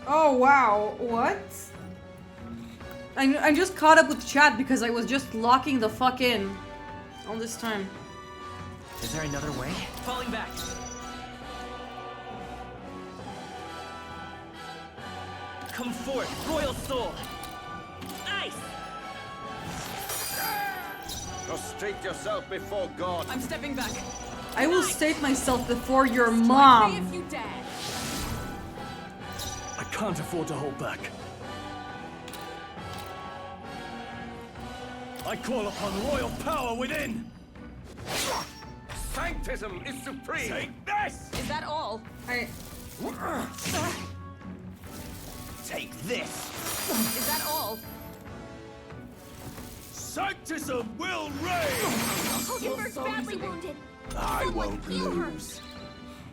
Oh wow, what? I just caught up with chat because I was just locking the fuck in all this time. Is there another way? Falling back. Come forth, royal soul. Ice. Prostrate yourself before God. I'm stepping back. I will state myself before your mom. If you dare. I can't afford to hold back. I call upon royal power within! Sanctism is supreme. Take this! Is that all? Take this! Is that all? Sanctism will reign! Hulkenberg's badly wounded. I Someone won't heal her. lose.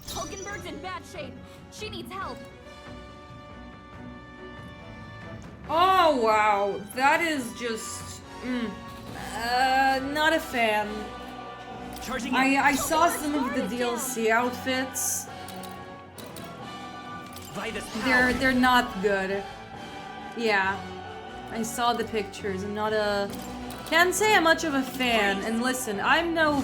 Hulkenberg's in bad shape. She needs help. Oh wow, that is just not a fan. Charging I saw some of the DLC outfits. They're not good. Yeah, I saw the pictures. I'm not a can't say I'm much of a fan. And listen, I'm not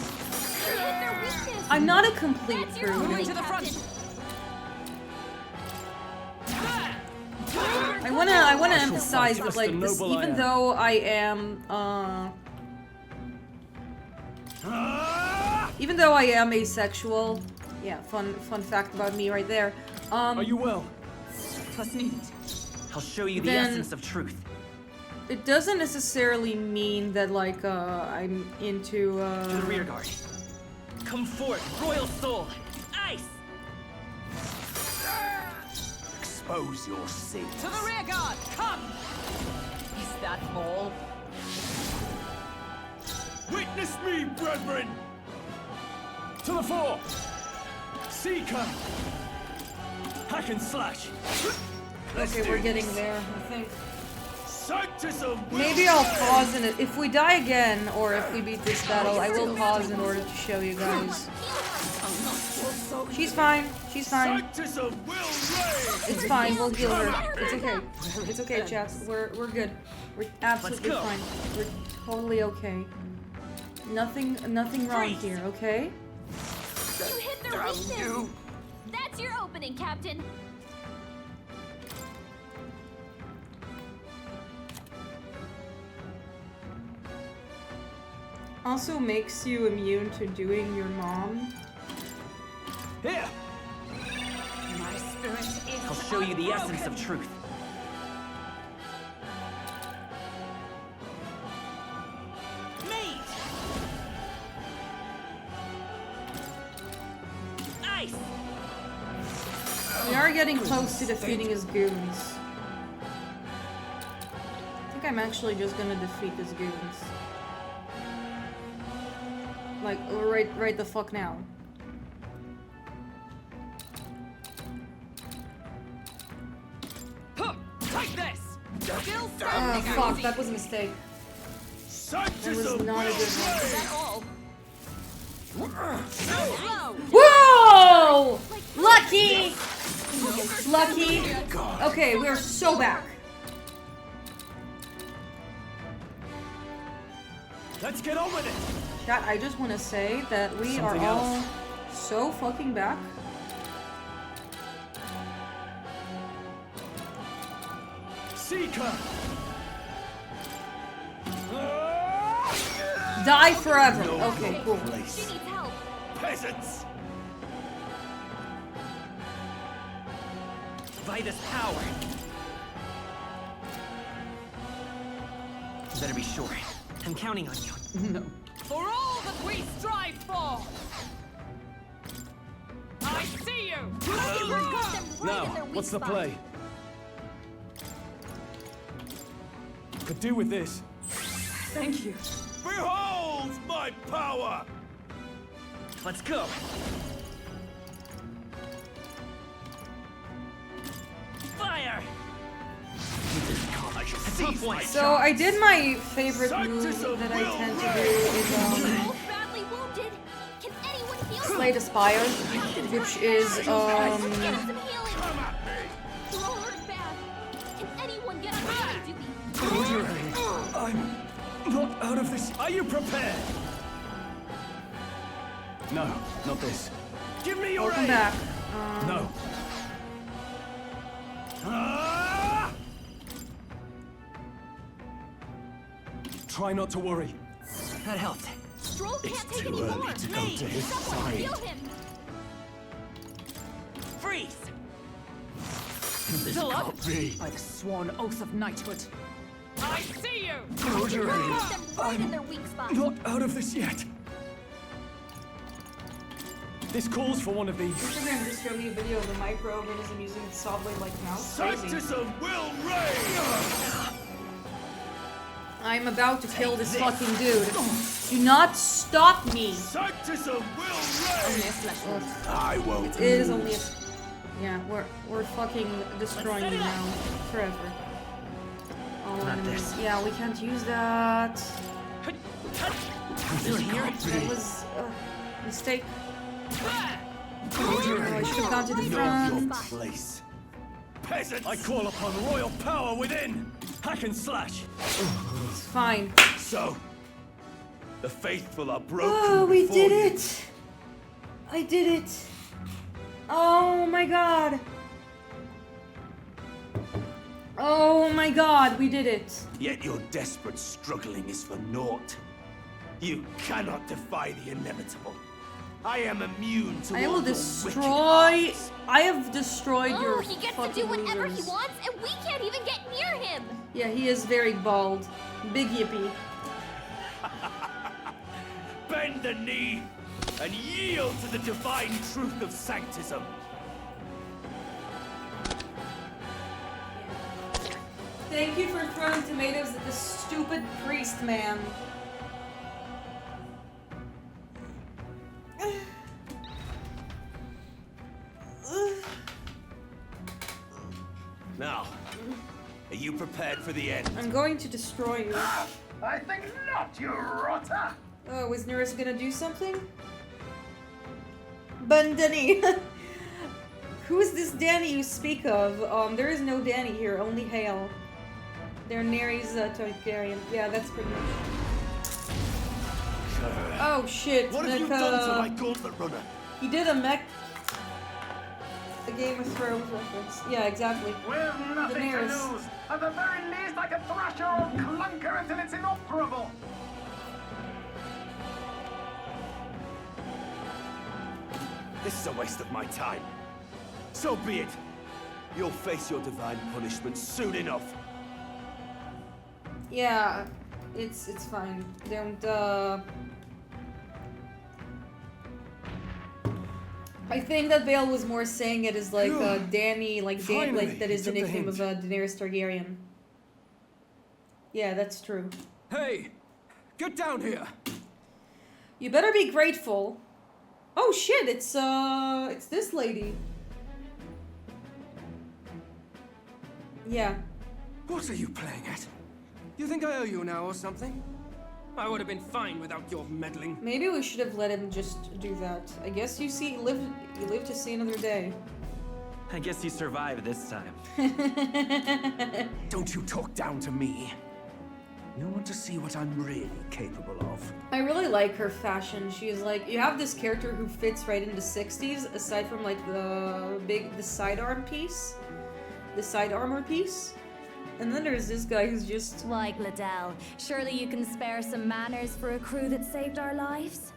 a complete prude. To the front. I wanna emphasize that like this, even though I am even though I am asexual, yeah, fun fact about me right there. Are you well? I'll show you the Then- essence of truth. It doesn't necessarily mean that like I'm into To the rear guard. Come forth, royal soul. Ice. Expose your sins. To the rear guard. Come. Is that all? Witness me, brethren! To the fore! Seeker! Hack and slash! Okay, we're getting there, I think. Sanctism will Maybe I'll reign! pause in it. If we die again, or if we beat this battle, I will pause in order to show you guys. She's fine. She's fine. Sanctism will reign! It's fine. We'll heal her. It's okay. It's okay, chat. We're good. We're absolutely go. fine. We're totally okay. Nothing wrong here. Okay. You hit the weakness. That's your opening, Captain. Also makes you immune to doing your mom. Here! My spirit is I'll show you the essence of truth. Mate! Ice! We are getting close to defeating his goons. I think I'm actually just gonna defeat his goons. Like, right the fuck now. Take this. Still Fuck, that was a mistake. That was not a good one. Is that all? Slow. Whoa! Lucky! Lucky. Okay, we are so back. Let's get on with it! Chat, I just want to say that we Something are all else. so fucking back. Seeker! Die forever. No Okay, cool. She needs help. Peasants! By this power. Better be sure. I'm counting on you. No. For all that we strive for. I see you. Hulkenberg got them right Now, in their weak what's the spot. play? Could do with this. Thank you. Behold my power! Let's go. Fire! Seize my So I did my favorite move that I tend to do is Both badly wounded. Can anyone heal them? Slay the Spire, which is Get her some healing. Throw her bad. I'm not out of this. Are you prepared? No, not this. Give me your Welcome aim! back. No. Ah! Try not to worry. That helped. Stroll can't It's take too any early more. to go Please, to his someone side. heal him. Freeze! This Still up? can't be. By the sworn oath of knighthood. I see you! Close your Hit eyes. them right in their weak spot. Not out of this yet. This calls for one of these. Instagram just showed me a video of a microorganism using the saw-blade-like mouse. Crazy. Sanctism will reign! I'm about to kill this fucking dude. Do not stop me. Sanctism will reign! I won't. It is only a... Yeah, we're fucking destroying you now. Forever. All enemies. Yeah, we can't use that. Still here? That was a mistake. Ah! Oh, I should have gone to the Know front. your place. Peasants! I call upon royal power within. Hack and slash. It's fine. So, the faithful are broken. Oh, we before did you. it! I did it! Oh my god! Oh my god, we did it! Yet your desperate struggling is for naught. You cannot defy the inevitable. I am immune to I all will your destroy. wicked arts. I have destroyed Oh, your he gets to fucking do whatever losers. he wants, and we can't even get near him. Yeah, he is very bald. Big yippee. Bend the knee and yield to the divine truth of sanctism. Thank you for throwing tomatoes at this stupid priest man. Now, are you prepared for the end? I'm going to destroy you. I think not, you rotter! Oh, is Nurse gonna do something? Bandani! Who is this Danny you speak of? There is no Danny here, only Hale. They're Neri's Targaryen. Yeah, that's pretty much. Oh shit, What have you done to my gauntlet runner? He did a mech. A Game of Thrones reference. Yeah, exactly. We've nothing to Daenerys. lose. At the very least, I can thrash your old clunker until it's inoperable. This is a waste of my time. So be it. You'll face your divine punishment soon enough. Yeah, it's fine. Don't I think that Vale was more saying it as like Danny, like Finally, like that is the you took the nickname of hint. Daenerys Targaryen. Yeah, that's true. Hey, get down here. You better be grateful. Oh shit, it's this lady. Yeah. What are you playing at? You think I owe you now or something? I would have been fine without your meddling. Maybe we should have let him just do that. I guess you live to see another day. I guess you survived this time. Don't you talk down to me. You want to see what I'm really capable of. I really like her fashion. She's like, you have this character who fits right into 60s, aside from like the sidearm piece, the side armor piece. And then there's this guy who's just... Why, Gladell, surely you can spare some manners for a crew that saved our lives?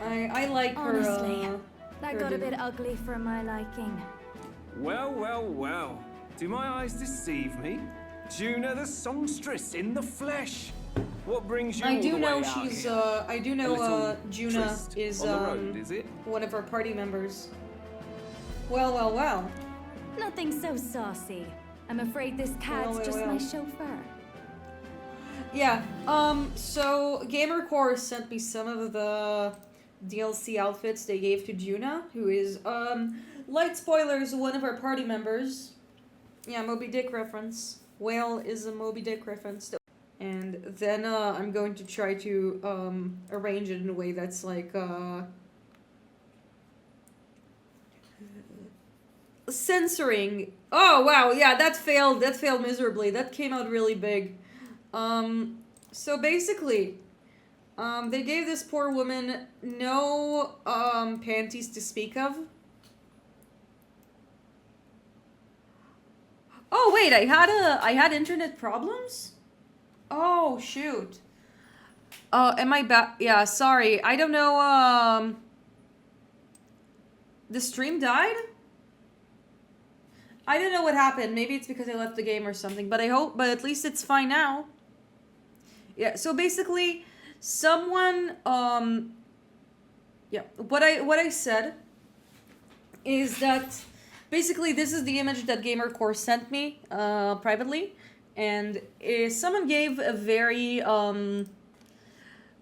I like Honestly, her, that her got a do- bit ugly for my liking. Well, well, well. Do my eyes deceive me? Juna the songstress in the flesh. What brings you I all do the know way out she's, here? I do A know, little Juna tryst is, on the road, is it? one of our party members. Well, well, well. Nothing so saucy. I'm afraid this cat's well, just well. my chauffeur. Yeah, so Gamercore sent me some of the DLC outfits they gave to Juna, who is, light spoilers, one of our party members. Yeah, Moby Dick reference. Whale is a Moby Dick reference. And then, I'm going to try to, arrange it in a way that's like, censoring. Oh wow, yeah, that failed miserably. That came out really big. So basically, they gave this poor woman no panties to speak of. Oh wait, I had internet problems? Oh shoot. Am I back? Yeah, sorry. I don't know, the stream died? I don't know what happened. Maybe it's because I left the game or something, but at least it's fine now. Yeah, so basically, someone, yeah, what I said is that basically this is the image that GamerCore sent me, privately, and someone gave a very,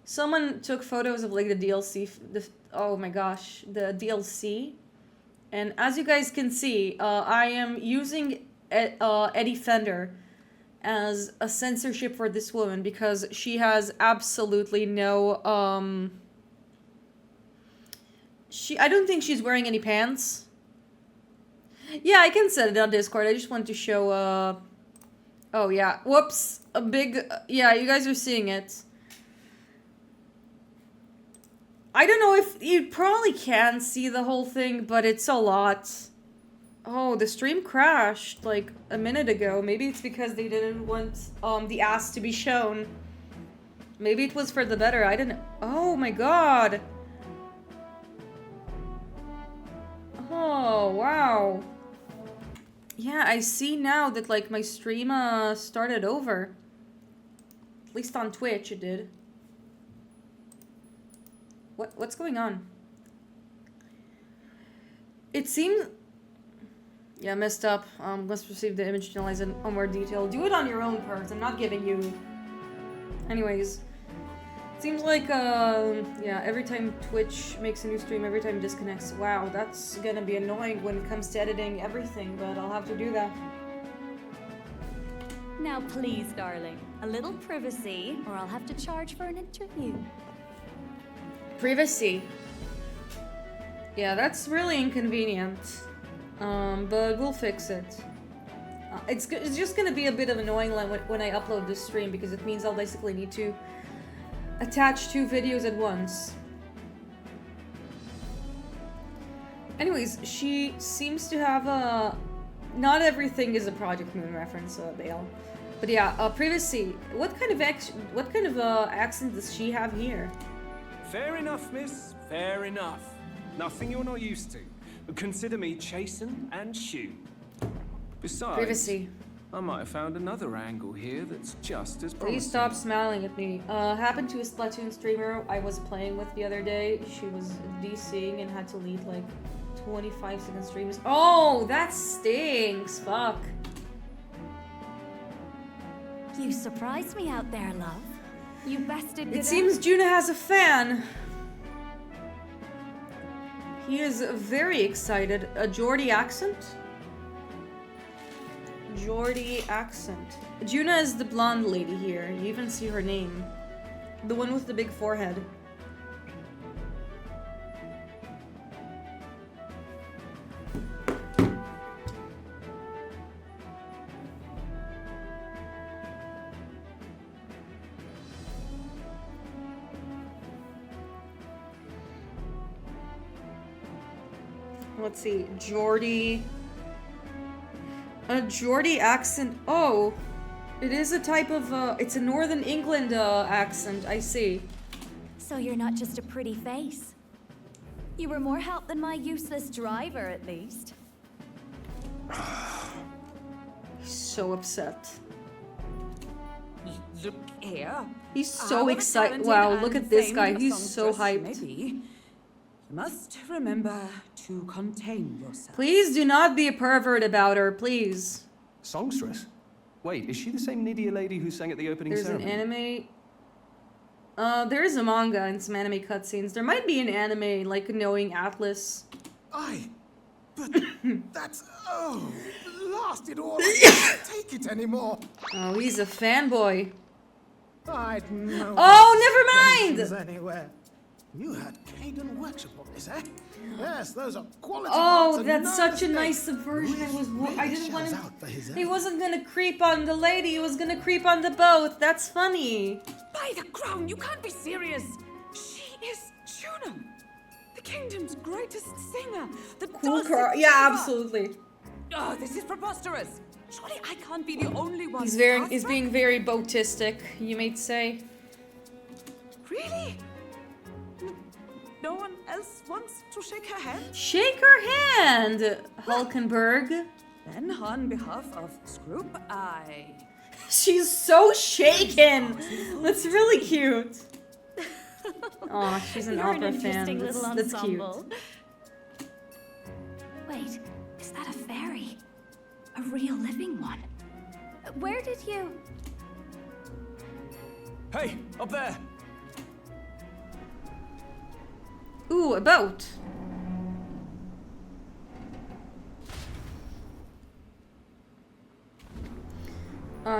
someone took photos of like the DLC, oh my gosh, the DLC. And as you guys can see, I am using Eddie Fender as a censorship for this woman because she has absolutely no, I don't think she's wearing any pants. Yeah, I can set it on Discord. I just want to show, oh yeah, whoops, a big, yeah, you guys are seeing it. I don't know if you probably can see the whole thing, but it's a lot. Oh, the stream crashed like a minute ago. Maybe it's because they didn't want the ass to be shown. Maybe it was for the better. I don't know. Oh my god. Oh, wow. Yeah, I see now that like my stream started over. At least on Twitch it did. What's going on? It seems... Yeah, messed up. Let's receive the image to analyze it in more detail. Do it on your own part. I'm not giving you... Anyways. Seems like, yeah, every time Twitch makes a new stream, every time it disconnects. Wow, that's gonna be annoying when it comes to editing everything, but I'll have to do that. Now please, darling. A little privacy, or I'll have to charge for an interview. Privacy. Yeah, that's really inconvenient. But we'll fix it. It's just gonna be a bit of annoying when I upload this stream because it means I'll basically need to attach 2 videos at once. Anyways, she seems to have a... Not everything is a Project Moon reference, Bale. But yeah, privacy. What kind of accent does she have here? Fair enough, miss. Fair enough. Nothing you're not used to. But consider me chasten and shoe. Besides, privacy. I might have found another angle here that's just as promising. Please stop smiling at me. Happened to a Splatoon streamer I was playing with the other day. She was DCing and had to lead like 25-second streams. Oh, that stinks. Fuck. You surprised me out there, love. You bested good. It seems Juna has a fan. He is very excited. A Geordie accent? Geordie accent. Juna is the blonde lady here. You even see her name. The one with the big forehead. Let's see, Geordie. A Geordie accent. Oh, it is a type of, it's a Northern England accent, I see. So you're not just a pretty face. You were more help than my useless driver, at least. He's so upset. Look here. He's so excited. Wow, look at this guy. He's so hyped. Maybe. You must remember to contain yourself. Please do not be a pervert about her, please. Songstress? Wait, is she the same Nydia lady who sang at the opening There's ceremony? an anime. There is a manga and some anime cutscenes. There might be an anime, like knowing Atlus. Aye, but that's... Oh, lasted all. I can't take it anymore. Oh, he's a fanboy. I'd know. Oh, never mind! Anywhere. You had Caden workshop on this, eh? Yes, those are quality Oh, parts and that's no such a mistake. nice subversion. I didn't want Shouts to. out for his He effort. wasn't gonna creep on the lady. He was gonna creep on the boat. That's funny. By the crown, you can't be serious! She is Juno, the kingdom's greatest singer, the Cool dulcet car. Yeah, diva. absolutely. Oh, this is preposterous! Surely I can't be the only one. He's being very boatistic, you might say. Really? No one else wants to shake her hand? Shake her hand, Hulkenberg. Then, on behalf of Scroop, She's so shaken. That's really cute. Oh, she's an You're opera an interesting fan. little That's cute. ensemble. Wait, is that a fairy? A real living one? Where did you... Hey, up there! Ooh, a boat.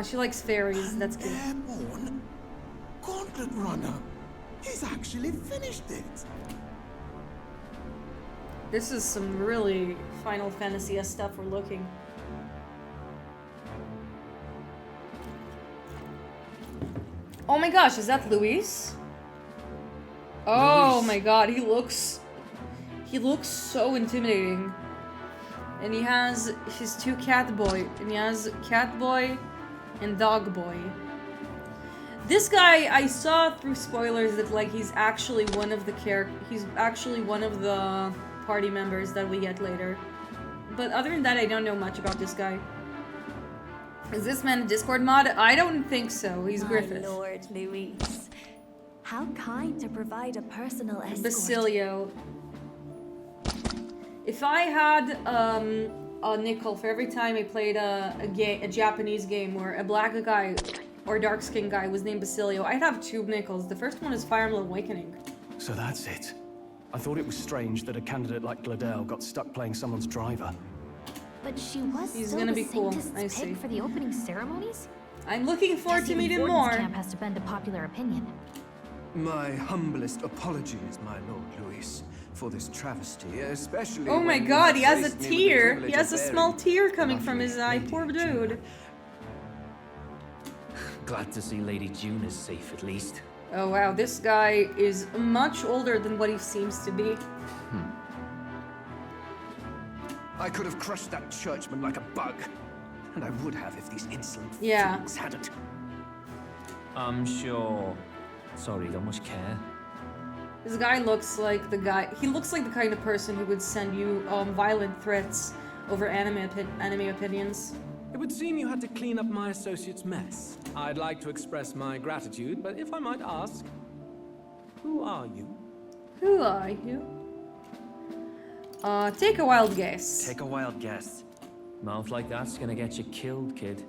She likes fairies. That's good. Airborne Gauntlet Runner. He's actually finished it. This is some really Final Fantasy-esque stuff we're looking. Oh my gosh, is that Luis? Oh Luis. my god, he looks so intimidating. And he has his two cat boy, and he has cat boy and dog boy. This guy, I saw through spoilers that like he's actually one of the party members that we get later. But other than that, I don't know much about this guy. Is this man a Discord mod? I don't think so. He's Griffith. My Lord Luis. How kind to provide a personal escort. Basilio. If I had a nickel for every time I played a Japanese game where a black guy or dark-skinned guy was named Basilio, I'd have 2 nickels. The first one is Fire Emblem Awakening. So that's it. I thought it was strange that a candidate like Gladel got stuck playing someone's driver. But she was He's still gonna the be cool. Saintist's I pick see. for the opening ceremonies? I'm looking forward Guess to even meeting Vorden's more. camp has to bend to popular opinion. My humblest apologies, my Lord Luis, for this travesty, especially. Oh my when you god, he has a graced me with the tear. privilege He has a of small bearing tear coming the from his eye. lovely Poor Lady dude. Glad to see Lady June is safe at least. Oh wow, this guy is much older than what he seems to be. I could have crushed that churchman like a bug. And I would have if these insolent Yeah. fools hadn't. I'm sure. Sorry, don't much care. This guy looks like the guy. He looks like the kind of person who would send you violent threats over anime opinions. It would seem you had to clean up my associate's mess. I'd like to express my gratitude, but if I might ask, who are you? Who are you? Take a wild guess. Take a wild guess. Mouth like that's gonna get you killed, kid.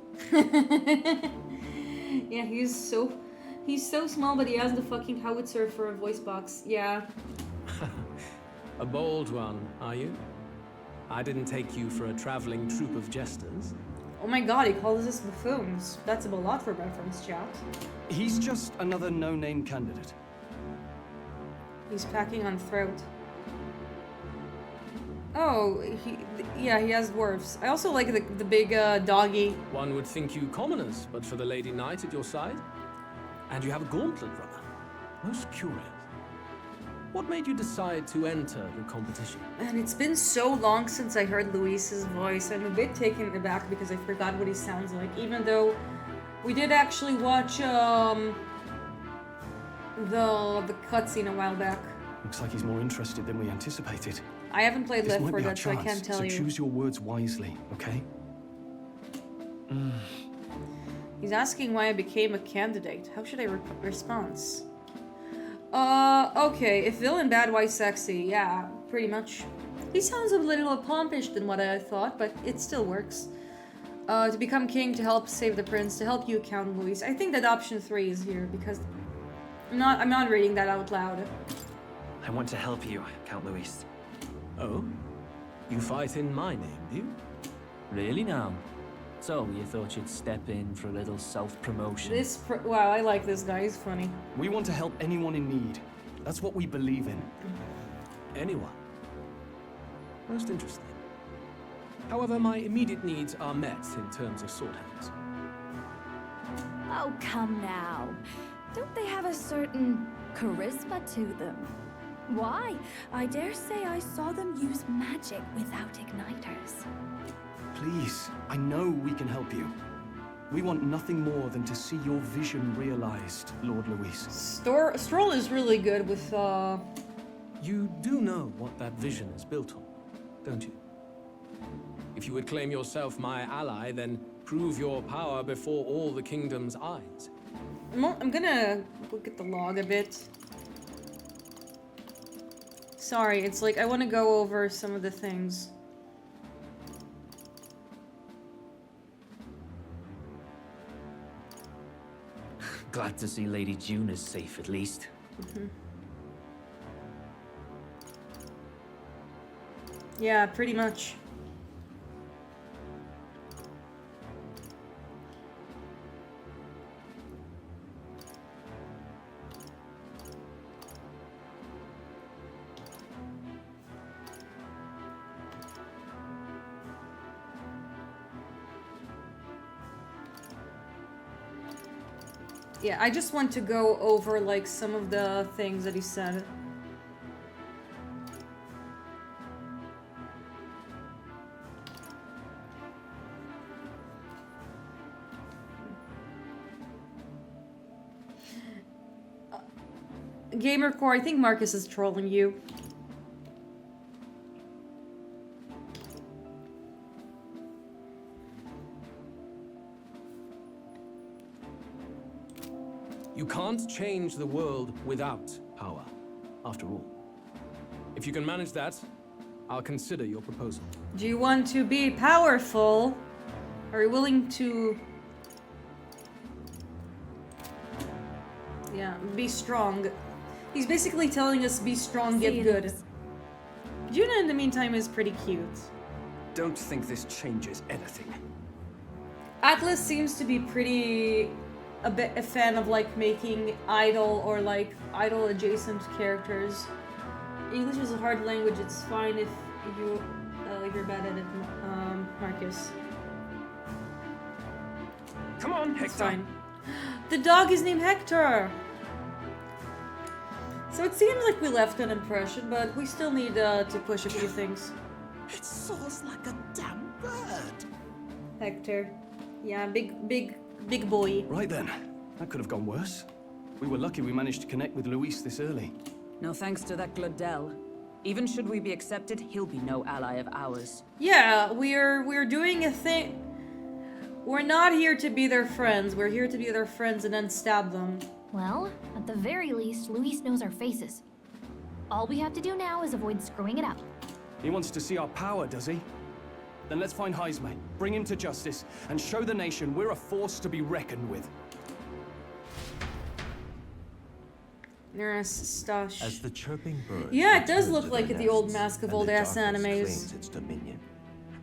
Yeah, he's so small, but he has the fucking howitzer for a voice box. Yeah. A bold one, are you? I didn't take you for a traveling troupe of jesters. Oh my god, he calls us buffoons. That's a lot for reference, chat. He's just another no-name candidate. He's packing on throat. Oh, he has dwarves. I also like the big doggy. One would think you commoners, but for the Lady Knight at your side. And you have a gauntlet runner. Most curious. What made you decide to enter the competition? And it's been so long since I heard Luis's voice. I'm a bit taken aback because I forgot what he sounds like, even though we did actually watch the cutscene a while back. Looks like he's more interested than we anticipated. I haven't played This Left might 4 be our Dead, so I chance, can't tell so you. choose your words wisely, okay? He's asking why I became a candidate. How should I respond? Okay. If villain bad, why sexy? Yeah, pretty much. He sounds a little more pompish than what I thought, but it still works. To become king, to help save the prince, to help you, Count Luis. I think that option 3 is here because I'm not reading that out loud. I want to help you, Count Luis. Oh? You fight in my name, do you? Really now? So, you thought you'd step in for a little self-promotion? Wow, I like this guy. He's funny. We want to help anyone in need. That's what we believe in. Anyone. Most interesting. However, my immediate needs are met in terms of sword hands. Oh, come now. Don't they have a certain charisma to them? Why? I dare say I saw them use magic without igniters. Please, I know we can help you. We want nothing more than to see your vision realized, Lord Luis. Stroll is really good with, You do know what that vision is built on, don't you? If you would claim yourself my ally, then prove your power before all the kingdom's eyes. I'm gonna look at the log a bit. Sorry, it's like I want to go over some of the things. Glad to see Lady June is safe, at least. Yeah, pretty much. Yeah, I just want to go over, like, some of the things that he said. Gamercore, I think Marcus is trolling you. You can't change the world without power, after all. If you can manage that, I'll consider your proposal. Do you want to be powerful? Are you willing to... Yeah, be strong. He's basically telling us be strong, get good. Juna, in the meantime, is pretty cute. Don't think this changes anything. Atlus seems to be pretty... a fan of, like, making idol or, like, idol adjacent characters. English is a hard language, it's fine if you're bad at it, Marcus. Come on, It's Hector. fine. The dog is named Hector! So it seems like we left an impression, but we still need to push a few things. It soars like a damn bird. Hector. Yeah, big boy. Right then. That could have gone worse. We were lucky we managed to connect with Luis this early. No thanks to that Glodell. Even should we be accepted, he'll be no ally of ours. Yeah, we're doing a thing. We're not here to be their friends. We're here to be their friends and then stab them. Well, at the very least, Luis knows our faces. All we have to do now is avoid screwing it up. He wants to see our power, does he? Then let's find Heisme, bring him to justice, and show the nation we're a force to be reckoned with. Nearest stash. As the chirping bird. Yeah, it does return look to like their the old nests Mask of and Old the Ass darkness animes. claims its dominion,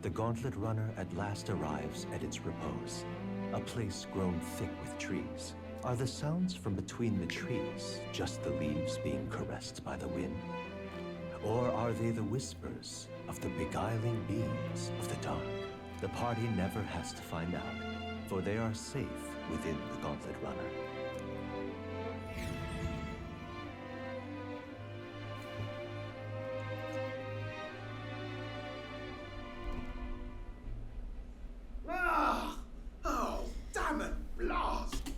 the gauntlet runner at last arrives at its repose, a place grown thick with trees. Are the sounds from between the trees just the leaves being caressed by the wind? Or are they the whispers of the beguiling beings of the dark? The party never has to find out, for they are safe within the gauntlet runner. Oh, damn it, blast!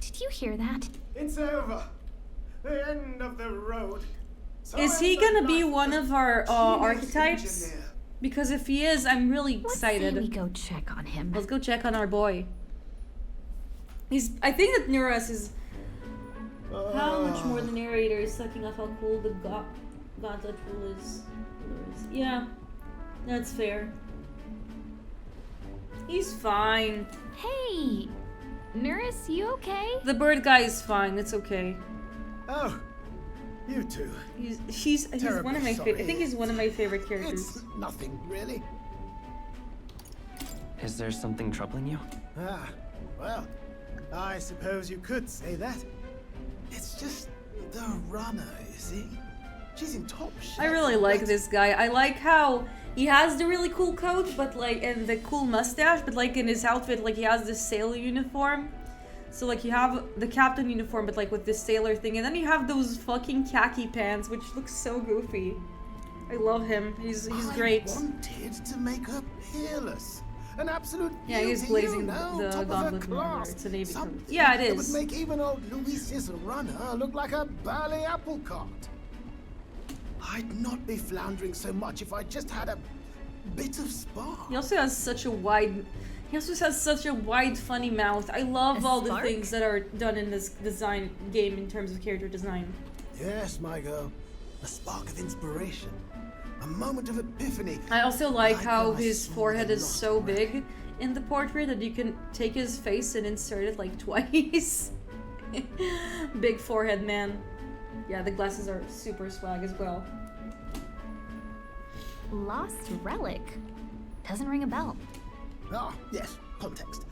Did you hear that? It's over. The end of the road. So Is he ends a gonna be life one as of our a archetypes? engineer. Because if he is, I'm really excited. Let's say we go check on him. Let's go check on our boy. I think that Nuras is... How much more the narrator is sucking off how cool the gauntlet rule is. Yeah, that's fair. He's fine. Hey! Nuris, you okay? The bird guy is fine, it's okay. Oh, you two. He's one of my Terribly favorite. I think he's one of my favorite characters. It's nothing, really. Is there something troubling you? Ah, well, I suppose you could say that. It's just The runner, you see? She's in top shape. I really like this guy. I like how he has the really cool coat, but like, and the cool mustache, but like in his outfit, like he has this sailor uniform. So like you have the captain uniform, but like with this sailor thing, and then you have those fucking khaki pants, which looks so goofy. I love him. He's great. I wanted to make her peerless. An absolute Yeah, he's beauty, blazing you know, the top of her gauntlet runner. class. It's a navy coat. Something Yeah, it that is. would make even old Luis's runner look like a bally apple cart. I'd not be floundering so much if I just had a bit of spark. He also has such a wide funny mouth. I love all the things that are done in this design game in terms of character design. Yes, my girl. A spark of inspiration. A moment of epiphany. I also like how his forehead is so big in the portrait that you can take his face and insert it like twice. Big forehead man. Yeah, the glasses are super swag as well. Lost relic? Doesn't ring a bell. Ah, yes, context.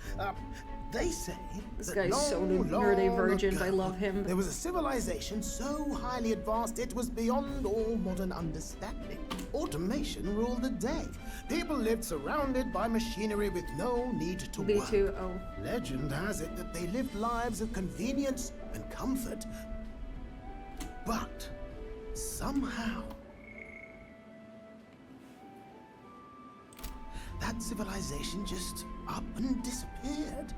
They say This that guy's so long, neurodivergent. long I ago, love him. There was a civilization so highly advanced it was beyond all modern understanding. Automation ruled the day. People lived surrounded by machinery with no need to work. B2O. Legend has it that they lived lives of convenience and comfort. But somehow that civilization just up and disappeared.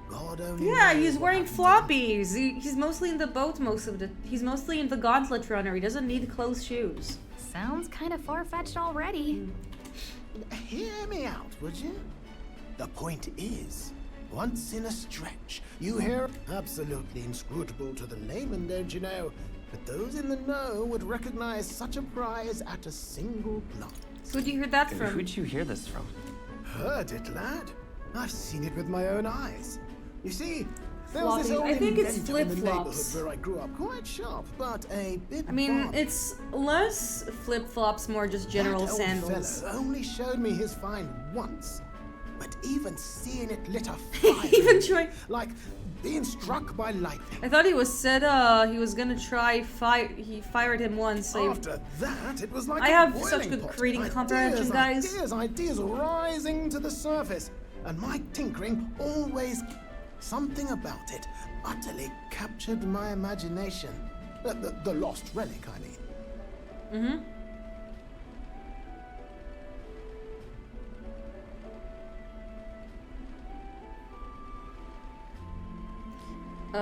God only Yeah, knows he's what wearing happened to floppies. He's mostly in the boat most of the. He's mostly in the gauntlet runner. He doesn't need closed shoes. Sounds kind of far-fetched already. Hear me out, would you? The point is, once in a stretch, you hear absolutely inscrutable to the layman, don't you know? But those in the know would recognize such a prize at a single glance. Who'd you hear that from? Who'd you hear this from? Heard it, lad. I've seen it with my own eyes. You see, there was this Floppy. old I think it's inventor in the flip-flops. neighborhood where I grew up, quite sharp, but a bit I mean, bothered. it's less flip-flops, more just general That old sandals. fellow only showed me his find once, but even seeing it lit a fire, Even trying. like being struck by lightning. I thought he was said he was gonna try he fired him once. After that, it was like I a have boiling such good pot. reading comprehension, guys. Ideas rising to the surface, and my tinkering always something about it utterly captured my imagination. The lost relic, I mean. Mm-hmm.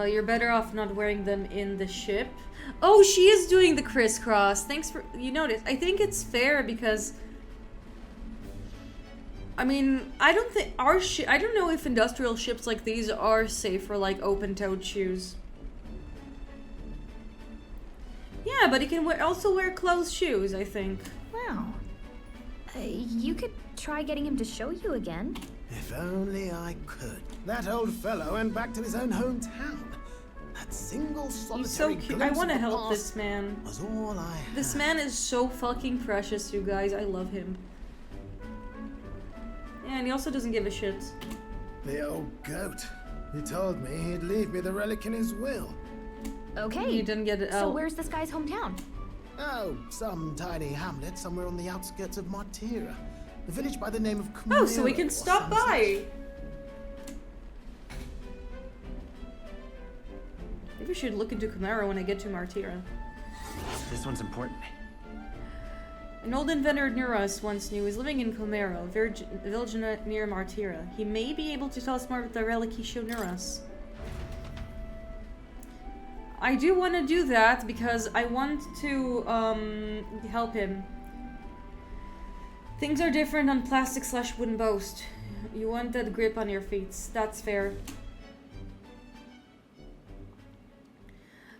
You're better off not wearing them in the ship. Oh, she is doing the crisscross. Thanks for you noticed. I think it's fair because I mean, I don't think our I don't know if industrial ships like these are safe for like open-toed shoes. Yeah, but he can also wear closed shoes, I think. Wow. You could try getting him to show you again. If only I could. That old fellow went back to his own hometown. That single solitary He's so cute. I glimpse want to of the help past this man. was all I had. This man is so fucking precious, you guys. I love him. Yeah, and he also doesn't give a shit. The old goat. He told me he'd leave me the relic in his will. Okay. He didn't get it. So where's this guy's hometown? Oh, some tiny hamlet somewhere on the outskirts of Martira. A village by the name of Camaro. Oh, so we can stop by. Maybe we should look into Camaro when I get to Martira. This one's important. An old inventor near us once knew is living in Camaro, a village near Martira. He may be able to tell us more about the relic he showed near us. I do want to do that because I want to help him. Things are different on plastic/wooden boast. You want that grip on your feet. That's fair.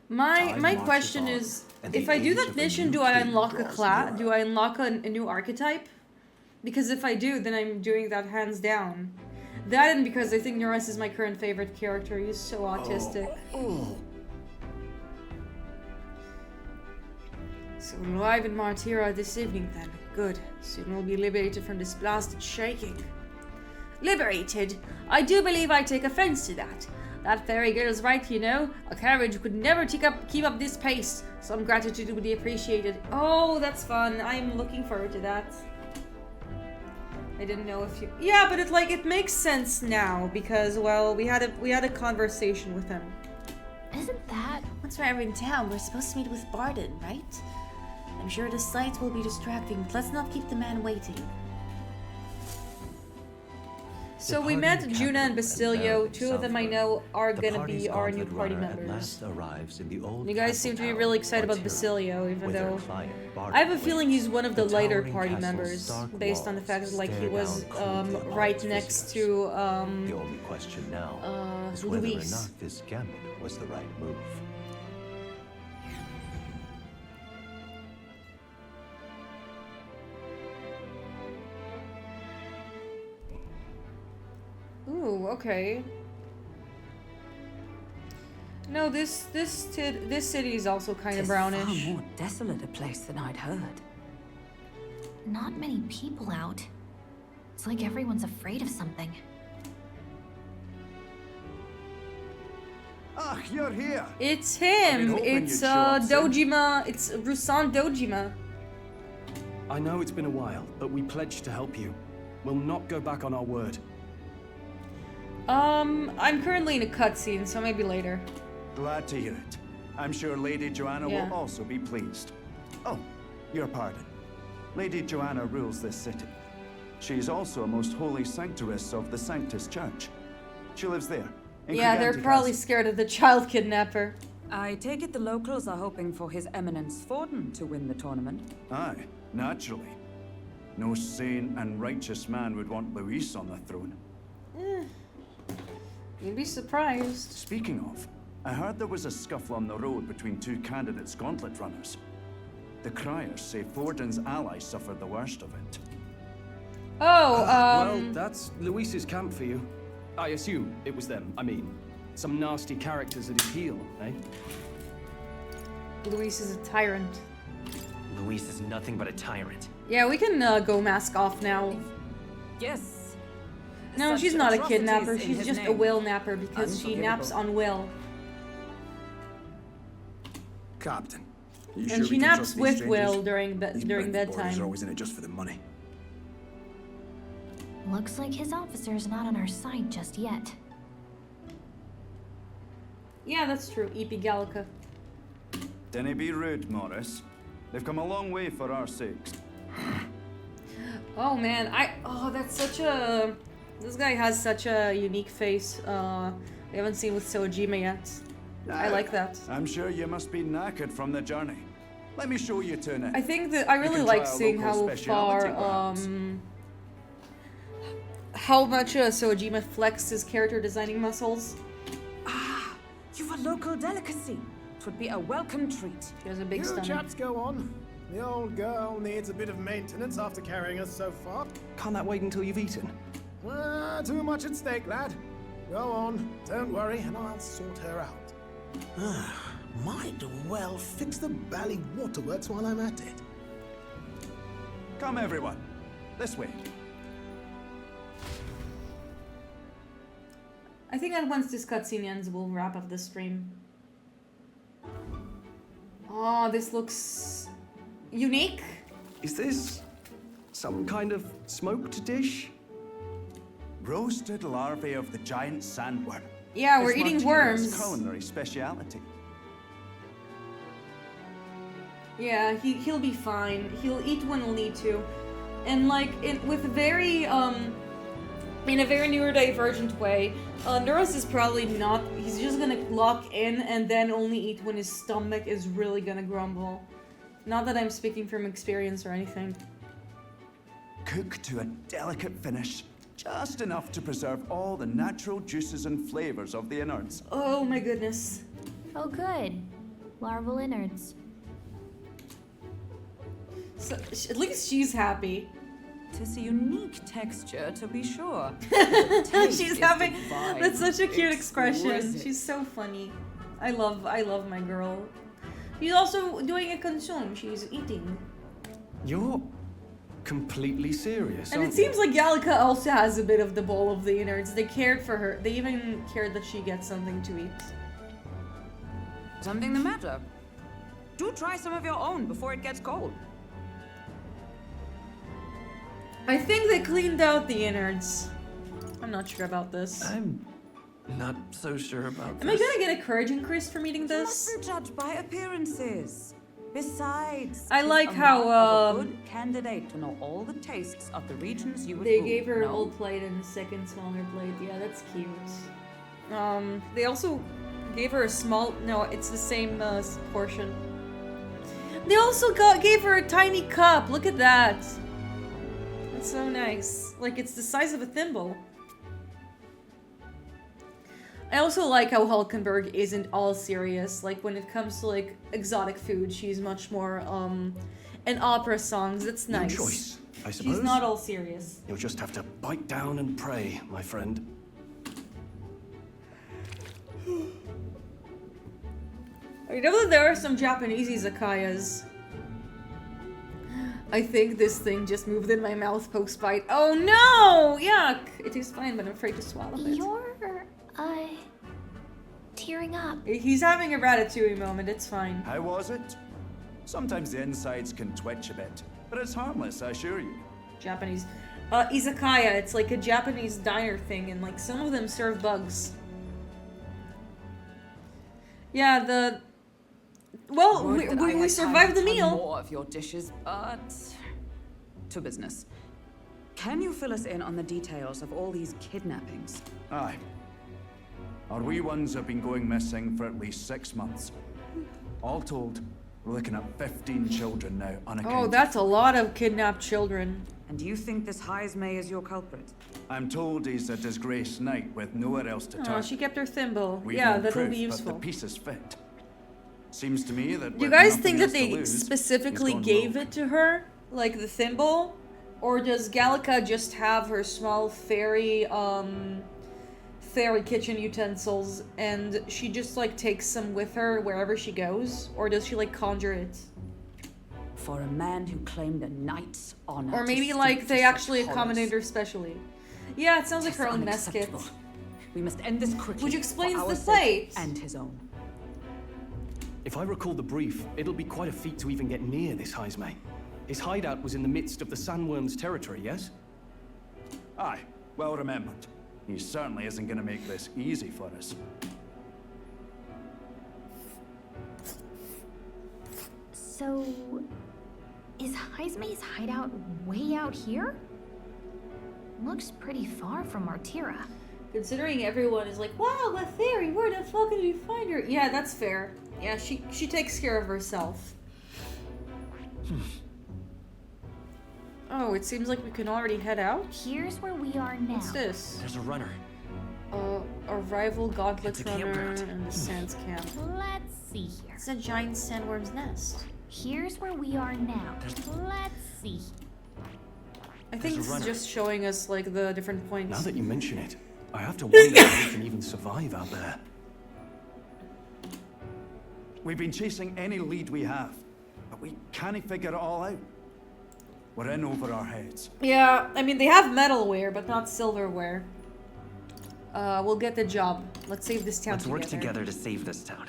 My question is, if I do that mission, do I unlock a class? Do I unlock a new archetype? Because if I do, then I'm doing that hands down. That and because I think Norris is my current favorite character. He's so autistic. So we're live in Martira this evening then. Good. Soon we'll be liberated from this blasted shaking. Liberated? I do believe I take offense to that. That fairy girl is right, you know. A carriage could never keep up this pace. Some gratitude would be appreciated. Oh, that's fun. I'm looking forward to that. I didn't know if you... Yeah, but it makes sense now because, well, we had a conversation with him. Isn't that... Once we're in town, we're supposed to meet with Barden, right? I'm sure the sight will be distracting, but let's not keep the man waiting. So we met Juna and Basilio. Two of them I know are gonna be our new party members. You guys seem to be really excited about Basilio, even though I have a feeling he's one of the lighter party members, based on the fact that like he was right next to the only question now is whether or Luis. not this gambit was the right move. Ooh, okay. No, this city is also kind of brownish. Far more desolate a place than I'd heard. Not many people out. It's like everyone's afraid of something. Ah, you're here. It's him. It's Dojima. It's Rusan Dojima. I know it's been a while, but we pledged to help you. We'll not go back on our word. I'm currently in a cutscene, so maybe later. Glad to hear it. I'm sure Lady Joanna will also be pleased. Oh, your pardon. Lady Joanna rules this city. She's also a most holy sanctuaress of the Sanctus Church. She lives there. Yeah, they're probably scared of the child kidnapper. I take it the locals are hoping for His Eminence Thornton to win the tournament. Aye, naturally. No sane and righteous man would want Luis on the throne. You'd be surprised. Speaking of, I heard there was a scuffle on the road between two candidates gauntlet runners. The criers say Thornton's allies suffered the worst of it. Oh, well, that's Luis's camp for you. I assume it was them. I mean, some nasty characters at his heel, eh? Luis is a tyrant. Luis is nothing but a tyrant. Yeah, we can go mask off now. Yes. No, Such she's not a atrocities kidnapper. in She's his just a name. will napper because she naps on will. Captain, you And sure she we can naps trust these with strangers? Will during These during Brentford boys bedtime. are always in it just for the money. Looks like his officer's not on our side just yet. Yeah, that's true. Epi Gallica. Dinna be rude, Morris. They've come a long way for our sakes. Oh man, that's such a... This guy has such a unique face. We haven't seen with Sojima yet. I like that. I'm sure you must be knackered from the journey. Let me show you to it. I think that I really like seeing how far, how much Sojima flexed his character designing muscles. You've a local delicacy. It would be a welcome treat. He has a big You stomach. chaps go on. The old girl needs a bit of maintenance after carrying us so far. Can't that wait until you've eaten? Too much at stake, lad. Go on, don't worry, and I'll sort her out. Might well fix the Bally Waterworks while I'm at it. Come, everyone. This way. I think that once this cutscene ends, we'll wrap up the stream. Oh, this looks unique. Is this some kind of smoked dish? Roasted larvae of the giant sandworm. Yeah, we're It's eating Martina's worms. culinary speciality. Yeah, he'll be fine. He'll eat when he'll need to, and like with a very in a very neurodivergent way. Neuros is probably not. He's just gonna lock in and then only eat when his stomach is really gonna grumble. Not that I'm speaking from experience or anything. Cooked to a delicate finish, just enough to preserve all the natural juices and flavors of the innards. Oh my goodness. Oh good. Larval innards. So, at least she's happy. Tis a unique texture, to be sure. She's having. That's such a cute expression. She's so funny. I love my girl. She's also doing a consume. She's eating. You're completely serious, And it aren't you? seems like Gallica also has a bit of the bowl of the innards. They cared for her. They even cared that she gets something to eat. Something the matter? Do try some of your own before it gets cold. I think they cleaned out the innards. I'm not sure about this. I'm not so sure about Am I gonna get a courage increase from eating You this? mustn't judge by appearances. Besides, I it's like a how, mark of a good candidate to know all the tastes of the regions you would They rule, gave her an no? old plate and a second smaller plate. Yeah, that's cute. They also gave her a small. No, it's the same portion. They also gave her a tiny cup. Look at that. That's so nice. Like it's the size of a thimble. I also like how Hulkenberg isn't all serious. Like when it comes to like exotic food, she's much more and opera songs. That's nice. No choice, I suppose. She's not all serious. You'll just have to bite down and pray, my friend. I know that there are some Japanese izakayas. I think this thing just moved in my mouth post-bite. Oh no! Yuck! It is fine, but I'm afraid to swallow it. You're, tearing up. He's having a ratatouille moment, it's fine. How was it? Sometimes the insides can twitch a bit, but it's harmless, I assure you. Japanese. Izakaya, it's like a Japanese diner thing, and like some of them serve bugs. Yeah, well, Would that I we had survived the time to try meal. More of your dishes, but to business. Can you fill us in on the details of all these kidnappings? Aye. Our wee ones have been going missing for at least 6 months. All told, we're looking at 15 children now unaccounted. Oh, that's a lot of kidnapped children. And you think this Heismay is your culprit? I'm told he's a disgraced knight with nowhere else to Oh, turn. she kept her thimble. We've Yeah, no that'll proof, be but useful. the pieces fit. Seems to me that Do you with guys nothing think that else to they lose, specifically he's gone gave rogue. it to her? Like the thimble? Or does Gallica just have her small fairy kitchen utensils and she just like takes some with her wherever she goes? Or does she like conjure it? For a man who claimed a knight's honor. Or to maybe stoop like to they such actually horrors. accommodated her specially. Yeah, it sounds like It's her own mess kit. unacceptable. We must end this quickly. Which explains for our the sake plate. and his own. If I recall the brief, it'll be quite a feat to even get near this Heismay. His hideout was in the midst of the sandworm's territory, yes? Aye, well remembered. He certainly isn't going to make this easy for us. So, is Heismay's hideout way out here? Looks pretty far from Martira. Considering everyone is like, wow, a theory, where the fuck did you find her? Yeah, that's fair. Yeah, she takes care of herself. Oh, it seems like we can already head out? Here's where we are now. What's this? There's a runner. A rival gauntlet It's a runner campground. and the sands camp. Let's see here. It's a giant sandworm's nest. Here's where we are now. Let's see. I think There's a it's runner. just showing us like the different points. Now that you mention it, I have to wonder if we can even survive out there. We've been chasing any lead we have, but we can't figure it all out. We're in over our heads. Yeah, I mean they have metalware, but not silverware. We'll get the job. Let's save this town Let's work together to save this town.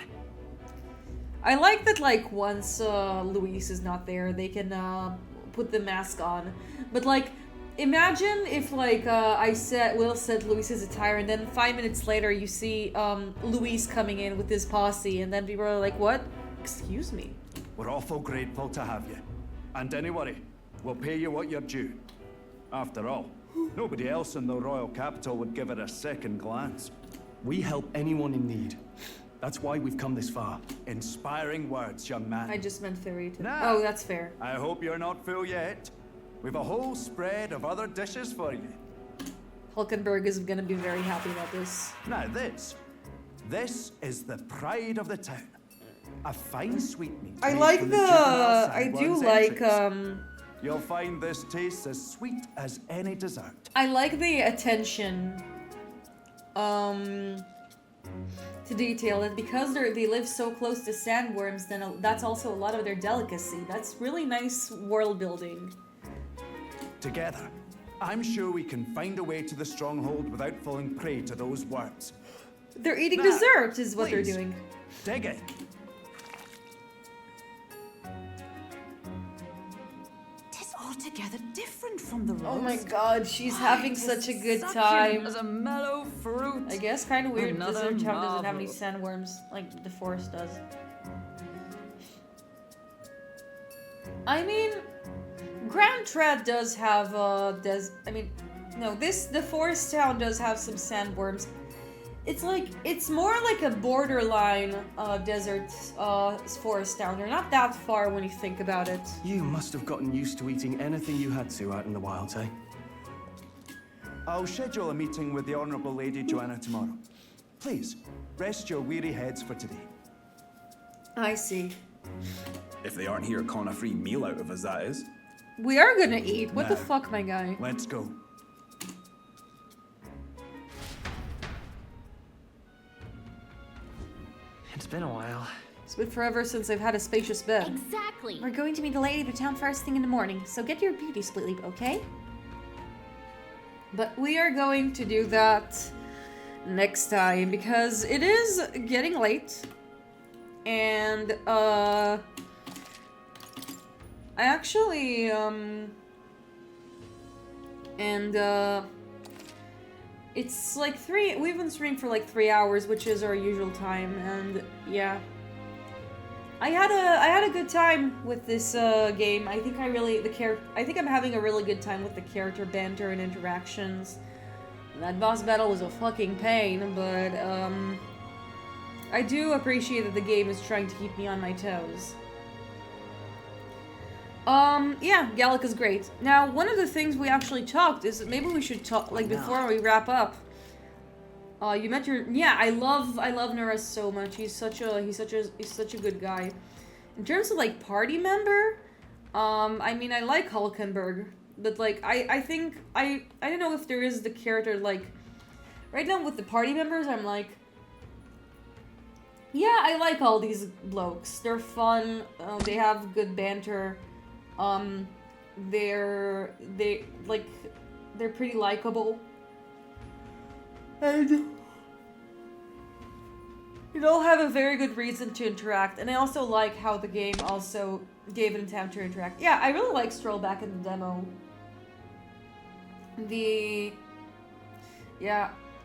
I like that like once Luis is not there, they can put the mask on. But like, imagine if like Will said Luis is a attire, and then 5 minutes later you see Luis coming in with his posse, and then people are like, what? Excuse me. We're awful grateful to have you. And don't worry, we'll pay you what you're due. After all, nobody else in the royal capital would give it a second glance. We help anyone in need. That's why we've come this far. Inspiring words, young man. I just meant fairy tale. Nah. Oh, that's fair. I hope you're not full yet. We've a whole spread of other dishes for you. Hulkenberg is gonna be very happy about this. Now this is the pride of the town. A fine sweetmeat. I made like from the. juvenile I do sandworm's like entrails. You'll find this tastes as sweet as any dessert. I like the attention to detail, that because they live so close to sandworms, then that's also a lot of their delicacy. That's really nice world building. together, I'm sure we can find a way to the stronghold without falling prey to those worms. They're eating Now, dessert, is what they're please, doing. dig it. Tis altogether different from the roast. Oh my god, she's Why, having 'tis such a good succulent time. as a mellow fruit. I guess kind of weird. Another Desert Town doesn't have any marvel. sandworms like the forest does. I mean, Grand Tread does have the forest town does have some sandworms. It's more like a borderline desert forest town. They're not that far when you think about it. You must have gotten used to eating anything you had to out in the wilds, eh? I'll schedule a meeting with the Honourable Lady Joanna tomorrow. Please, rest your weary heads for today. I see. If they aren't here calling a free meal out of us, that is. We are gonna eat. What the Now, fuck, my guy? Let's go. It's been a while. It's been forever since I've had a spacious bed. Exactly. We're going to meet the lady of the town first thing in the morning, so get your beauty sleep, okay? But we are going to do that next time because it is getting late. And I actually it's like we've been streaming for like 3 hours, which is our usual time, and yeah. I had a good time with this game. I think I'm having a really good time with the character banter and interactions. That boss battle was a fucking pain, but I do appreciate that the game is trying to keep me on my toes. Yeah, Gallica's great. Now, one of the things we actually talked is that maybe we should talk, like, before we wrap up. You met your... Yeah, I love Nuras so much. He's such a good guy. In terms of, like, party member, I mean, I like Hulkenberg, but, like, I think, I don't know if there is the character, like... Right now, with the party members, I'm like... Yeah, I like all these blokes. They're fun, they have good banter. They're pretty likable. And you all have a very good reason to interact. And I also like how the game also gave it time to interact. Yeah, I really like Stroll back in the demo.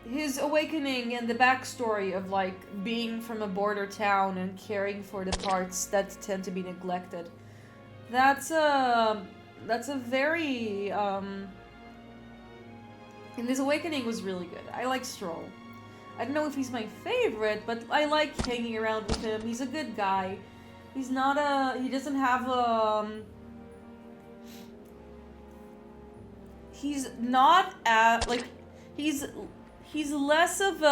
His awakening and the backstory of, like, being from a border town and caring for the parts that tend to be neglected. That's a very, and his awakening was really good. I like Stroll. I don't know if he's my favorite, but I like hanging around with him. He's a good guy. He's not he doesn't have, he's not he's less of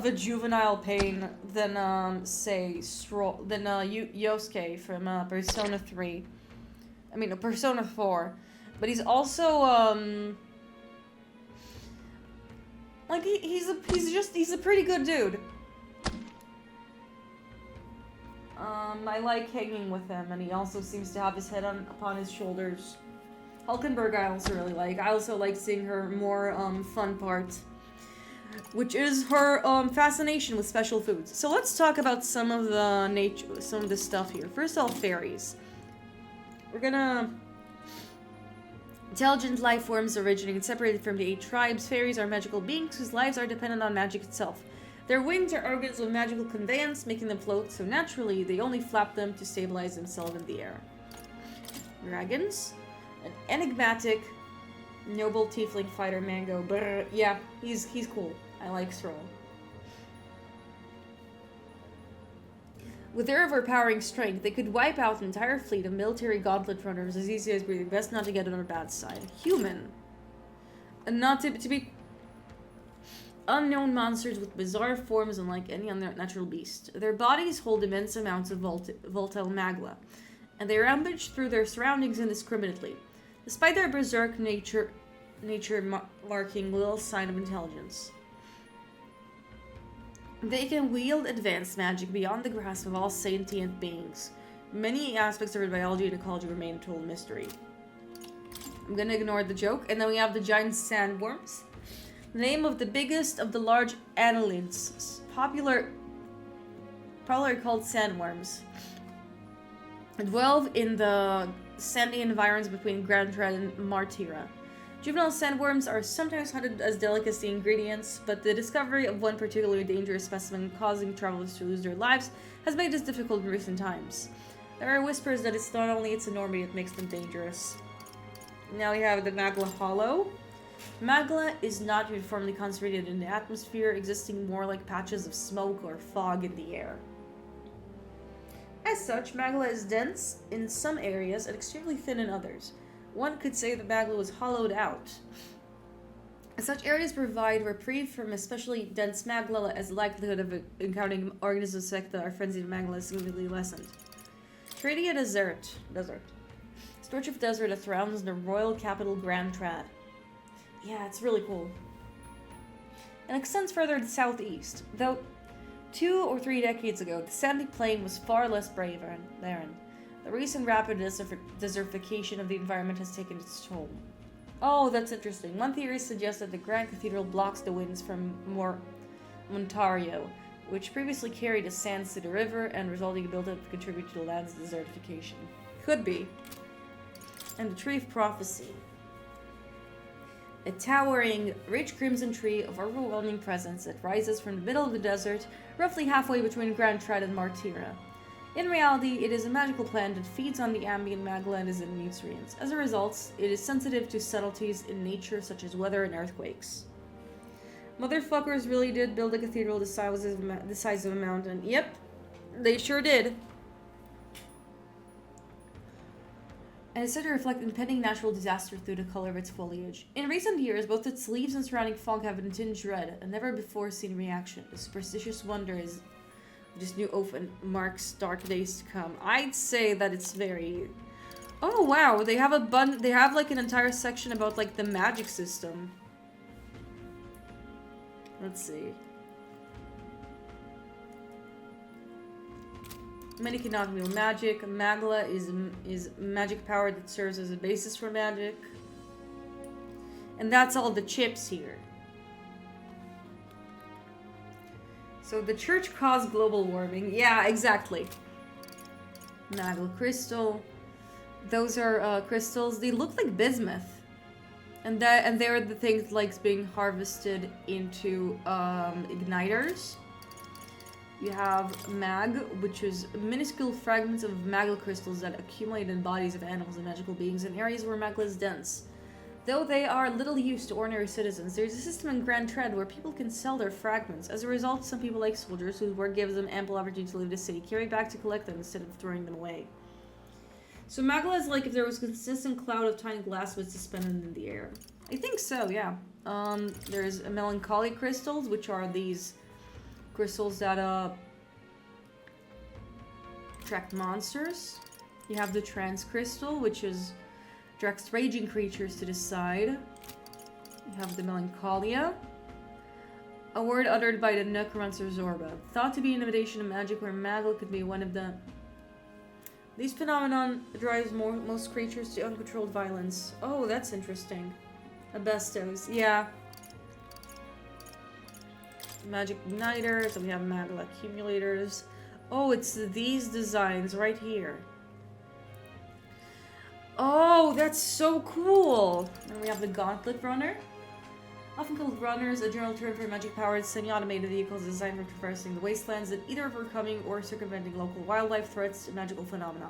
a juvenile pain than say Yosuke from Persona 3. I mean Persona 4. But he's also like he's a pretty good dude. I like hanging with him, and he also seems to have his head upon his shoulders. Hulkenberg I also really like. I also like seeing her more fun part, which is her fascination with special foods. So let's talk about some of the stuff here. First of all, fairies. We're gonna... Intelligent life forms originating and separated from the 8 tribes. Fairies are magical beings whose lives are dependent on magic itself. Their wings are organs of magical conveyance, making them float so naturally they only flap them to stabilize themselves in the air. Dragons. An enigmatic, noble tiefling fighter, Mango. Brr. Yeah, he's cool. I like Stroll. With their overpowering strength, they could wipe out an entire fleet of military gauntlet runners as easy as breathing. Best not to get on their bad side. Human. And not to be... Unknown monsters with bizarre forms unlike any unnatural beast. Their bodies hold immense amounts of volatile magma, and they rampage through their surroundings indiscriminately. Despite their berserk nature marking little sign of intelligence. They can wield advanced magic beyond the grasp of all sentient beings. Many aspects of their biology and ecology remain a total mystery. I'm gonna ignore the joke. And then we have the giant sandworms. The name of the biggest of the large annelids, popularly called sandworms, dwell in the sandy environs between Grand Trad and Martira. Juvenile sandworms are sometimes hunted as delicacy ingredients, but the discovery of one particularly dangerous specimen causing travelers to lose their lives has made this difficult in recent times. There are whispers that it's not only its enormity that makes them dangerous. Now we have the Magla Hollow. Magla is not uniformly concentrated in the atmosphere, existing more like patches of smoke or fog in the air. As such, Magla is dense in some areas and extremely thin in others. One could say that Magla was hollowed out. Such areas provide reprieve from especially dense magma, as the likelihood of encountering organisms that are frenzied magma is significantly lessened. Tradia Desert. Stretch of desert that surrounds the royal capital Grand Trad. Yeah, it's really cool. And extends further to the southeast, though 2 or 3 decades ago, the sandy plain was far less barren. The recent rapid desertification of the environment has taken its toll. Oh, that's interesting. One theory suggests that the Grand Cathedral blocks the winds from Montario, which previously carried the sands to the river and resulting buildup contributed to the land's desertification. Could be. And the Tree of Prophecy. A towering, rich crimson tree of overwhelming presence that rises from the middle of the desert, roughly halfway between Grand Trad and Martira. In reality, it is a magical plant that feeds on the ambient magma and its nutrients. As a result, it is sensitive to subtleties in nature such as weather and earthquakes. Motherfuckers really did build a cathedral the size of a mountain. Yep, they sure did. And it's said to reflect impending natural disaster through the color of its foliage. In recent years, both its leaves and surrounding fog have been tinged red, a never-before-seen reaction. The superstitious wonder is this new open marks dark days to come. I'd say that it's very... Oh wow, they have they have like an entire section about like the magic system. Let's see. Many cannot wield magic. Magla is magic power that serves as a basis for magic. And that's all the chips here. So the church caused global warming. Yeah, exactly. Magla crystal. Those are crystals. They look like bismuth. And they're the things like being harvested into igniters. You have mag, which is minuscule fragments of magma crystals that accumulate in bodies of animals and magical beings in areas where magma is dense. Though they are little use to ordinary citizens, there's a system in Grand Trad where people can sell their fragments. As a result, some people, like soldiers, whose work gives them ample opportunity to leave the city, carry back to collect them instead of throwing them away. So magma is like if there was a consistent cloud of tiny glass bits suspended in the air. I think so, yeah. There's melancholy crystals, which are these crystals that attract monsters. You have the trance crystal, which is attracts raging creatures to the side. You have the melancholia, a word uttered by the necromancer Zorba, thought to be an imitation of magic where magma could be one of them. These phenomenon drives most creatures to uncontrolled violence. Oh, that's interesting. Asbestos, yeah. Magic igniters, and we have magma accumulators. Oh, it's these designs right here. Oh, that's so cool! And we have the Gauntlet Runner. Often called runners, a general term for magic-powered, semi-automated vehicles designed for traversing the wastelands and either overcoming or circumventing local wildlife threats and magical phenomena.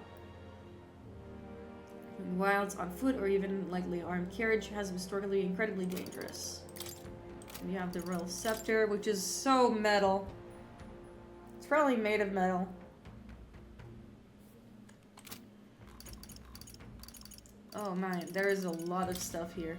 Wilds on foot or even lightly armed carriage has historically been incredibly dangerous. And you have the Royal Scepter, which is so metal. It's probably made of metal. Oh man, there is a lot of stuff here.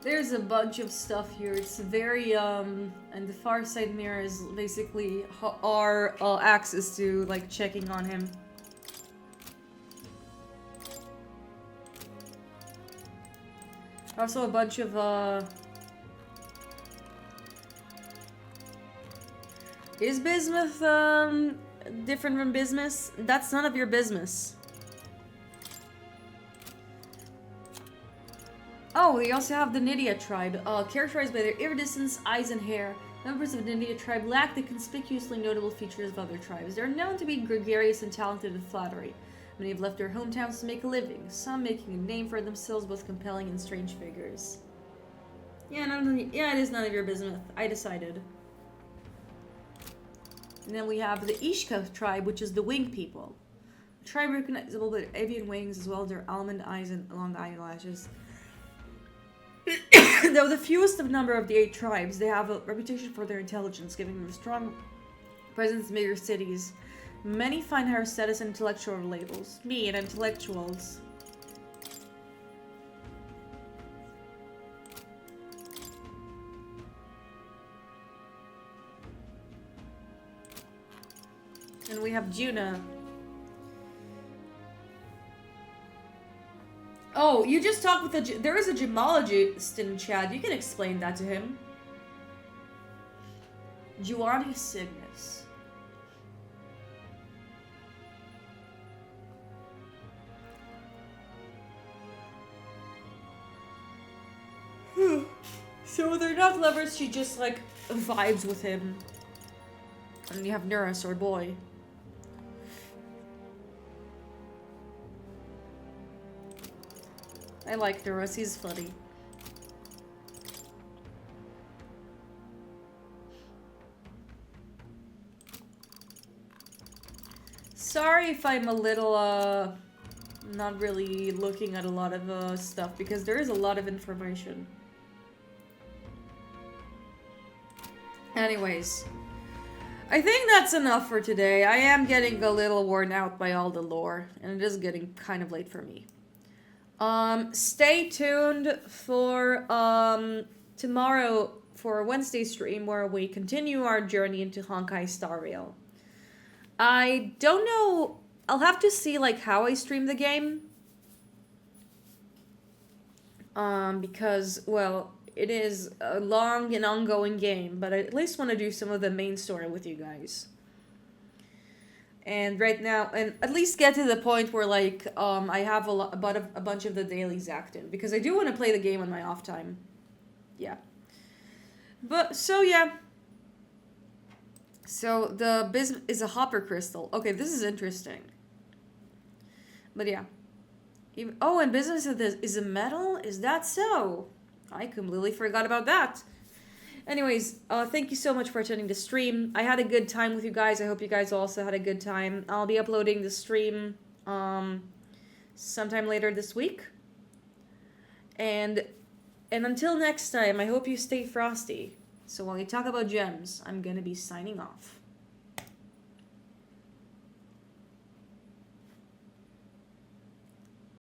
There's a bunch of stuff here. It's very, and the far side mirror is basically our access to, like, checking on him. Also a bunch of, Is bismuth, different from bismuth? That's none of your business. Oh, we also have the Nydia tribe, characterized by their iridescence, eyes, and hair. Members of the Nydia tribe lack the conspicuously notable features of other tribes. They are known to be gregarious and talented in flattery. Many have left their hometowns to make a living, some making a name for themselves, both compelling and strange figures. Yeah, it is none of your business. I decided. And then we have the Ishka tribe, which is the wing people. A tribe recognizable by their avian wings as well as their almond eyes and long eyelashes. Though the fewest of number of the 8 tribes, they have a reputation for their intelligence, giving them a strong presence in major cities. Many find higher status in intellectual labels. Me and intellectuals. And we have Juna. Oh, you just talked with a... There is a gemologist in chat. You can explain that to him. Giovanni Cygnus. So they're not lovers, she just, like, vibes with him. And then you have Nurse, or boy. I like Nurse, he's funny. Sorry if I'm a little, not really looking at a lot of, stuff, because there is a lot of information. Anyways. I think that's enough for today. I am getting a little worn out by all the lore, and it is getting kind of late for me. Stay tuned for, tomorrow for Wednesday stream where we continue our journey into Honkai Star Rail. I don't know, I'll have to see, like, how I stream the game. Because, well, it is a long and ongoing game, but I at least want to do some of the main story with you guys. And right now, and at least get to the point where, like, I have a bunch of the dailies active, because I do want to play the game on my off time. Yeah. But, so yeah. So, the bismuth is a hopper crystal. Okay, this is interesting. But yeah. Oh, and bismuth is a metal? Is that so? I completely forgot about that. Anyways, thank you so much for attending the stream. I had a good time with you guys. I hope you guys also had a good time. I'll be uploading the stream sometime later this week. And until next time, I hope you stay frosty. So when we talk about gems, I'm gonna be signing off.